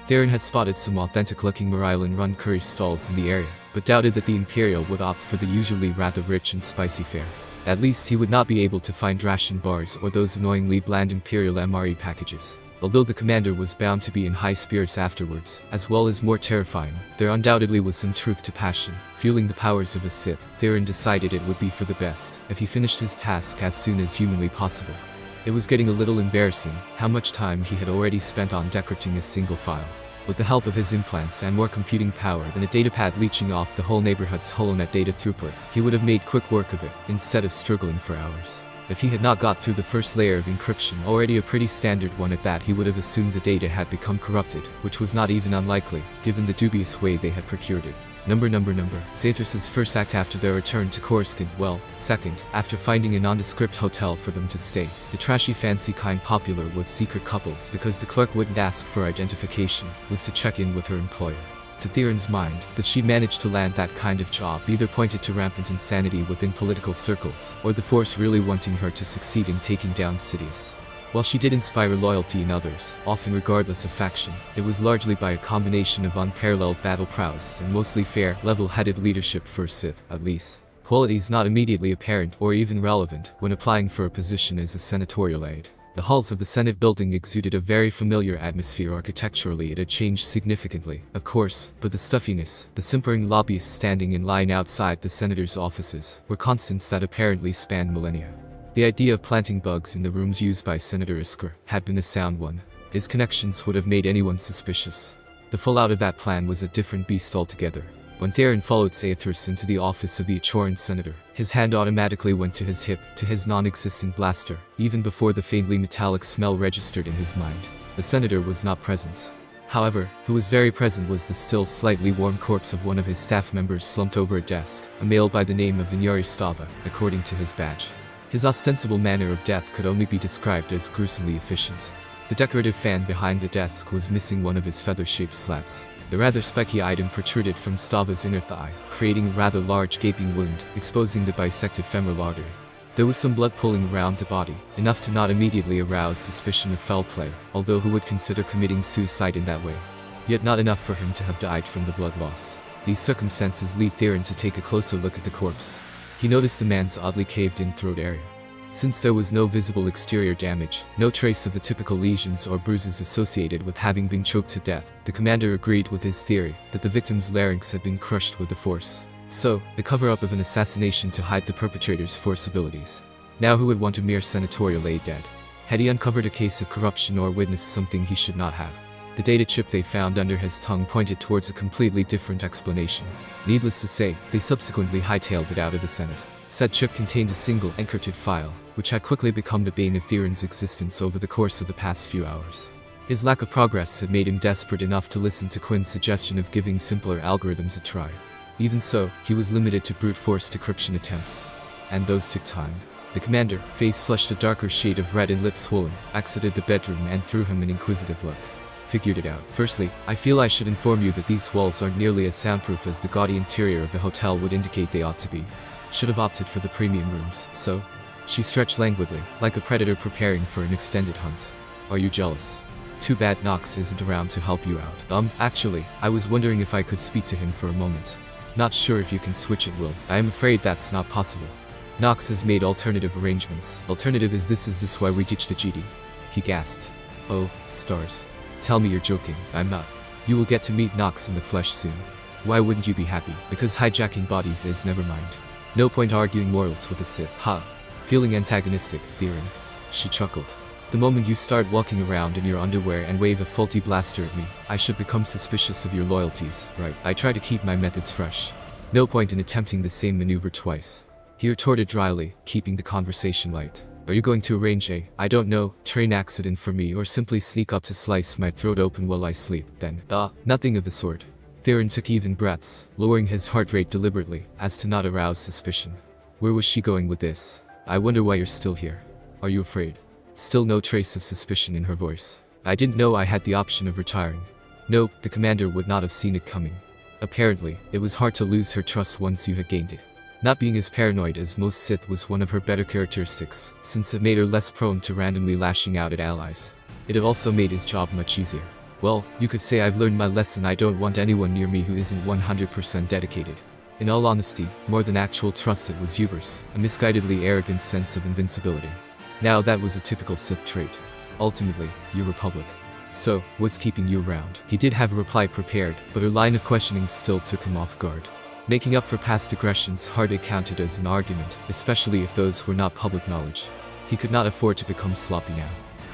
Theron had spotted some authentic-looking Maryland-run curry stalls in the area, but doubted that the Imperial would opt for the usually rather rich and spicy fare. At least he would not be able to find ration bars or those annoyingly bland Imperial MRE packages. Although the commander was bound to be in high spirits afterwards, as well as more terrifying, there undoubtedly was some truth to passion. Fueling the powers of a Sith, Theron decided it would be for the best if he finished his task as soon as humanly possible. It was getting a little embarrassing how much time he had already spent on decrypting a single file. With the help of his implants and more computing power than a datapad leeching off the whole neighborhood's holonet data throughput, he would have made quick work of it, instead of struggling for hours. If he had not got through the first layer of encryption, already a pretty standard one at that, he would have assumed the data had become corrupted, which was not even unlikely, given the dubious way they had procured it. Number. Zathras' first act after their return to Coruscant, well, second, after finding a nondescript hotel for them to stay, the trashy fancy kind popular with secret couples because the clerk wouldn't ask for identification, was to check in with her employer. To Theron's mind, that she managed to land that kind of job either pointed to rampant insanity within political circles, or the Force really wanting her to succeed in taking down Sidious. While she did inspire loyalty in others, often regardless of faction, it was largely by a combination of unparalleled battle prowess and mostly fair, level-headed leadership for a Sith, at least. Qualities not immediately apparent or even relevant when applying for a position as a senatorial aide. The halls of the Senate building exuded a very familiar atmosphere. Architecturally it had changed significantly, of course, but the stuffiness, the simpering lobbyists standing in line outside the senators' offices, were constants that apparently spanned millennia. The idea of planting bugs in the rooms used by Senator Iskra had been a sound one. His connections would have made anyone suspicious. The fallout of that plan was a different beast altogether. When Theron followed Zathras into the office of the Achoran senator, his hand automatically went to his hip, to his non-existent blaster, even before the faintly metallic smell registered in his mind. The senator was not present. However, who was very present was the still slightly warm corpse of one of his staff members slumped over a desk, a male by the name of Vinyari Stava, according to his badge. His ostensible manner of death could only be described as gruesomely efficient. The decorative fan behind the desk was missing one of his feather-shaped slats. The rather spiky item protruded from Stava's inner thigh, creating a rather large gaping wound, exposing the bisected femoral artery. There was some blood pooling around the body, enough to not immediately arouse suspicion of foul play, although who would consider committing suicide in that way? Yet not enough for him to have died from the blood loss. These circumstances lead Theron to take a closer look at the corpse. He noticed the man's oddly caved-in throat area. Since there was no visible exterior damage, no trace of the typical lesions or bruises associated with having been choked to death, the commander agreed with his theory that the victim's larynx had been crushed with the Force. So, the cover-up of an assassination to hide the perpetrator's Force abilities. Now who would want a mere senatorial aide dead? Had he uncovered a case of corruption or witnessed something he should not have? The data chip they found under his tongue pointed towards a completely different explanation. Needless to say, they subsequently hightailed it out of the Senate. Said chip contained a single encrypted file, which had quickly become the bane of Theron's existence over the course of the past few hours. His lack of progress had made him desperate enough to listen to Quinn's suggestion of giving simpler algorithms a try. Even so, he was limited to brute force decryption attempts. And those took time. The commander, face flushed a darker shade of red and lips swollen, exited the bedroom and threw him an inquisitive look. Figured it out. Firstly, I feel I should inform you that these walls aren't nearly as soundproof as the gaudy interior of the hotel would indicate they ought to be. Should have opted for the premium rooms, so? She stretched languidly, like a predator preparing for an extended hunt. Are you jealous? Too bad Knox isn't around to help you out. Actually, I was wondering if I could speak to him for a moment. Not sure if you can switch at will. I am afraid that's not possible. Knox has made alternative arrangements. Alternative is this why we ditched the GD. He gasped. Oh, stars. Tell me you're joking. I'm not. You will get to meet Knox in the flesh soon. Why wouldn't you be happy? Because hijacking bodies is never mind. No point arguing morals with a Sith. Ha. Feeling antagonistic, Theron. She chuckled. The moment you start walking around in your underwear and wave a faulty blaster at me, I should become suspicious of your loyalties, right? I try to keep my methods fresh. No point in attempting the same maneuver twice. He retorted dryly, keeping the conversation light. Are you going to arrange a, I don't know, train accident for me or simply sneak up to slice my throat open while I sleep, then? Nothing of the sort. Theron took even breaths, lowering his heart rate deliberately, as to not arouse suspicion. Where was she going with this? I wonder why you're still here. Are you afraid? Still no trace of suspicion in her voice. I didn't know I had the option of retiring. No, the commander would not have seen it coming. Apparently, it was hard to lose her trust once you had gained it. Not being as paranoid as most Sith was one of her better characteristics, since it made her less prone to randomly lashing out at allies. It had also made his job much easier. Well, you could say I've learned my lesson. I don't want anyone near me who isn't 100% dedicated. In all honesty, more than actual trust, it was hubris, a misguidedly arrogant sense of invincibility. Now that was a typical Sith trait. Ultimately, your Republic. So, what's keeping you around? He did have a reply prepared, but her line of questioning still took him off guard. Making up for past aggressions hardly counted as an argument, especially if those were not public knowledge. He could not afford to become sloppy now.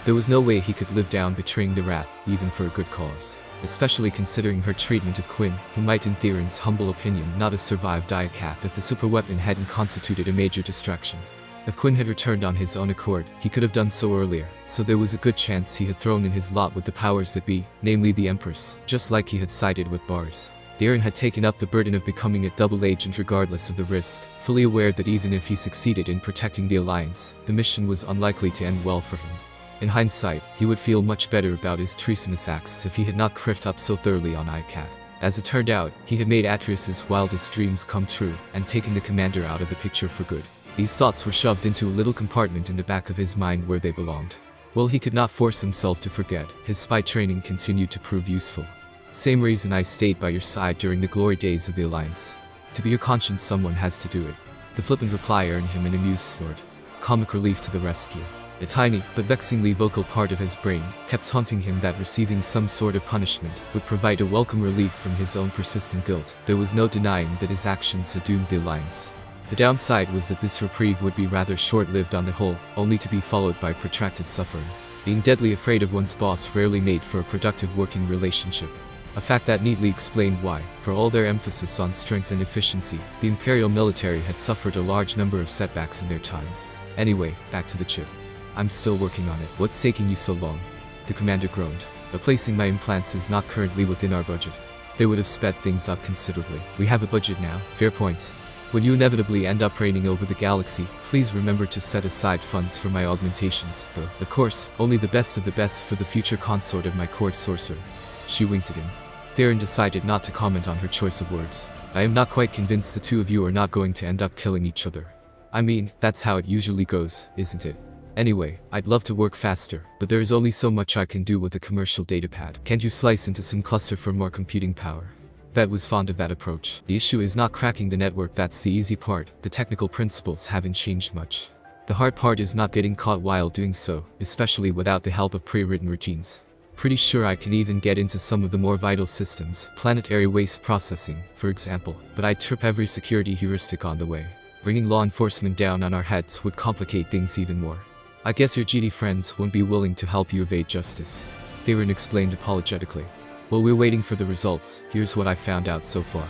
There was no way he could live down betraying the Wrath, even for a good cause. Especially considering her treatment of Quinn, who might in Theron's humble opinion not have survived Diacath if the superweapon hadn't constituted a major distraction. If Quinn had returned on his own accord, he could have done so earlier, so there was a good chance he had thrown in his lot with the powers that be, namely the Empress, just like he had sided with Bars. Theron had taken up the burden of becoming a double agent regardless of the risk, fully aware that even if he succeeded in protecting the Alliance, the mission was unlikely to end well for him. In hindsight, he would feel much better about his treasonous acts if he had not criffed up so thoroughly on Diacath. As it turned out, he had made Atreus's wildest dreams come true, and taken the commander out of the picture for good. These thoughts were shoved into a little compartment in the back of his mind where they belonged. Well, he could not force himself to forget. His spy training continued to prove useful. Same reason I stayed by your side during the glory days of the Alliance. To be your conscience, someone has to do it. The flippant reply earned him an amused snort. Comic relief to the rescue. A tiny, but vexingly vocal part of his brain kept taunting him that receiving some sort of punishment would provide a welcome relief from his own persistent guilt. There was no denying that his actions had doomed the Alliance. The downside was that this reprieve would be rather short-lived on the whole, only to be followed by protracted suffering. Being deadly afraid of one's boss rarely made for a productive working relationship. A fact that neatly explained why, for all their emphasis on strength and efficiency, the Imperial military had suffered a large number of setbacks in their time. Anyway, back to the chip. I'm still working on it. What's taking you so long? The commander groaned. Replacing my implants is not currently within our budget. They would have sped things up considerably. We have a budget now. Fair point. When you inevitably end up reigning over the galaxy, please remember to set aside funds for my augmentations, though, of course, only the best of the best for the future consort of my court sorcerer. She winked at him. Theron decided not to comment on her choice of words. I am not quite convinced the two of you are not going to end up killing each other. I mean, that's how it usually goes, isn't it? Anyway, I'd love to work faster, but there is only so much I can do with a commercial datapad. Can't you slice into some cluster for more computing power? Vet was fond of that approach. The issue is not cracking the network, that's the easy part. The technical principles haven't changed much. The hard part is not getting caught while doing so, especially without the help of pre-written routines. Pretty sure I can even get into some of the more vital systems, planetary waste processing, for example, but I'd trip every security heuristic on the way. Bringing law enforcement down on our heads would complicate things even more. I guess your GD friends won't be willing to help you evade justice. Theron explained apologetically. While we're waiting for the results, here's what I found out so far.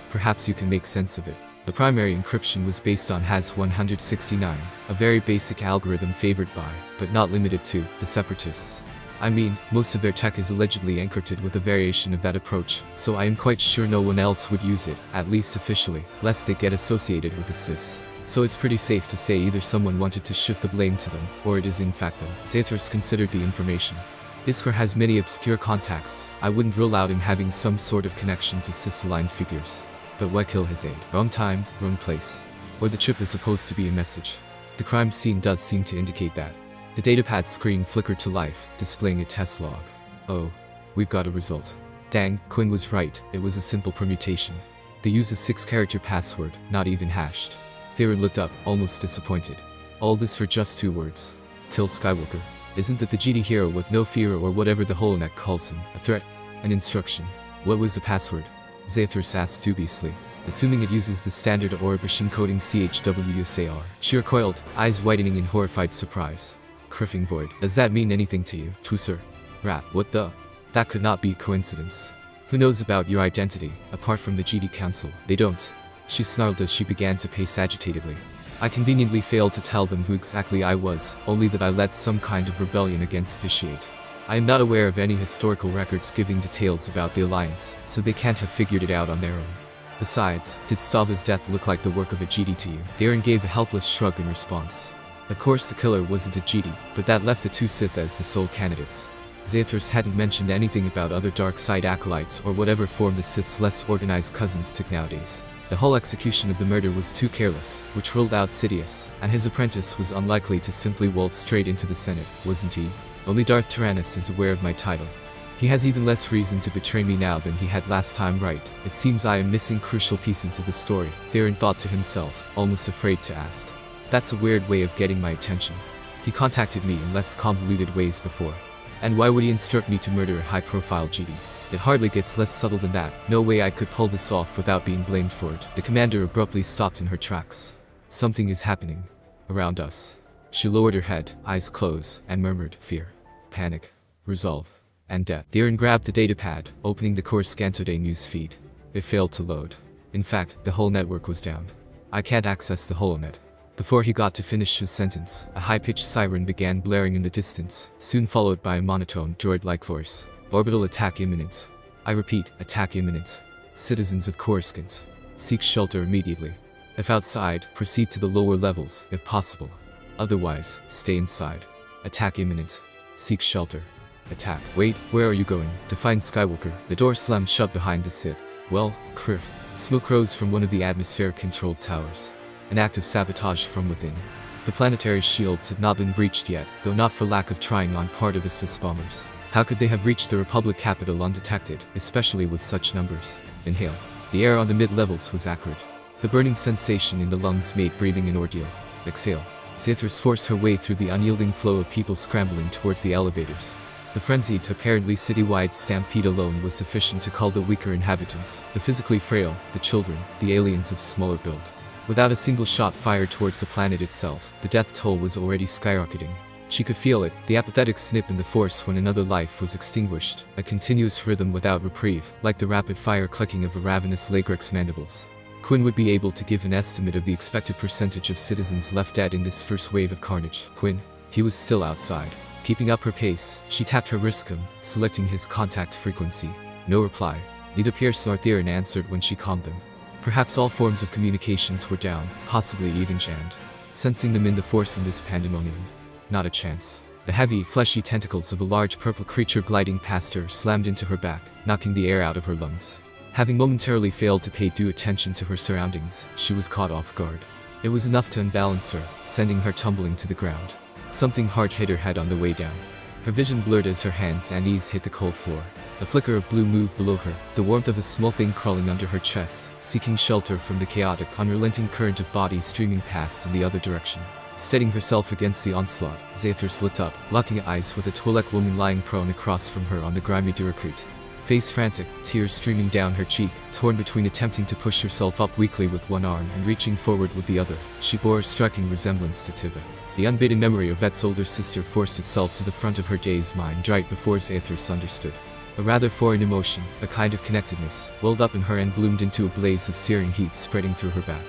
Perhaps you can make sense of it. The primary encryption was based on HAS 169, a very basic algorithm favored by, but not limited to, the Separatists. I mean, most of their tech is allegedly encrypted with a variation of that approach, so I am quite sure no one else would use it, at least officially, lest they get associated with the Sith. So it's pretty safe to say either someone wanted to shift the blame to them, or it is in fact them. Zathras considered the information. Iskar has many obscure contacts. I wouldn't rule out him having some sort of connection to Sith-aligned figures. But Wekil has aid. Wrong time, wrong place. Or the chip is supposed to be a message. The crime scene does seem to indicate that. The datapad screen flickered to life, displaying a test log. Oh, we've got a result. Dang, Quinn was right, it was a simple permutation. They use a 6-character password, not even hashed. Theron looked up, almost disappointed. All this for just 2 words. Kill Skywalker. Isn't that the GD hero with no fear or whatever the holonet calls him, a threat? An instruction. What was the password? Zathras asked dubiously. Assuming it uses the standard Orbish encoding CHWUSAR. She recoiled, eyes widening in horrified surprise. Criffing void. Does that mean anything to you, Twister? Rat, what the? That could not be a coincidence. Who knows about your identity, apart from the GD Council? They don't. She snarled as she began to pace agitatedly. I conveniently failed to tell them who exactly I was, only that I led some kind of rebellion against Vitiate. I am not aware of any historical records giving details about the Alliance, so they can't have figured it out on their own. Besides, did Stava's death look like the work of a Jedi to you? Darren gave a helpless shrug in response. Of course the killer wasn't a Jedi, but that left the two Sith as the sole candidates. Zathras hadn't mentioned anything about other dark side acolytes or whatever form the Sith's less organized cousins took nowadays. The whole execution of the murder was too careless, which ruled out Sidious, and his apprentice was unlikely to simply waltz straight into the Senate, wasn't he? Only Darth Tyrannus is aware of my title. He has even less reason to betray me now than he had last time, right? It seems I am missing crucial pieces of the story, Darren thought to himself, almost afraid to ask. That's a weird way of getting my attention. He contacted me in less convoluted ways before. And why would he instruct me to murder a high-profile Jedi? It hardly gets less subtle than that. No way I could pull this off without being blamed for it. The commander abruptly stopped in her tracks. Something is happening. Around us. She lowered her head, eyes closed, and murmured, fear, panic, resolve, and death. Darren grabbed the datapad, opening the Coruscant Today news feed. It failed to load. In fact, the whole network was down. I can't access the holonet. Before he got to finish his sentence, a high-pitched siren began blaring in the distance, soon followed by a monotone, droid-like voice. Orbital attack imminent. I repeat, attack imminent. Citizens of Coruscant, seek shelter immediately. If outside, proceed to the lower levels, if possible. Otherwise, stay inside. Attack imminent. Seek shelter. Attack. Wait, where are you going? To find Skywalker. The door slammed shut behind the Sith. Well, Criff. Smoke rose from one of the atmosphere-controlled towers. An act of sabotage from within. The planetary shields had not been breached yet, though not for lack of trying on part of the Sith bombers. How could they have reached the Republic capital undetected, especially with such numbers? Inhale. The air on the mid-levels was acrid. The burning sensation in the lungs made breathing an ordeal. Exhale. Zathras forced her way through the unyielding flow of people scrambling towards the elevators. The frenzied, apparently citywide stampede alone was sufficient to cull the weaker inhabitants, the physically frail, the children, the aliens of smaller build. Without a single shot fired towards the planet itself, the death toll was already skyrocketing. She could feel it, the apathetic snip in the force when another life was extinguished, a continuous rhythm without reprieve, like the rapid-fire clicking of a ravenous Lagrex mandibles. Quinn would be able to give an estimate of the expected percentage of citizens left dead in this first wave of carnage. Quinn? He was still outside. Keeping up her pace, she tapped her wristcom, selecting his contact frequency. No reply. Neither Pierce nor Theron answered when she called them. Perhaps all forms of communications were down, possibly even jammed. Sensing them in the force in this pandemonium. Not a chance. The heavy, fleshy tentacles of a large purple creature gliding past her slammed into her back, knocking the air out of her lungs. Having momentarily failed to pay due attention to her surroundings, she was caught off guard. It was enough to unbalance her, sending her tumbling to the ground. Something hard hit her head on the way down. Her vision blurred as her hands and knees hit the cold floor. A flicker of blue moved below her, the warmth of a small thing crawling under her chest, seeking shelter from the chaotic, unrelenting current of bodies streaming past in the other direction. Steadying herself against the onslaught, Zathras looked up, locking eyes with a Twi'lek woman lying prone across from her on the grimy Duracrete. Face frantic, tears streaming down her cheek, torn between attempting to push herself up weakly with one arm and reaching forward with the other, she bore a striking resemblance to Tiva. The unbidden memory of Vet's older sister forced itself to the front of her dazed mind right before Zathras understood. A rather foreign emotion, a kind of connectedness, welled up in her and bloomed into a blaze of searing heat spreading through her back.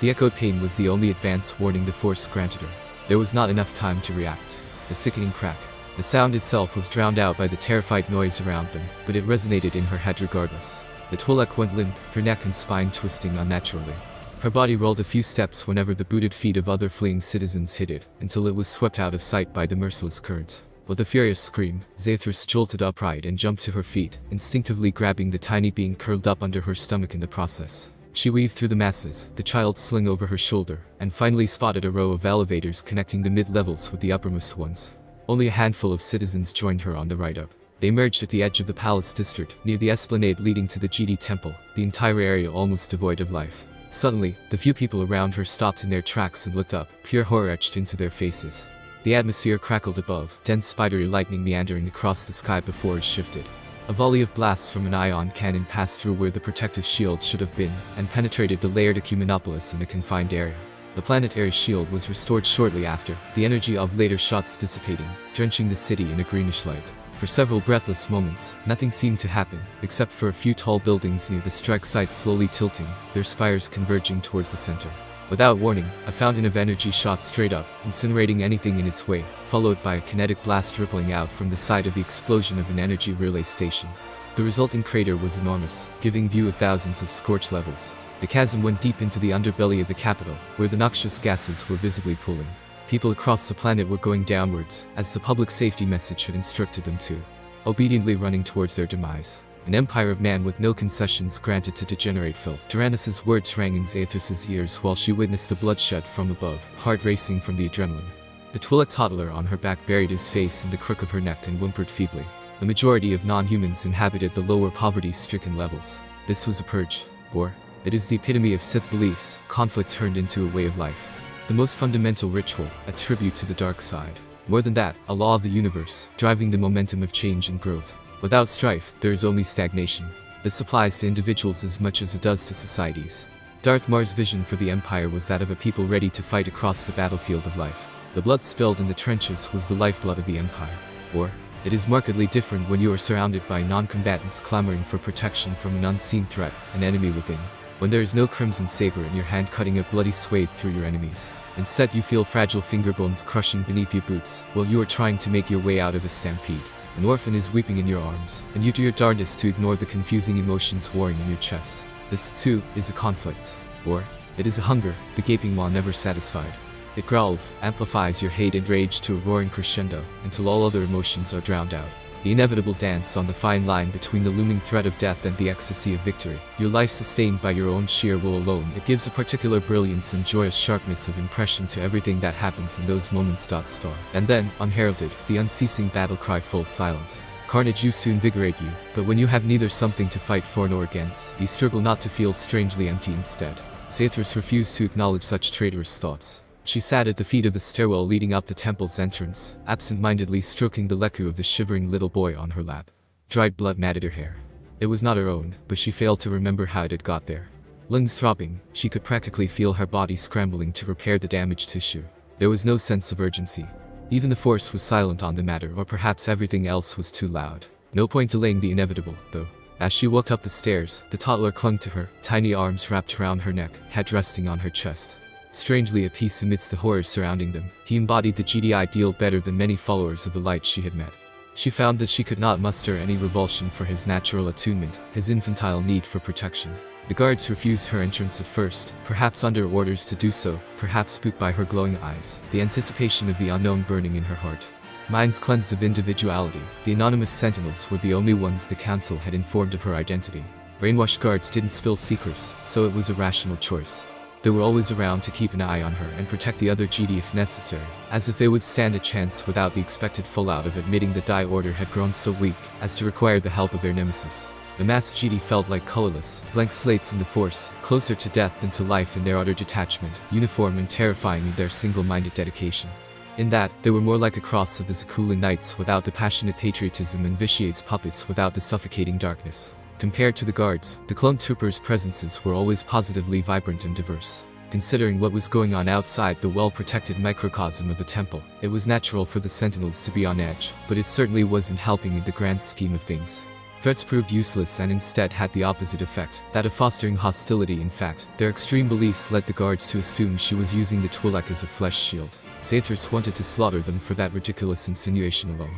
The echoed pain was the only advance warning the Force granted her. There was not enough time to react. A sickening crack. The sound itself was drowned out by the terrified noise around them, but it resonated in her head regardless. The Twi'lek went limp, her neck and spine twisting unnaturally. Her body rolled a few steps whenever the booted feet of other fleeing citizens hit it, until it was swept out of sight by the merciless current. With a furious scream, Zathras jolted upright and jumped to her feet, instinctively grabbing the tiny being curled up under her stomach in the process. She weaved through the masses, the child sling over her shoulder, and finally spotted a row of elevators connecting the mid-levels with the uppermost ones. Only a handful of citizens joined her on the ride up. They emerged at the edge of the palace district, near the esplanade leading to the Jedi Temple, the entire area almost devoid of life. Suddenly, the few people around her stopped in their tracks and looked up, pure horror etched into their faces. The atmosphere crackled above, dense spidery lightning meandering across the sky before it shifted. A volley of blasts from an ion cannon passed through where the protective shield should have been, and penetrated the layered ecumenopolis in a confined area. The planetary shield was restored shortly after, the energy of later shots dissipating, drenching the city in a greenish light. For several breathless moments, nothing seemed to happen, except for a few tall buildings near the strike site slowly tilting, their spires converging towards the center. Without warning, a fountain of energy shot straight up, incinerating anything in its way, followed by a kinetic blast rippling out from the side of the explosion of an energy relay station. The resulting crater was enormous, giving view of thousands of scorched levels. The chasm went deep into the underbelly of the capital, where the noxious gases were visibly pooling. People across the planet were going downwards, as the public safety message had instructed them to, obediently running towards their demise. An empire of man with no concessions granted to degenerate filth. Tyrannus's words rang in Zathras' ears while she witnessed the bloodshed from above, heart racing from the adrenaline. The Twi'lek toddler on her back buried his face in the crook of her neck and whimpered feebly. The majority of non-humans inhabited the lower poverty-stricken levels. This was a purge, or it is the epitome of Sith beliefs, conflict turned into a way of life. The most fundamental ritual, a tribute to the dark side. More than that, a law of the universe, driving the momentum of change and growth. Without strife, there is only stagnation. This applies to individuals as much as it does to societies. Darth Mar's vision for the Empire was that of a people ready to fight across the battlefield of life. The blood spilled in the trenches was the lifeblood of the Empire. Or, it is markedly different when you are surrounded by non-combatants clamoring for protection from an unseen threat, an enemy within. When there is no crimson saber in your hand cutting a bloody swathe through your enemies. Instead you feel fragile fingerbones crushing beneath your boots, while you are trying to make your way out of a stampede. An orphan is weeping in your arms, and you do your darndest to ignore the confusing emotions warring in your chest. This, too, is a conflict. Or, it is a hunger, the gaping maw never satisfied. It growls, amplifies your hate and rage to a roaring crescendo, until all other emotions are drowned out. The inevitable dance on the fine line between the looming threat of death and the ecstasy of victory. Your life sustained by your own sheer will alone. It gives a particular brilliance and joyous sharpness of impression to everything that happens in those moments. Star. And then, unheralded, the unceasing battle cry full silence. Carnage used to invigorate you, but when you have neither something to fight for nor against, you struggle not to feel strangely empty instead. Zathras refused to acknowledge such traitorous thoughts. She sat at the feet of the stairwell leading up the temple's entrance, absent-mindedly stroking the leku of the shivering little boy on her lap. Dried blood matted her hair. It was not her own, but she failed to remember how it had got there. Lungs throbbing, she could practically feel her body scrambling to repair the damaged tissue. There was no sense of urgency. Even the Force was silent on the matter, or perhaps everything else was too loud. No point delaying the inevitable, though. As she walked up the stairs, the toddler clung to her, tiny arms wrapped around her neck, head resting on her chest. Strangely at peace amidst the horrors surrounding them, he embodied the Jedi ideal better than many followers of the light she had met. She found that she could not muster any revulsion for his natural attunement, his infantile need for protection. The guards refused her entrance at first, perhaps under orders to do so, perhaps spooked by her glowing eyes, the anticipation of the unknown burning in her heart. Minds cleansed of individuality, the anonymous sentinels were the only ones the council had informed of her identity. Brainwashed guards didn't spill secrets, so it was a rational choice. They were always around to keep an eye on her and protect the other Jedi if necessary, as if they would stand a chance without the expected fallout of admitting the Die Order had grown so weak as to require the help of their nemesis. The masked Jedi felt like colorless, blank slates in the Force, closer to death than to life in their utter detachment, uniform and terrifying in their single-minded dedication. In that, they were more like a cross of the Zakulan Knights without the passionate patriotism and vitiates puppets without the suffocating darkness. Compared to the guards, the clone troopers' presences were always positively vibrant and diverse. Considering what was going on outside the well-protected microcosm of the temple, it was natural for the sentinels to be on edge, but it certainly wasn't helping in the grand scheme of things. Threats proved useless and instead had the opposite effect, that of fostering hostility. In fact, their extreme beliefs led the guards to assume she was using the Twi'lek as a flesh shield. Zathras wanted to slaughter them for that ridiculous insinuation alone.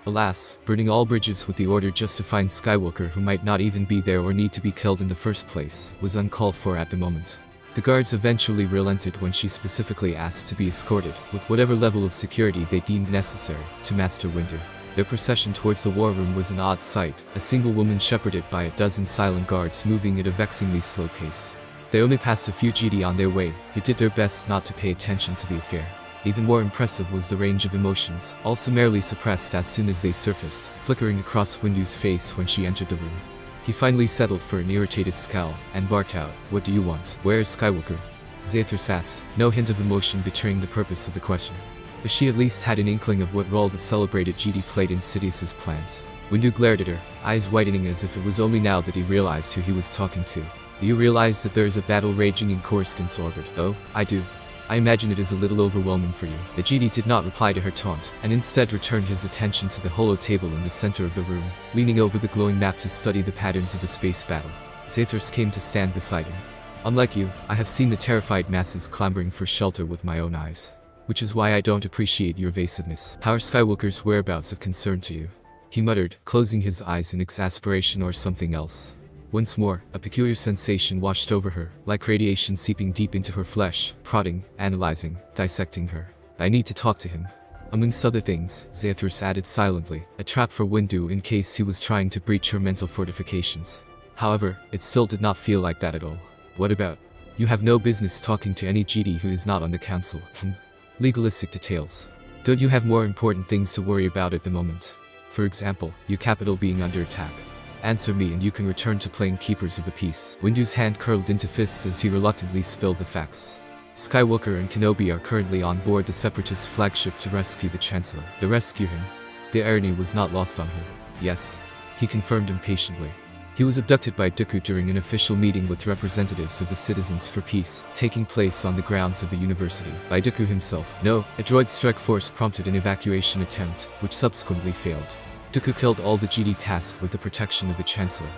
Alas, burning all bridges with the order just to find Skywalker who might not even be there or need to be killed in the first place, was uncalled for at the moment. The guards eventually relented when she specifically asked to be escorted, with whatever level of security they deemed necessary, to Master Windu. Their procession towards the war room was an odd sight, a single woman shepherded by a dozen silent guards moving at a vexingly slow pace. They only passed a few Jedi on their way, who did their best not to pay attention to the affair. Even more impressive was the range of emotions, all summarily suppressed as soon as they surfaced, flickering across Windu's face when she entered the room. He finally settled for an irritated scowl, and barked out, "What do you want? Where is Skywalker?" Zathras asked, no hint of emotion betraying the purpose of the question. But she at least had an inkling of what role the celebrated Jedi played in Sidious's plans. Windu glared at her, eyes widening as if it was only now that he realized who he was talking to. "Do you realize that there is a battle raging in Coruscant's orbit?" "Oh, I do. I imagine it is a little overwhelming for you." The Jedi did not reply to her taunt, and instead returned his attention to the holo table in the center of the room, leaning over the glowing map to study the patterns of the space battle. Zathras came to stand beside him. "Unlike you, I have seen the terrified masses clamoring for shelter with my own eyes. Which is why I don't appreciate your evasiveness. How are Skywalker's whereabouts of concern to you?" He muttered, closing his eyes in exasperation or something else. Once more, a peculiar sensation washed over her, like radiation seeping deep into her flesh, prodding, analyzing, dissecting her. I need to talk to him. Amongst other things, Zathras added silently, a trap for Windu in case he was trying to breach her mental fortifications. However, it still did not feel like that at all. What about? You have no business talking to any Jedi who is not on the council. Legalistic details. Don't you have more important things to worry about at the moment? For example, your capital being under attack. Answer me and you can return to playing keepers of the peace. Windu's hand curled into fists as he reluctantly spilled the facts. Skywalker and Kenobi are currently on board the Separatist flagship to rescue the Chancellor. They rescue him. The irony was not lost on her. Yes. He confirmed impatiently. He was abducted by Dooku during an official meeting with representatives of the Citizens for Peace, taking place on the grounds of the university. By Dooku himself. No, a droid strike force prompted an evacuation attempt, which subsequently failed. Dooku killed all the Jedi tasked with the protection of the Chancellor.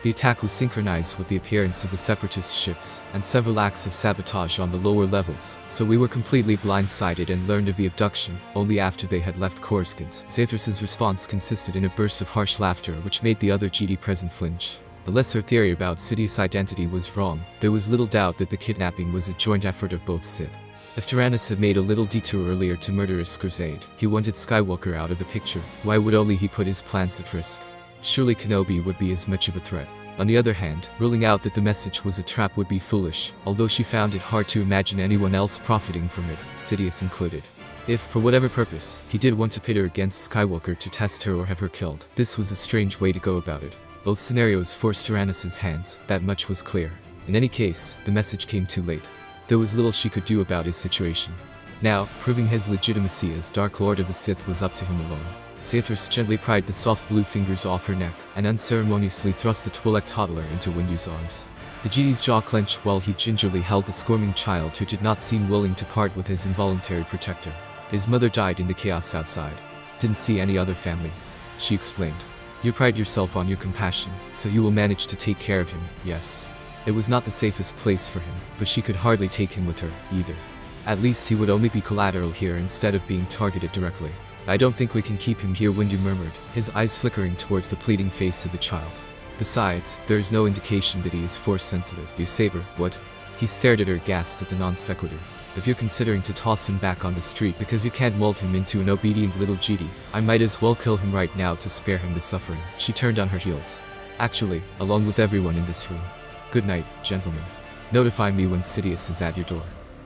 The attack was synchronized with the appearance of the Separatist ships, and several acts of sabotage on the lower levels, so we were completely blindsided and learned of the abduction only after they had left Coruscant. Zathras' response consisted in a burst of harsh laughter which made the other Jedi present flinch. Unless her theory about Sidious' identity was wrong, there was little doubt that the kidnapping was a joint effort of both Sith. If Tyrannus had made a little detour earlier to murder his crusade, he wanted Skywalker out of the picture. Why would only he put his plans at risk? Surely Kenobi would be as much of a threat. On the other hand, ruling out that the message was a trap would be foolish, although she found it hard to imagine anyone else profiting from it, Sidious included. If, for whatever purpose, he did want to pit her against Skywalker to test her or have her killed, this was a strange way to go about it. Both scenarios forced Tyrannus' hands, that much was clear. In any case, the message came too late. There was little she could do about his situation. Now, proving his legitimacy as Dark Lord of the Sith was up to him alone. Zathras gently pried the soft blue fingers off her neck, and unceremoniously thrust the Twi'lek toddler into Windu's arms. The Jedi's jaw clenched while he gingerly held the squirming child who did not seem willing to part with his involuntary protector. His mother died in the chaos outside. Didn't see any other family. She explained. You pride yourself on your compassion, so you will manage to take care of him, yes. It was not the safest place for him, but she could hardly take him with her, either. At least he would only be collateral here instead of being targeted directly. I don't think we can keep him here, Windu murmured, his eyes flickering towards the pleading face of the child. Besides, there is no indication that he is force-sensitive. You saber, what? He stared at her, aghast at the non-sequitur. If you're considering to toss him back on the street because you can't mold him into an obedient little Jedi, I might as well kill him right now to spare him the suffering. She turned on her heels. Actually, along with everyone in this room. Good night, gentlemen. Notify me when Sidious is at your door.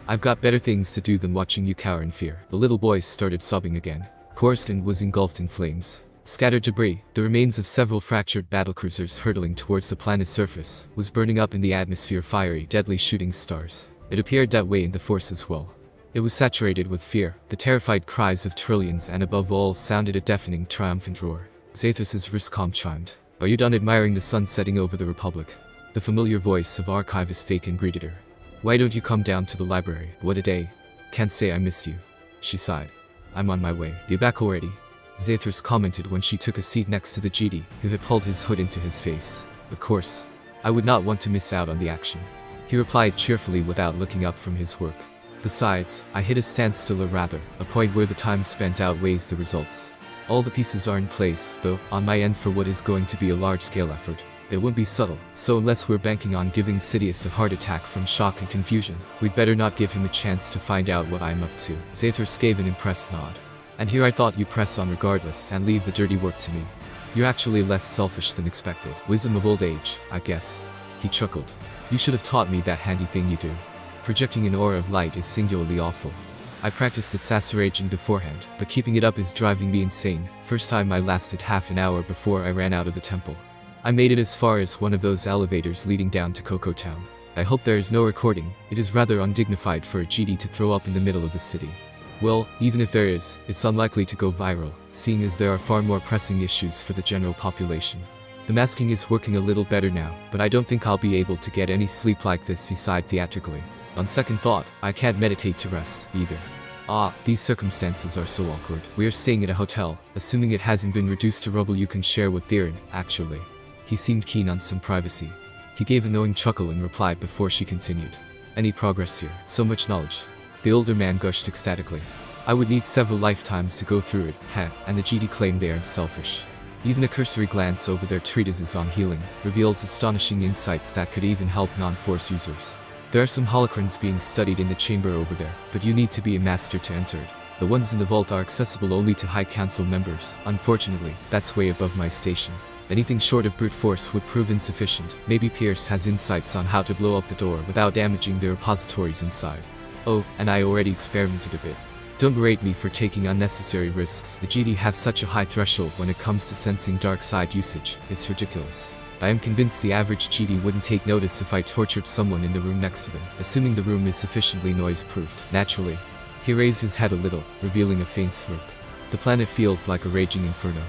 I've got better things to do than watching you cower in fear. The little boy started sobbing again. Coruscant was engulfed in flames. Scattered debris, the remains of several fractured battlecruisers hurtling towards the planet's surface, was burning up in the atmosphere, fiery, deadly shooting stars. It appeared that way in the Force as well. It was saturated with fear, the terrified cries of trillions, and above all sounded a deafening, triumphant roar. Zathras' wristcom chimed. Are you done admiring the sun setting over the Republic? The familiar voice of Archivist Dakin greeted her. Why don't you come down to the library? What a day. Can't say I missed you. She sighed. I'm on my way. You back already? Zathras commented when she took a seat next to the Jedi, who had pulled his hood into his face. Of course. I would not want to miss out on the action. He replied cheerfully without looking up from his work. Besides, I hit a standstill, or rather, a point where the time spent outweighs the results. All the pieces are in place, though, on my end for what is going to be a large-scale effort. It won't be subtle, so unless we're banking on giving Sidious a heart attack from shock and confusion, we'd better not give him a chance to find out what I'm up to. Zathras gave an impressed nod. And here I thought you'd press on regardless and leave the dirty work to me. You're actually less selfish than expected. Wisdom of old age, I guess. He chuckled. You should have taught me that handy thing you do. Projecting an aura of light is singularly awful. I practiced at Sassarajan beforehand, but keeping it up is driving me insane. First time I lasted half an hour before I ran out of the temple. I made it as far as one of those elevators leading down to Coco Town. I hope there is no recording. It is rather undignified for a Jedi to throw up in the middle of the city. Well, even if there is, it's unlikely to go viral, seeing as there are far more pressing issues for the general population. The masking is working a little better now, but I don't think I'll be able to get any sleep like this, he sighed theatrically. On second thought, I can't meditate to rest, either. Ah, these circumstances are so awkward. We are staying at a hotel, assuming it hasn't been reduced to rubble you can share with Theron, actually. He seemed keen on some privacy. He gave a knowing chuckle and replied before she continued. Any progress here? So much knowledge. The older man gushed ecstatically. I would need several lifetimes to go through it, and the Jedi claimed they aren't selfish. Even a cursory glance over their treatises on healing reveals astonishing insights that could even help non-Force users. There are some holocrons being studied in the chamber over there, but you need to be a master to enter it. The ones in the vault are accessible only to High Council members. Unfortunately, that's way above my station. Anything short of brute force would prove insufficient. Maybe Pierce has insights on how to blow up the door without damaging the repositories inside. Oh, and I already experimented a bit. Don't berate me for taking unnecessary risks. The Jedi have such a high threshold when it comes to sensing dark side usage. It's ridiculous. I am convinced the average Jedi wouldn't take notice if I tortured someone in the room next to them, assuming the room is sufficiently noise-proofed. Naturally. He raised his head a little, revealing a faint smirk. The planet feels like a raging inferno.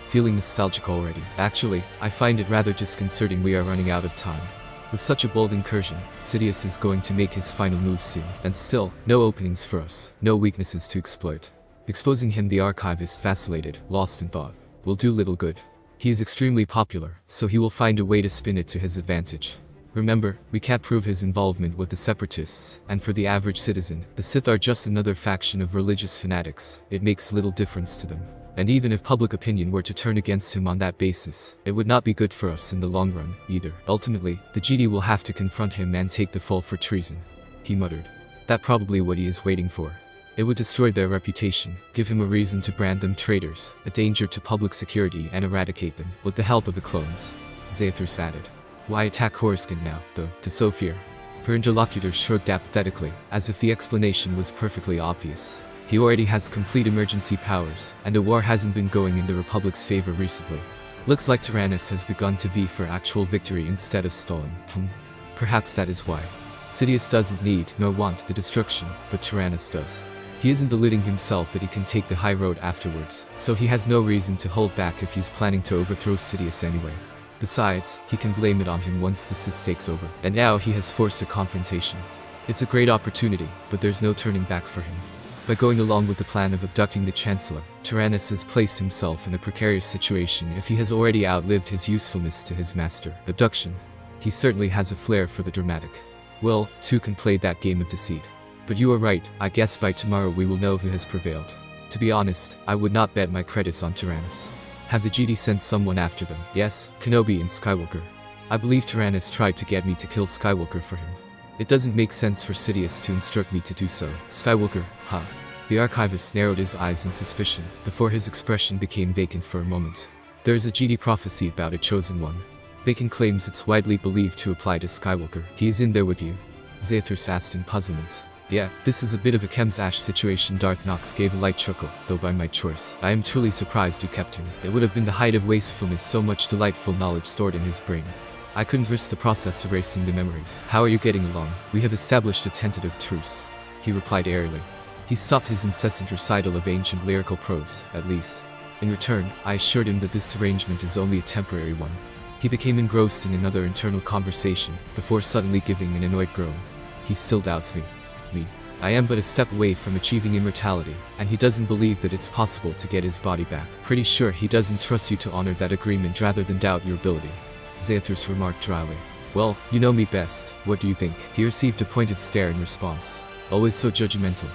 Feeling nostalgic already. Actually, I find it rather disconcerting we are running out of time. With such a bold incursion, Sidious is going to make his final move soon. And still, no openings for us, no weaknesses to exploit. Exposing him, the archivist vacillated, lost in thought. Will do little good. He is extremely popular, so he will find a way to spin it to his advantage. Remember, we can't prove his involvement with the Separatists, and for the average citizen, the Sith are just another faction of religious fanatics. It makes little difference to them. And even if public opinion were to turn against him on that basis, it would not be good for us in the long run, either. Ultimately, the Jedi will have to confront him and take the fall for treason. He muttered. That's probably what he is waiting for. It would destroy their reputation, give him a reason to brand them traitors, a danger to public security, and eradicate them, with the help of the clones. Zathras added. Why attack Coruscant now, though, to sow fear? Her interlocutor shrugged apathetically, as if the explanation was perfectly obvious. He already has complete emergency powers, and the war hasn't been going in the Republic's favor recently. Looks like Tyrannus has begun to vie for actual victory instead of stalling. Perhaps that is why. Sidious doesn't need nor want the destruction, but Tyrannus does. He isn't deluding himself that he can take the high road afterwards, so he has no reason to hold back if he's planning to overthrow Sidious anyway. Besides, he can blame it on him once the Sith takes over, and now he has forced a confrontation. It's a great opportunity, but there's no turning back for him. By going along with the plan of abducting the Chancellor, Tyrannus has placed himself in a precarious situation if he has already outlived his usefulness to his master. Abduction. He certainly has a flair for the dramatic. Well, two can play that game of deceit. But you are right, I guess by tomorrow we will know who has prevailed. To be honest, I would not bet my credits on Tyrannus. Have the Jedi sent someone after them? Yes, Kenobi and Skywalker. I believe Tyrannus tried to get me to kill Skywalker for him. It doesn't make sense for Sidious to instruct me to do so. Skywalker, huh? The archivist narrowed his eyes in suspicion, before his expression became vacant for a moment. There is a Jedi prophecy about a chosen one. Vacant claims it's widely believed to apply to Skywalker. He is in there with you? Zathras asked in puzzlement. Yeah, this is a bit of a Chem's-Ash situation. Darth Knox gave a light chuckle, though by my choice. I am truly surprised you kept him. It would have been the height of wastefulness, so much delightful knowledge stored in his brain. I couldn't risk the process erasing the memories. How are you getting along? We have established a tentative truce. He replied airily. He stopped his incessant recital of ancient lyrical prose, at least. In return, I assured him that this arrangement is only a temporary one. He became engrossed in another internal conversation, before suddenly giving an annoyed groan. He still doubts me. I am but a step away from achieving immortality, and he doesn't believe that it's possible to get his body back. Pretty sure he doesn't trust you to honor that agreement rather than doubt your ability. Zathras remarked dryly. Well, you know me best, what do you think? He received a pointed stare in response. Always so judgmental.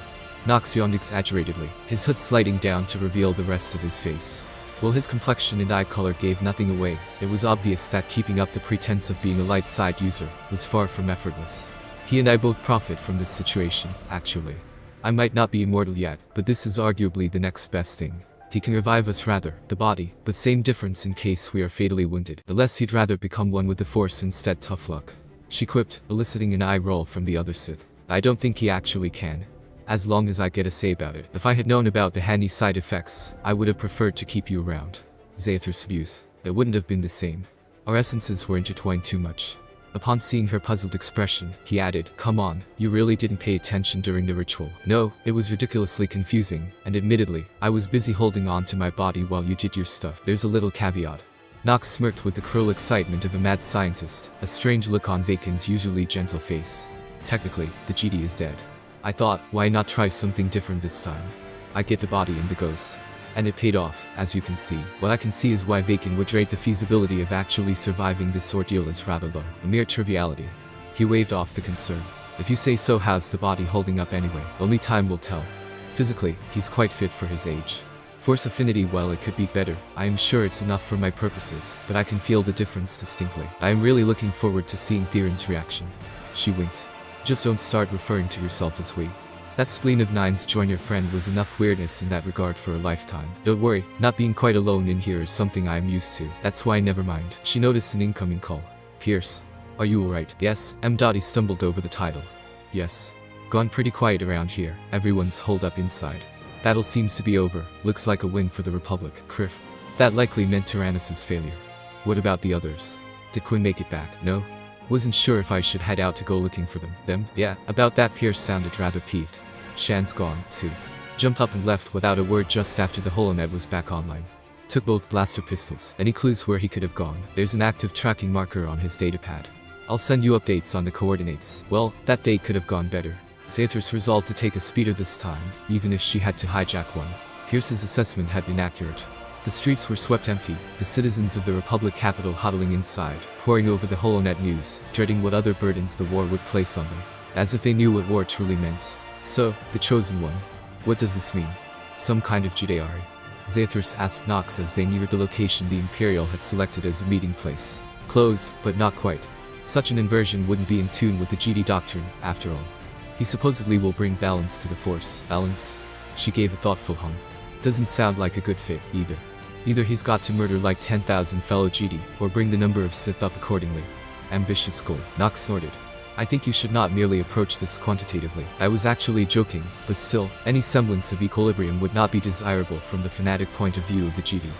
Knox yawned exaggeratedly, his hood sliding down to reveal the rest of his face. While his complexion and eye color gave nothing away, it was obvious that keeping up the pretense of being a light side user was far from effortless. He and I both profit from this situation, actually. I might not be immortal yet, but this is arguably the next best thing. He can revive us rather, the body, but same difference in case we are fatally wounded. Unless he'd rather become one with the Force instead. Tough luck. She quipped, eliciting an eye roll from the other Sith. I don't think he actually can. As long as I get a say about it. If I had known about the handy side effects, I would have preferred to keep you around. Zathras mused. It wouldn't have been the same. Our essences were intertwined too much. Upon seeing her puzzled expression, he added, come on, you really didn't pay attention during the ritual. No, it was ridiculously confusing, and admittedly, I was busy holding on to my body while you did your stuff. There's a little caveat. Knox smirked with the cruel excitement of a mad scientist, a strange look on Vacan's usually gentle face. Technically, the Jedi is dead. I thought, why not try something different this time? I get the body and the ghost. And it paid off, as you can see. What I can see is why Vacan would rate the feasibility of actually surviving this ordeal as rather low. A mere triviality. He waved off the concern. If you say so, how's the body holding up anyway? Only time will tell. Physically, he's quite fit for his age. Force affinity, while it could be better, I am sure it's enough for my purposes, but I can feel the difference distinctly. I am really looking forward to seeing Theron's reaction. She winked. Just don't start referring to yourself as we. That spleen of Nine's join your friend was enough weirdness in that regard for a lifetime. Don't worry, not being quite alone in here is something I am used to. That's why never mind. She noticed an incoming call. Pierce. Are you alright? Yes. Dottie stumbled over the title. Yes. Gone pretty quiet around here. Everyone's holed up inside. Battle seems to be over. Looks like a win for the Republic. Criff. That likely meant Tyrannus's failure. What about the others? Did Quinn make it back? No? Wasn't sure if I should head out to go looking for them. Them? Yeah. About that, Pierce sounded rather peeved. Shan's gone, too. Jumped up and left without a word just after the holonet was back online. Took both blaster pistols. Any clues where he could have gone? There's an active tracking marker on his datapad. I'll send you updates on the coordinates. Well, that date could have gone better. Zathras resolved to take a speeder this time, even if she had to hijack one. Pierce's assessment had been accurate. The streets were swept empty, the citizens of the Republic capital huddling inside, poring over the holonet news, dreading what other burdens the war would place on them. As if they knew what war truly meant. So, the Chosen One. What does this mean? Some kind of Jedi? Zathras asked Knox as they neared the location the Imperial had selected as a meeting place. Close, but not quite. Such an inversion wouldn't be in tune with the Jedi doctrine, after all. He supposedly will bring balance to the Force. Balance? She gave a thoughtful hum. Doesn't sound like a good fit, either. Either he's got to murder like 10,000 fellow Jedi, or bring the number of Sith up accordingly. Ambitious goal. Knox snorted. I think you should not merely approach this quantitatively. I was actually joking, but still, any semblance of equilibrium would not be desirable from the fanatic point of view of the Jedi.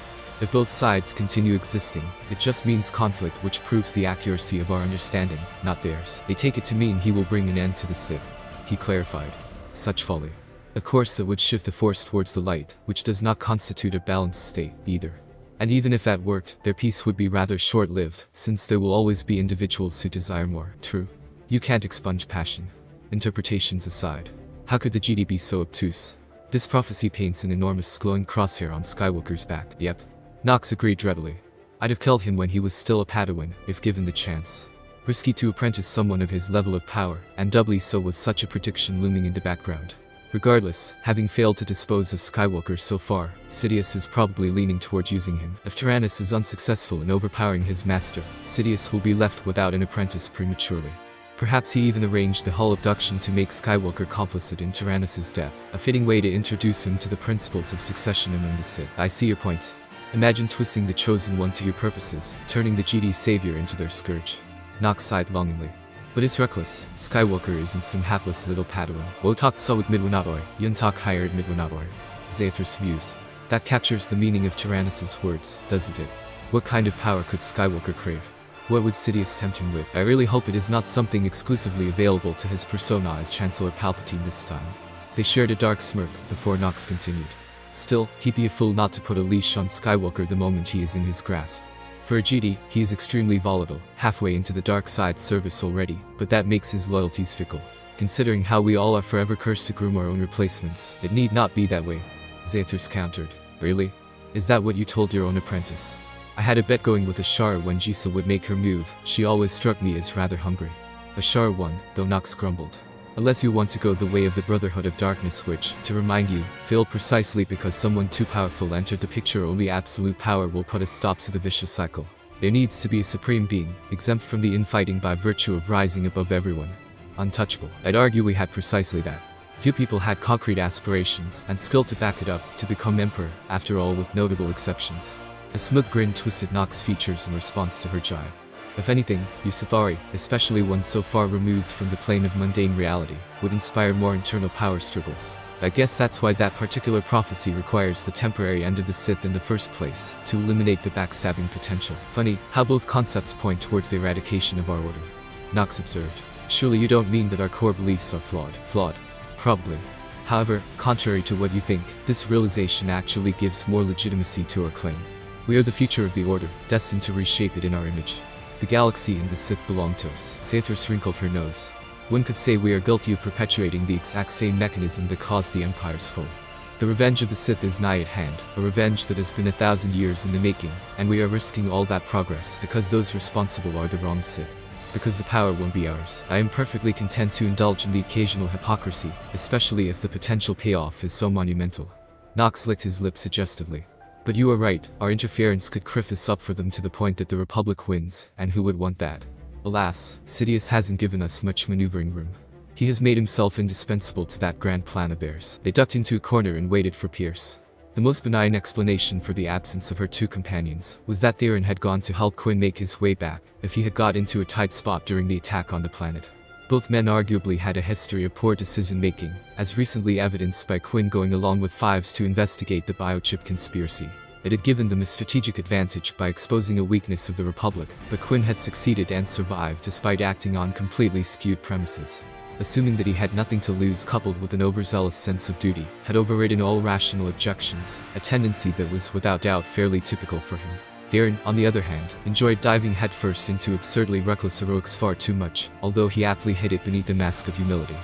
If both sides continue existing, it just means conflict, which proves the accuracy of our understanding, not theirs. They take it to mean he will bring an end to the Sith. He clarified. Such folly. Of course that would shift the Force towards the light, which does not constitute a balanced state, either. And even if that worked, their peace would be rather short-lived, since there will always be individuals who desire more. True. You can't expunge passion. Interpretations aside. How could the Jedi be so obtuse? This prophecy paints an enormous glowing crosshair on Skywalker's back. Yep. Knox agreed readily. I'd have killed him when he was still a Padawan, if given the chance. Risky to apprentice someone of his level of power, and doubly so with such a prediction looming in the background. Regardless, having failed to dispose of Skywalker so far, Sidious is probably leaning towards using him. If Tyrannus is unsuccessful in overpowering his master, Sidious will be left without an apprentice prematurely. Perhaps he even arranged the Hull abduction to make Skywalker complicit in Tyrannus's death, a fitting way to introduce him to the principles of succession among the Sith. I see your point. Imagine twisting the Chosen One to your purposes, turning the Jedi's savior into their scourge. Knox sighed longingly. But it's reckless. Skywalker isn't some hapless little Padawan. Wotak sawit midwanatoy, yuntak hired midwanatoy. Zathras mused. That captures the meaning of Tyrannus's words, doesn't it? What kind of power could Skywalker crave? What would Sidious tempt him with? I really hope it is not something exclusively available to his persona as Chancellor Palpatine this time. They shared a dark smirk, before Knox continued. Still, he'd be a fool not to put a leash on Skywalker the moment he is in his grasp. For a Jedi, he is extremely volatile, halfway into the dark side's service already, but that makes his loyalties fickle. Considering how we all are forever cursed to groom our own replacements, it need not be that way. Zathras countered. Really? Is that what you told your own apprentice? I had a bet going with Ashara when Jisa would make her move. She always struck me as rather hungry. Ashara won, though Knox grumbled. Unless you want to go the way of the Brotherhood of Darkness, which, to remind you, failed precisely because someone too powerful entered the picture. Only absolute power will put a stop to the vicious cycle. There needs to be a supreme being, exempt from the infighting by virtue of rising above everyone. Untouchable. I'd argue we had precisely that. Few people had concrete aspirations, and skill to back it up, to become emperor, after all, with notable exceptions. A smug grin twisted Knox's features in response to her jibe. If anything, you Sithari, especially one so far removed from the plane of mundane reality, would inspire more internal power struggles. I guess that's why that particular prophecy requires the temporary end of the Sith in the first place, to eliminate the backstabbing potential. Funny, how both concepts point towards the eradication of our order. Knox observed. Surely you don't mean that our core beliefs are flawed. Flawed? Probably. However, contrary to what you think, this realization actually gives more legitimacy to our claim. We are the future of the order, destined to reshape it in our image. The galaxy and the Sith belong to us. Zathras wrinkled her nose. One could say we are guilty of perpetuating the exact same mechanism that caused the Empire's fall. The revenge of the Sith is nigh at hand, a revenge that has been 1,000 years in the making, and we are risking all that progress because those responsible are the wrong Sith. Because the power won't be ours. I am perfectly content to indulge in the occasional hypocrisy, especially if the potential payoff is so monumental. Knox licked his lips suggestively. But you are right, our interference could criff this up for them to the point that the Republic wins, and who would want that? Alas, Sidious hasn't given us much maneuvering room. He has made himself indispensable to that grand plan of theirs. They ducked into a corner and waited for Pierce. The most benign explanation for the absence of her two companions was that Theron had gone to help Quinn make his way back if he had got into a tight spot during the attack on the planet. Both men arguably had a history of poor decision-making, as recently evidenced by Quinn going along with Fives to investigate the biochip conspiracy. It had given them a strategic advantage by exposing a weakness of the Republic, but Quinn had succeeded and survived despite acting on completely skewed premises. Assuming that he had nothing to lose coupled with an overzealous sense of duty, had overridden all rational objections, a tendency that was without doubt fairly typical for him. Theron, on the other hand, enjoyed diving headfirst into absurdly reckless heroics far too much, although he aptly hid it beneath a mask of humility.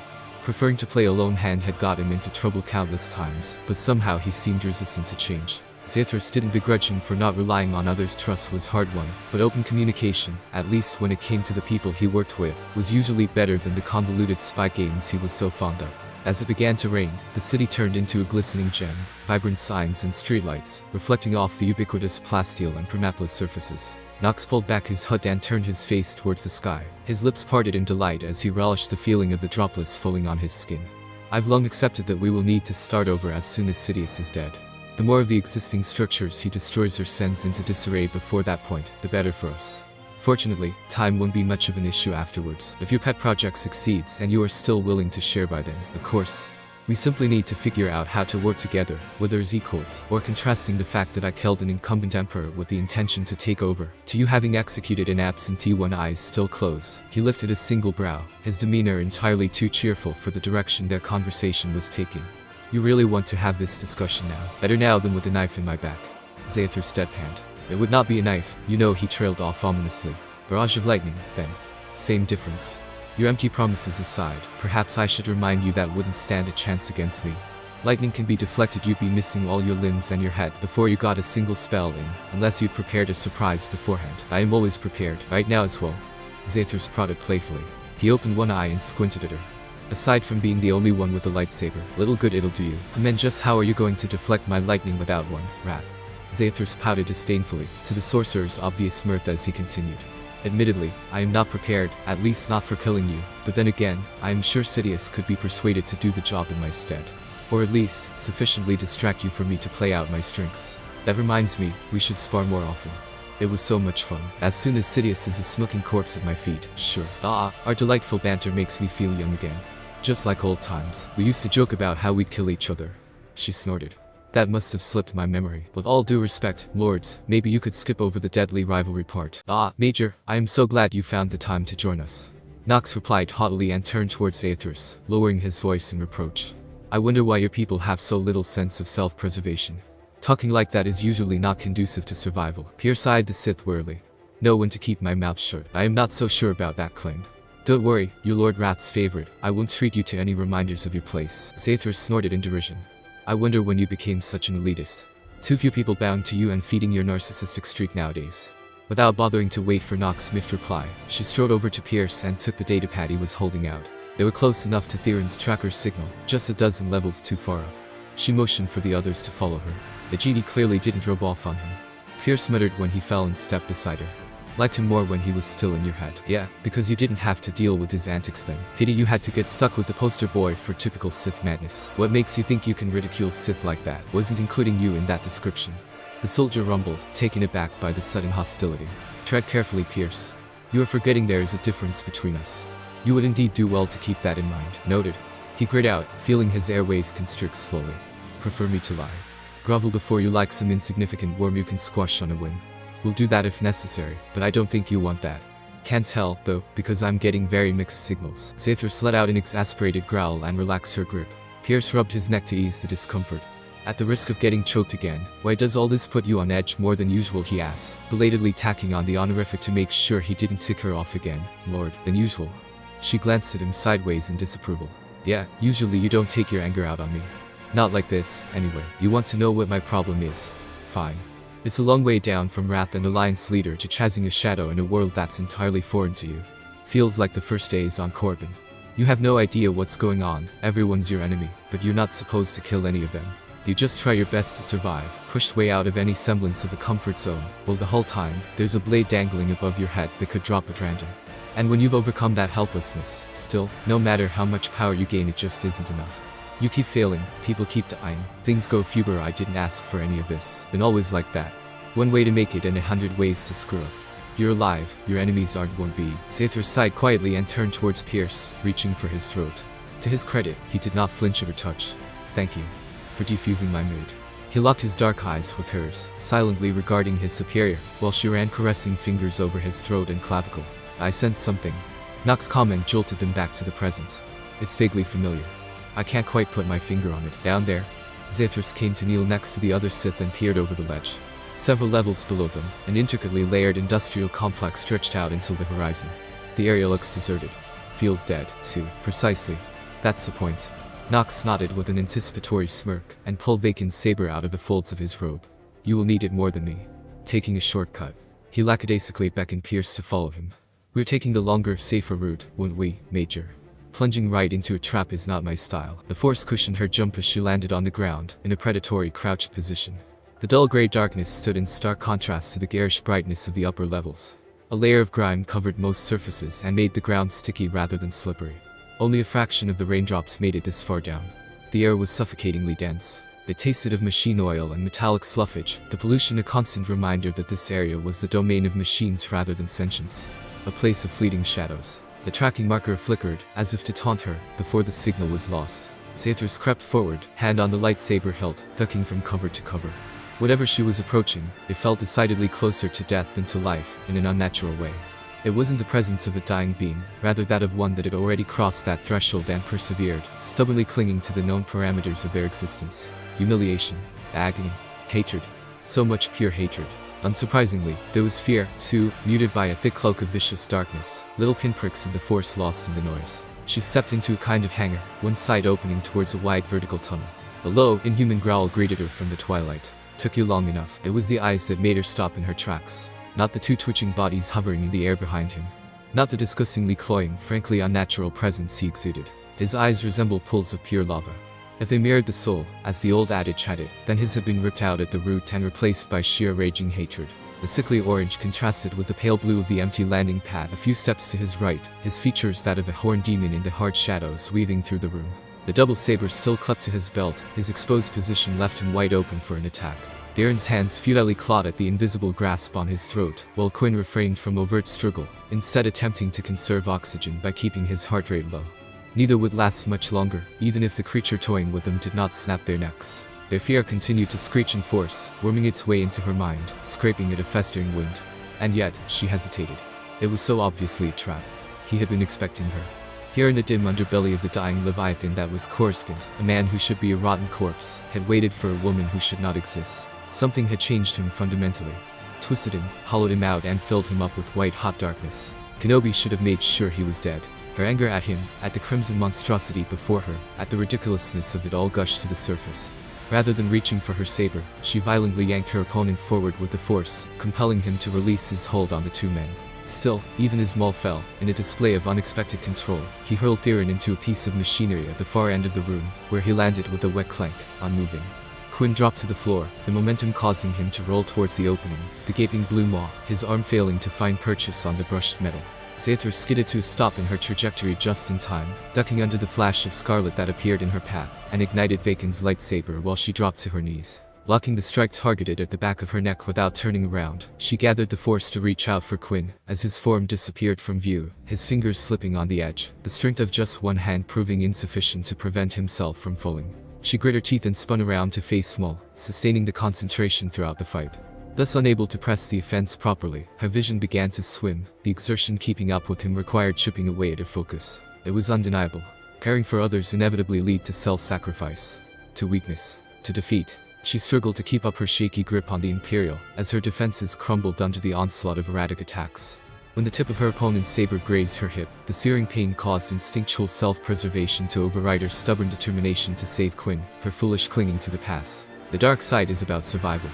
Preferring to play a lone hand had got him into trouble countless times, but somehow he seemed resistant to change. Zathras didn't begrudge him for not relying on others' trust was hard-won, but open communication, at least when it came to the people he worked with, was usually better than the convoluted spy games he was so fond of. As it began to rain, the city turned into a glistening gem, vibrant signs and streetlights, reflecting off the ubiquitous plasteel and permaplast surfaces. Knox pulled back his hood and turned his face towards the sky, his lips parted in delight as he relished the feeling of the droplets falling on his skin. I've long accepted that we will need to start over as soon as Sidious is dead. The more of the existing structures he destroys or sends into disarray before that point, the better for us. Fortunately, time won't be much of an issue afterwards, if your pet project succeeds and you are still willing to share by then, of course. We simply need to figure out how to work together, whether as equals, or contrasting the fact that I killed an incumbent emperor with the intention to take over, to you having executed an absentee one eyes still closed. He lifted a single brow, his demeanor entirely too cheerful for the direction their conversation was taking. You really want to have this discussion now? Better now than with a knife in my back. Zathras deadpanned. It would not be a knife, you know, he trailed off ominously. Barrage of lightning, then. Same difference. Your empty promises aside, perhaps I should remind you that wouldn't stand a chance against me. Lightning can be deflected, you'd be missing all your limbs and your head before you got a single spell in, unless you'd prepared a surprise beforehand. I am always prepared, right now as well. Zathras prodded playfully. He opened one eye and squinted at her. Aside from being the only one with a lightsaber, little good it'll do you. And then just how are you going to deflect my lightning without one, Wrath? Zathras pouted disdainfully, to the sorcerer's obvious mirth as he continued. Admittedly, I am not prepared, at least not for killing you, but then again, I am sure Sidious could be persuaded to do the job in my stead. Or at least, sufficiently distract you for me to play out my strengths. That reminds me, we should spar more often. It was so much fun. As soon as Sidious is a smoking corpse at my feet, sure. Our delightful banter makes me feel young again. Just like old times, we used to joke about how we'd kill each other. She snorted. That must have slipped my memory. With all due respect, lords, maybe you could skip over the deadly rivalry part. Major, I am so glad you found the time to join us. Knox replied haughtily and turned towards Zathras, lowering his voice in reproach. I wonder why your people have so little sense of self-preservation. Talking like that is usually not conducive to survival. Pierce eyed the Sith wearily. Know when to keep my mouth shut. I am not so sure about that claim. Don't worry, you're Lord Wrath's favorite. I won't treat you to any reminders of your place. Zathras snorted in derision. I wonder when you became such an elitist. Too few people bound to you and feeding your narcissistic streak nowadays. Without bothering to wait for Knox's miffed reply, she strode over to Pierce and took the datapad he was holding out. They were close enough to Theron's tracker's signal, just a dozen levels too far up. She motioned for the others to follow her. The genie clearly didn't rub off on him. Pierce muttered when he fell and stepped beside her. Liked him more when he was still in your head. Yeah, because you didn't have to deal with his antics then. Pity you had to get stuck with the poster boy for typical Sith madness. What makes you think you can ridicule Sith like that? Wasn't including you in that description. The soldier rumbled, taken aback by the sudden hostility. Tread carefully, Pierce. You are forgetting there is a difference between us. You would indeed do well to keep that in mind. Noted. He grinned out, feeling his airways constrict slowly. Prefer me to lie. Grovel before you like some insignificant worm you can squash on a whim. We'll do that if necessary, but I don't think you want that. Can't tell, though, because I'm getting very mixed signals. Zathras let out an exasperated growl and relaxed her grip. Pierce rubbed his neck to ease the discomfort. At the risk of getting choked again, why does all this put you on edge more than usual, he asked, belatedly tacking on the honorific to make sure he didn't tick her off again. Lord, than usual. She glanced at him sideways in disapproval. Yeah, usually you don't take your anger out on me. Not like this, anyway. You want to know what my problem is? Fine. It's a long way down from Wrath and Alliance leader to chasing a shadow in a world that's entirely foreign to you. Feels like the first days on Corbin. You have no idea what's going on, everyone's your enemy, but you're not supposed to kill any of them. You just try your best to survive, pushed way out of any semblance of a comfort zone, while the whole time, there's a blade dangling above your head that could drop at random. And when you've overcome that helplessness, still, no matter how much power you gain, it just isn't enough. You keep failing, people keep dying, things go fewer. I didn't ask for any of this, been always like that. One way to make it and 100 ways to screw up. You're alive, your enemies aren't. Won't be. Zathras sighed quietly and turned towards Pierce, reaching for his throat. To his credit, he did not flinch at her touch. Thank you for defusing my mood. He locked his dark eyes with hers, silently regarding his superior, while she ran caressing fingers over his throat and clavicle. I sensed something. Knox's comment jolted them back to the present. It's vaguely familiar. I can't quite put my finger on it. Down there. Zathras came to kneel next to the other Sith and peered over the ledge. Several levels below them, an intricately layered industrial complex stretched out until the horizon. The area looks deserted. Feels dead, too. Precisely. That's the point. Knox nodded with an anticipatory smirk, and pulled Vacan's saber out of the folds of his robe. You will need it more than me. Taking a shortcut. He lackadaisically beckoned Pierce to follow him. We're taking the longer, safer route, won't we, Major? Plunging right into a trap is not my style. The Force cushioned her jump as she landed on the ground, in a predatory crouched position. The dull grey darkness stood in stark contrast to the garish brightness of the upper levels. A layer of grime covered most surfaces and made the ground sticky rather than slippery. Only a fraction of the raindrops made it this far down. The air was suffocatingly dense. It tasted of machine oil and metallic sluffage, the pollution a constant reminder that this area was the domain of machines rather than sentience. A place of fleeting shadows. The tracking marker flickered, as if to taunt her, before the signal was lost. Zathras crept forward, hand on the lightsaber hilt, ducking from cover to cover. Whatever she was approaching, it felt decidedly closer to death than to life, in an unnatural way. It wasn't the presence of a dying being, rather that of one that had already crossed that threshold and persevered, stubbornly clinging to the known parameters of their existence. Humiliation, agony, hatred. So much pure hatred. Unsurprisingly, there was fear, too, muted by a thick cloak of vicious darkness, little pinpricks of the Force lost in the noise. She stepped into a kind of hangar, one side opening towards a wide vertical tunnel. A low, inhuman growl greeted her from the twilight. Took you long enough. It was the eyes that made her stop in her tracks. Not the two twitching bodies hovering in the air behind him. Not the disgustingly cloying, frankly unnatural presence he exuded. His eyes resembled pools of pure lava. If they mirrored the soul, as the old adage had it, then his had been ripped out at the root and replaced by sheer raging hatred. The sickly orange contrasted with the pale blue of the empty landing pad a few steps to his right, his features that of a horned demon in the hard shadows weaving through the room. The double saber still clutched to his belt, his exposed position left him wide open for an attack. Darren's hands futilely clawed at the invisible grasp on his throat, while Quinn refrained from overt struggle, instead attempting to conserve oxygen by keeping his heart rate low. Neither would last much longer, even if the creature toying with them did not snap their necks. Their fear continued to screech in force, worming its way into her mind, scraping at a festering wound. And yet, she hesitated. It was so obviously a trap. He had been expecting her. Here in the dim underbelly of the dying Leviathan that was Coruscant, a man who should be a rotten corpse, had waited for a woman who should not exist. Something had changed him fundamentally. Twisted him, hollowed him out and filled him up with white-hot darkness. Kenobi should have made sure he was dead. Her anger at him, at the crimson monstrosity before her, at the ridiculousness of it all gushed to the surface. Rather than reaching for her saber, she violently yanked her opponent forward with the force, compelling him to release his hold on the two men. Still, even as Maul fell, in a display of unexpected control, he hurled Theron into a piece of machinery at the far end of the room, where he landed with a wet clank, unmoving. Quinn dropped to the floor, the momentum causing him to roll towards the opening, the gaping blue maw, his arm failing to find purchase on the brushed metal. Zathras skidded to a stop in her trajectory just in time, ducking under the flash of scarlet that appeared in her path, and ignited Vacan's lightsaber while she dropped to her knees. Locking the strike targeted at the back of her neck without turning around, she gathered the force to reach out for Quinn, as his form disappeared from view, his fingers slipping on the edge, the strength of just one hand proving insufficient to prevent himself from falling. She grit her teeth and spun around to face Maul, sustaining the concentration throughout the fight. Thus unable to press the offense properly, her vision began to swim, the exertion keeping up with him required chipping away at her focus. It was undeniable. Caring for others inevitably lead to self-sacrifice. To weakness. To defeat. She struggled to keep up her shaky grip on the Imperial, as her defenses crumbled under the onslaught of erratic attacks. When the tip of her opponent's saber grazed her hip, the searing pain caused instinctual self-preservation to override her stubborn determination to save Quinn, her foolish clinging to the past. The dark side is about survival.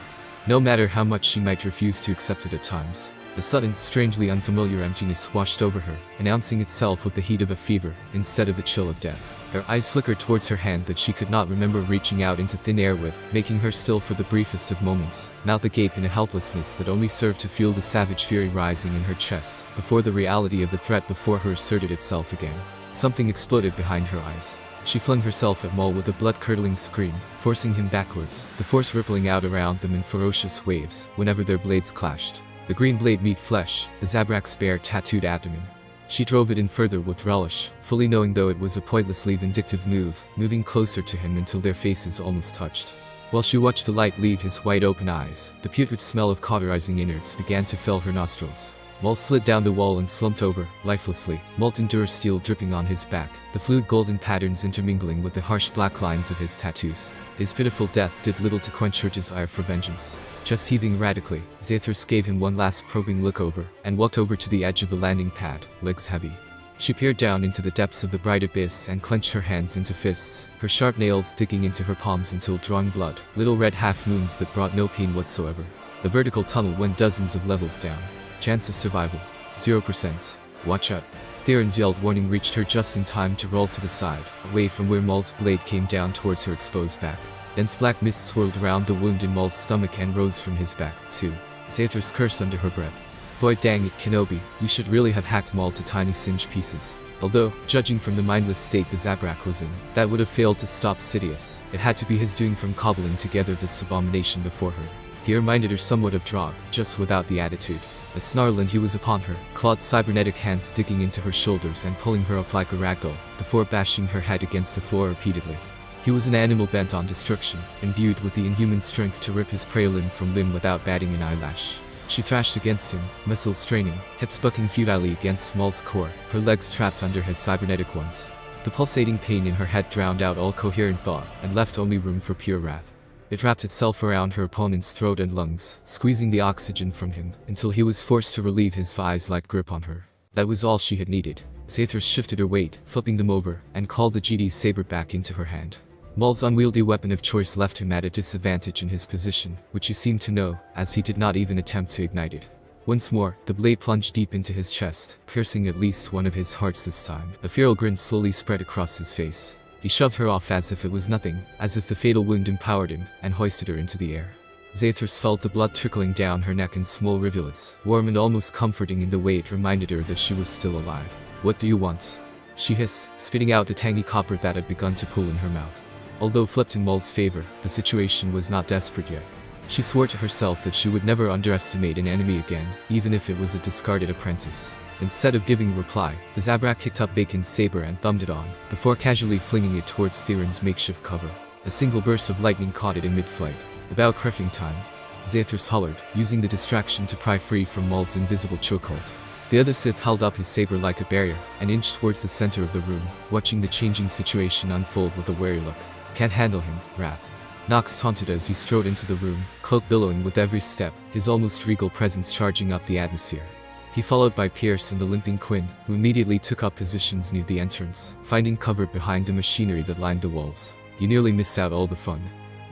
No matter how much she might refuse to accept it at times. The sudden, strangely unfamiliar emptiness washed over her, announcing itself with the heat of a fever, instead of the chill of death. Her eyes flickered towards her hand that she could not remember reaching out into thin air with, making her still for the briefest of moments, mouth agape in a helplessness that only served to fuel the savage fury rising in her chest, before the reality of the threat before her asserted itself again. Something exploded behind her eyes. She flung herself at Maul with a blood-curdling scream, forcing him backwards, the force rippling out around them in ferocious waves, whenever their blades clashed. The green blade meat flesh, the Zabrak's bare tattooed abdomen. She drove it in further with relish, fully knowing though it was a pointlessly vindictive move, moving closer to him until their faces almost touched. While she watched the light leave his wide-open eyes, the putrid smell of cauterizing innards began to fill her nostrils. Maul slid down the wall and slumped over, lifelessly, molten durasteel dripping on his back, the fluid golden patterns intermingling with the harsh black lines of his tattoos. His pitiful death did little to quench her desire for vengeance. Just heaving radically, Zathras gave him one last probing look over, and walked over to the edge of the landing pad, legs heavy. She peered down into the depths of the bright abyss and clenched her hands into fists, her sharp nails digging into her palms until drawing blood, little red half-moons that brought no pain whatsoever. The vertical tunnel went dozens of levels down. Chance of survival, 0%. Watch out. Theron's yelled warning reached her just in time to roll to the side, away from where Maul's blade came down towards her exposed back. Dense black mist swirled around the wound in Maul's stomach and rose from his back, too. Zathras cursed under her breath. Boy dang it, Kenobi, you should really have hacked Maul to tiny singed pieces. Although, judging from the mindless state the Zabrak was in, that would have failed to stop Sidious. It had to be his doing from cobbling together this abomination before her. He reminded her somewhat of Drog, just without the attitude. A snarl and he was upon her, clawed cybernetic hands digging into her shoulders and pulling her up like a ragdoll, before bashing her head against the floor repeatedly. He was an animal bent on destruction, imbued with the inhuman strength to rip his prey limb from limb without batting an eyelash. She thrashed against him, muscles straining, hips bucking futilely against Maul's core, her legs trapped under his cybernetic ones. The pulsating pain in her head drowned out all coherent thought, and left only room for pure wrath. It wrapped itself around her opponent's throat and lungs, squeezing the oxygen from him, until he was forced to relieve his vise-like grip on her. That was all she had needed. Zathras shifted her weight, flipping them over, and called the GD's saber back into her hand. Maul's unwieldy weapon of choice left him at a disadvantage in his position, which he seemed to know, as he did not even attempt to ignite it. Once more, the blade plunged deep into his chest, piercing at least one of his hearts this time. A feral grin slowly spread across his face. He shoved her off as if it was nothing, as if the fatal wound empowered him, and hoisted her into the air. Zathras felt the blood trickling down her neck in small rivulets, warm and almost comforting in the way it reminded her that she was still alive. "What do you want?" she hissed, spitting out the tangy copper that had begun to pool in her mouth. Although flipped in Maul's favor, the situation was not desperate yet. She swore to herself that she would never underestimate an enemy again, even if it was a discarded apprentice. Instead of giving a reply, the Zabrak kicked up Bacon's saber and thumbed it on, before casually flinging it towards Theron's makeshift cover. A single burst of lightning caught it in mid-flight. About creffing time. Zathras hollered, using the distraction to pry free from Maul's invisible chokehold. The other Sith held up his saber like a barrier, and inched towards the center of the room, watching the changing situation unfold with a wary look. "Can't handle him, Wrath." Knox taunted as he strode into the room, cloak billowing with every step, his almost regal presence charging up the atmosphere. He followed by Pierce and the limping Quinn, who immediately took up positions near the entrance, finding cover behind the machinery that lined the walls. "You nearly missed out all the fun,"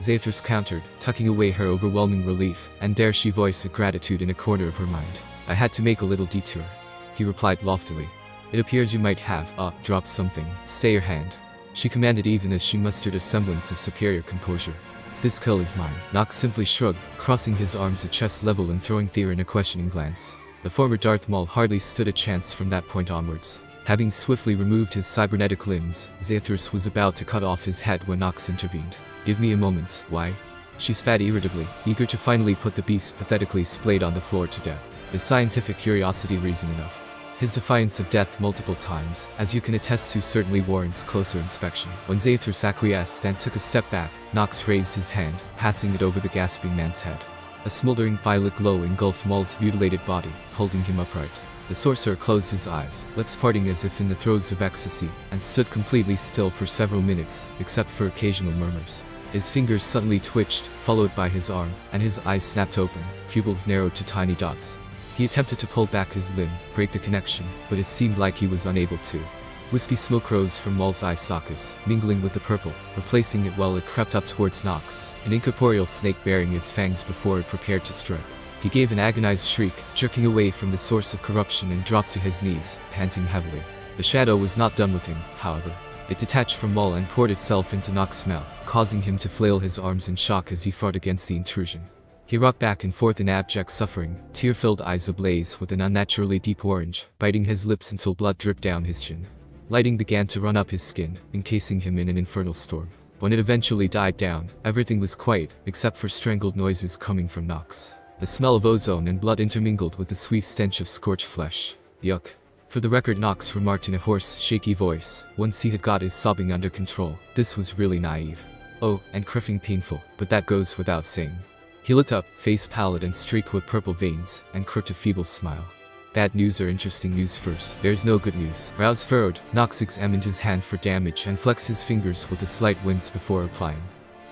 Zathras countered, tucking away her overwhelming relief, and dare she voice a gratitude in a corner of her mind. "I had to make a little detour," he replied loftily. "It appears you might have, dropped something. Stay your hand," she commanded even as she mustered a semblance of superior composure. "This kill is mine." Knox simply shrugged, crossing his arms at chest level and throwing Theron a questioning glance. The former Darth Maul hardly stood a chance from that point onwards. Having swiftly removed his cybernetic limbs, Zathras was about to cut off his head when Knox intervened. "Give me a moment." "Why?" She spat irritably, eager to finally put the beast pathetically splayed on the floor to death. Is scientific curiosity reason enough? His defiance of death multiple times, as you can attest to, certainly warrants closer inspection. When Zathras acquiesced and took a step back, Knox raised his hand, passing it over the gasping man's head. A smoldering violet glow engulfed Maul's mutilated body, holding him upright. The sorcerer closed his eyes, lips parting as if in the throes of ecstasy, and stood completely still for several minutes, except for occasional murmurs. His fingers suddenly twitched, followed by his arm, and his eyes snapped open, pupils narrowed to tiny dots. He attempted to pull back his limb, break the connection, but it seemed like he was unable to. Wispy smoke rose from Maul's eye sockets, mingling with the purple, replacing it while it crept up towards Knox, an incorporeal snake bearing its fangs before it prepared to strike. He gave an agonized shriek, jerking away from the source of corruption and dropped to his knees, panting heavily. The shadow was not done with him, however. It detached from Maul and poured itself into Knox's mouth, causing him to flail his arms in shock as he fought against the intrusion. He rocked back and forth in abject suffering, tear-filled eyes ablaze with an unnaturally deep orange, biting his lips until blood dripped down his chin. Lighting began to run up his skin, encasing him in an infernal storm. When it eventually died down, everything was quiet, except for strangled noises coming from Knox. The smell of ozone and blood intermingled with the sweet stench of scorched flesh. Yuck. For the record, Knox remarked in a hoarse, shaky voice, once he had got his sobbing under control. This was really naive. Oh, and crippling painful, but that goes without saying. He looked up, face pallid and streaked with purple veins, and crooked a feeble smile. Bad news or interesting news first? There's no good news. Brows furrowed, Knox examined his hand for damage and flexed his fingers with a slight wince before replying.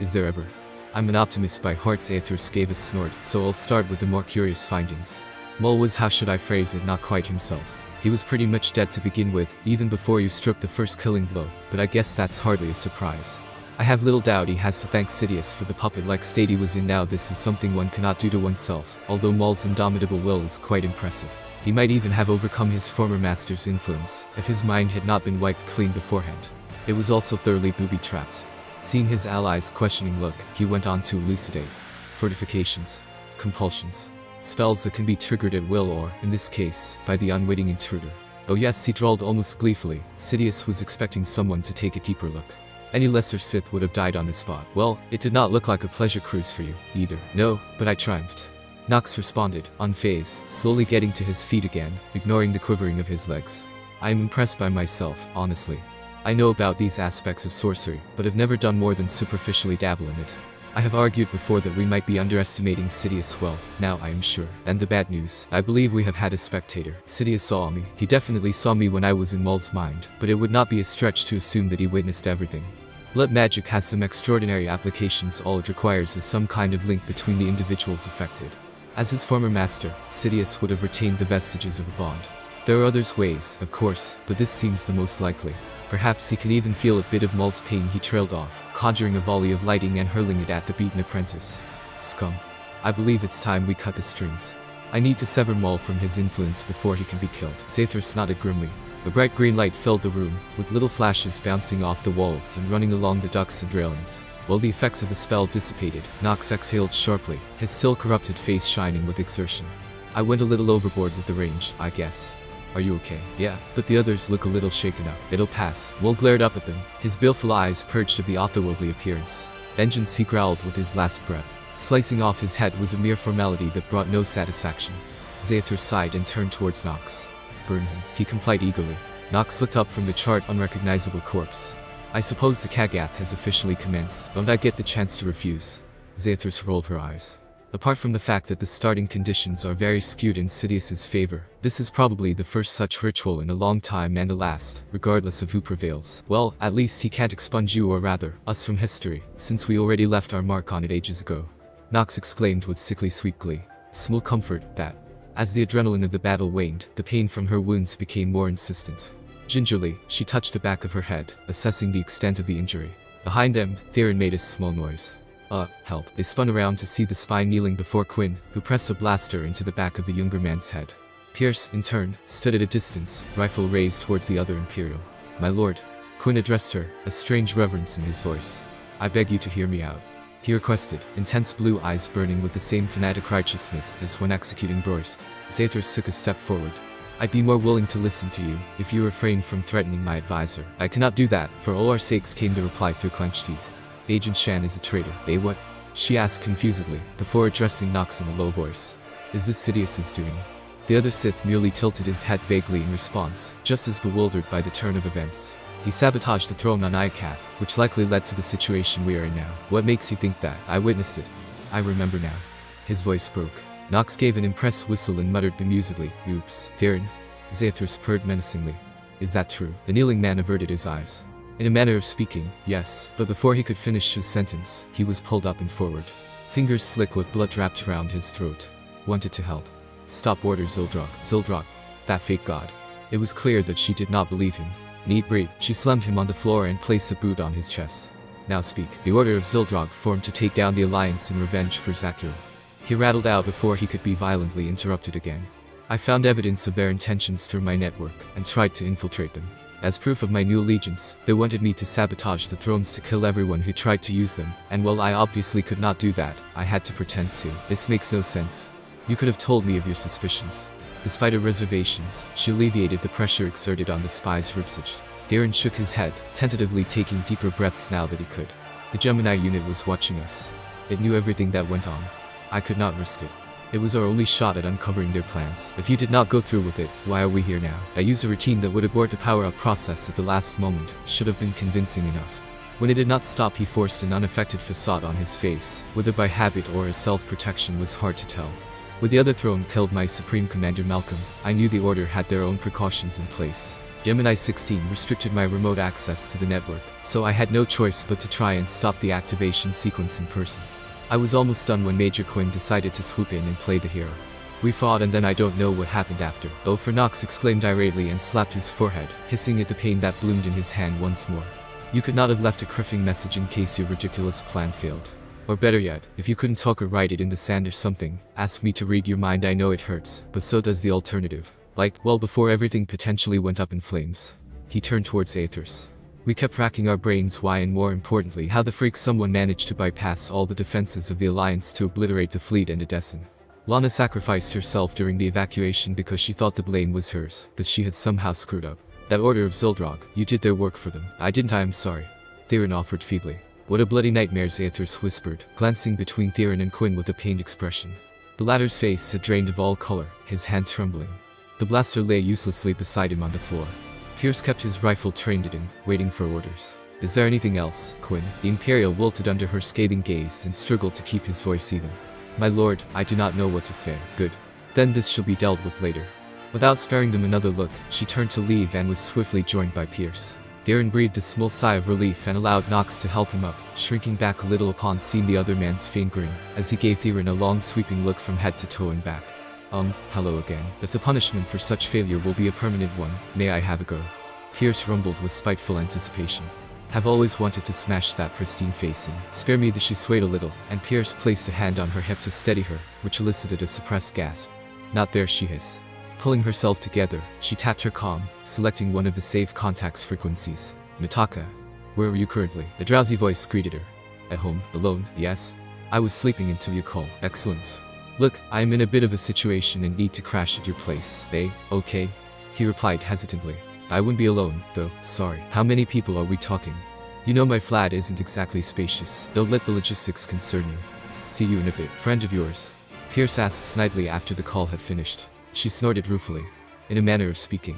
Is there ever? I'm an optimist by heart. Aethers gave a snort, so I'll start with the more curious findings. Maul was, how should I phrase it, not quite himself. He was pretty much dead to begin with, even before you struck the first killing blow, but I guess that's hardly a surprise. I have little doubt he has to thank Sidious for the puppet-like state he was in now. This is something one cannot do to oneself, although Maul's indomitable will is quite impressive. He might even have overcome his former master's influence, if his mind had not been wiped clean beforehand. It was also thoroughly booby-trapped. Seeing his ally's questioning look, he went on to elucidate. Fortifications. Compulsions. Spells that can be triggered at will or, in this case, by the unwitting intruder. Oh yes, he drawled almost gleefully. Sidious was expecting someone to take a deeper look. Any lesser Sith would have died on the spot. Well, it did not look like a pleasure cruise for you, either. No, but I triumphed. Knox responded, unfazed, slowly getting to his feet again, ignoring the quivering of his legs. I am impressed by myself, honestly. I know about these aspects of sorcery, but have never done more than superficially dabble in it. I have argued before that we might be underestimating Sidious. Well, now I am sure. And the bad news, I believe we have had a spectator. Sidious saw me. He definitely saw me when I was in Maul's mind, but it would not be a stretch to assume that he witnessed everything. Blood magic has some extraordinary applications. All it requires is some kind of link between the individuals affected. As his former master, Sidious would have retained the vestiges of a bond. There are other ways, of course, but this seems the most likely. Perhaps he can even feel a bit of Maul's pain. He trailed off, conjuring a volley of lighting and hurling it at the beaten apprentice. Scum. I believe it's time we cut the strings. I need to sever Maul from his influence before he can be killed. Aethers nodded grimly. The bright green light filled the room, with little flashes bouncing off the walls and running along the ducts and railings. While the effects of the spell dissipated, Knox exhaled sharply, his still corrupted face shining with exertion. I went a little overboard with the range, I guess. Are you okay? Yeah, but the others look a little shaken up. It'll pass. Maul glared up at them, his baleful eyes purged of the otherworldly appearance. Vengeance, he growled with his last breath. Slicing off his head was a mere formality that brought no satisfaction. Aethers sighed and turned towards Knox. Burn him, he complied eagerly. Knox looked up from the charred, unrecognizable corpse. I suppose the Kagath has officially commenced. Don't I get the chance to refuse? Aethers rolled her eyes. Apart from the fact that the starting conditions are very skewed in Sidious's favor, this is probably the first such ritual in a long time and the last, regardless of who prevails. Well, at least he can't expunge you, or rather, us, from history, since we already left our mark on it ages ago. Knox exclaimed with sickly sweet glee. Small comfort, that. As the adrenaline of the battle waned, the pain from her wounds became more insistent. Gingerly, she touched the back of her head, assessing the extent of the injury. Behind them, Theron made a small noise. Help. They spun around to see the spy kneeling before Quinn, who pressed a blaster into the back of the younger man's head. Pierce, in turn, stood at a distance, rifle raised towards the other Imperial. My lord. Quinn addressed her, a strange reverence in his voice. I beg you to hear me out. He requested, intense blue eyes burning with the same fanatic righteousness as when executing Broyce. Aethers took a step forward. I'd be more willing to listen to you, if you refrained from threatening my advisor. I cannot do that, for all our sakes, came the reply through clenched teeth. Agent Shan is a traitor. Eh, what? She asked confusedly, before addressing Knox in a low voice. Is this Sidious's doing? The other Sith merely tilted his head vaguely in response, just as bewildered by the turn of events. He sabotaged the throne on Ikath, which likely led to the situation we are in now. What makes you think that? I witnessed it. I remember now. His voice broke. Knox gave an impressed whistle and muttered bemusedly, Oops. Theron. Aethers purred menacingly. Is that true? The kneeling man averted his eyes. In a manner of speaking, yes, but before he could finish his sentence, he was pulled up and forward. Fingers slick with blood wrapped around his throat. Wanted to help. Stop, ordered Zildrak. Zildrak. That fake god. It was clear that she did not believe him. Need breathe. She slammed him on the floor and placed a boot on his chest. Now speak. The order of Zildrak formed to take down the Alliance in revenge for Zakura. he rattled out before he could be violently interrupted again. I found evidence of their intentions through my network, and tried to infiltrate them. As proof of my new allegiance, they wanted me to sabotage the thrones to kill everyone who tried to use them, and while I obviously could not do that, I had to pretend to. This makes no sense. You could have told me of your suspicions. Despite her reservations, she alleviated the pressure exerted on the spy's ribsage. Darren shook his head, tentatively taking deeper breaths now that he could. The Gemini unit was watching us. It knew everything that went on. I could not risk it. It was our only shot at uncovering their plans. If you did not go through with it, why are we here now? I used a routine that would abort the power-up process at the last moment. Should have been convincing enough. When it did not stop, he forced an unaffected facade on his face. Whether by habit or as self-protection was hard to tell. With the other throne killed my Supreme Commander Malcolm, I knew the Order had their own precautions in place. Gemini 16 restricted my remote access to the network, so I had no choice but to try and stop the activation sequence in person. I was almost done when Major Quinn decided to swoop in and play the hero. We fought and then I don't know what happened after. Oh, for Knox exclaimed irately and slapped his forehead, hissing at the pain that bloomed in his hand once more. You could not have left a criffing message in case your ridiculous plan failed. Or better yet, if you couldn't talk or write it in the sand or something, ask me to read your mind. I know it hurts, but so does the alternative. Like, well, before everything potentially went up in flames. He turned towards Aethers. We kept racking our brains why, and more importantly how the freak someone managed to bypass all the defenses of the Alliance to obliterate the fleet and Edessin. Lana sacrificed herself during the evacuation because she thought the blame was hers, that she had somehow screwed up. That Order of Zildrog, you did their work for them. I didn't. I am sorry. Theron offered feebly. What a bloody nightmare, Aethers whispered, glancing between Theron and Quinn with a pained expression. The latter's face had drained of all color, his hand trembling. The blaster lay uselessly beside him on the floor. Pierce kept his rifle trained at him, waiting for orders. Is there anything else, Quinn? The Imperial wilted under her scathing gaze and struggled to keep his voice even. My lord, I do not know what to say. Good. Then this shall be dealt with later. Without sparing them another look, she turned to leave and was swiftly joined by Pierce. Darren breathed a small sigh of relief and allowed Knox to help him up, shrinking back a little upon seeing the other man's faint grin, as he gave Theron a long sweeping look from head to toe and back. Hello again. If the punishment for such failure will be a permanent one, may I have a go? Pierce rumbled with spiteful anticipation. Have always wanted to smash that pristine face in. Spare me. She swayed a little, and Pierce placed a hand on her hip to steady her, which elicited a suppressed gasp. Not there, she hissed. Pulling herself together, she tapped her comm, selecting one of the saved contact's frequencies. Mitaka. Where are you currently? A drowsy voice greeted her. At home, alone, yes? I was sleeping until you called. Excellent. Look, I am in a bit of a situation and need to crash at your place. Okay? He replied hesitantly. I wouldn't be alone, though, sorry. How many people are we talking? You know my flat isn't exactly spacious. Don't let the logistics concern you. See you in a bit. Friend of yours? Pierce asked snidely after the call had finished. She snorted ruefully. In a manner of speaking.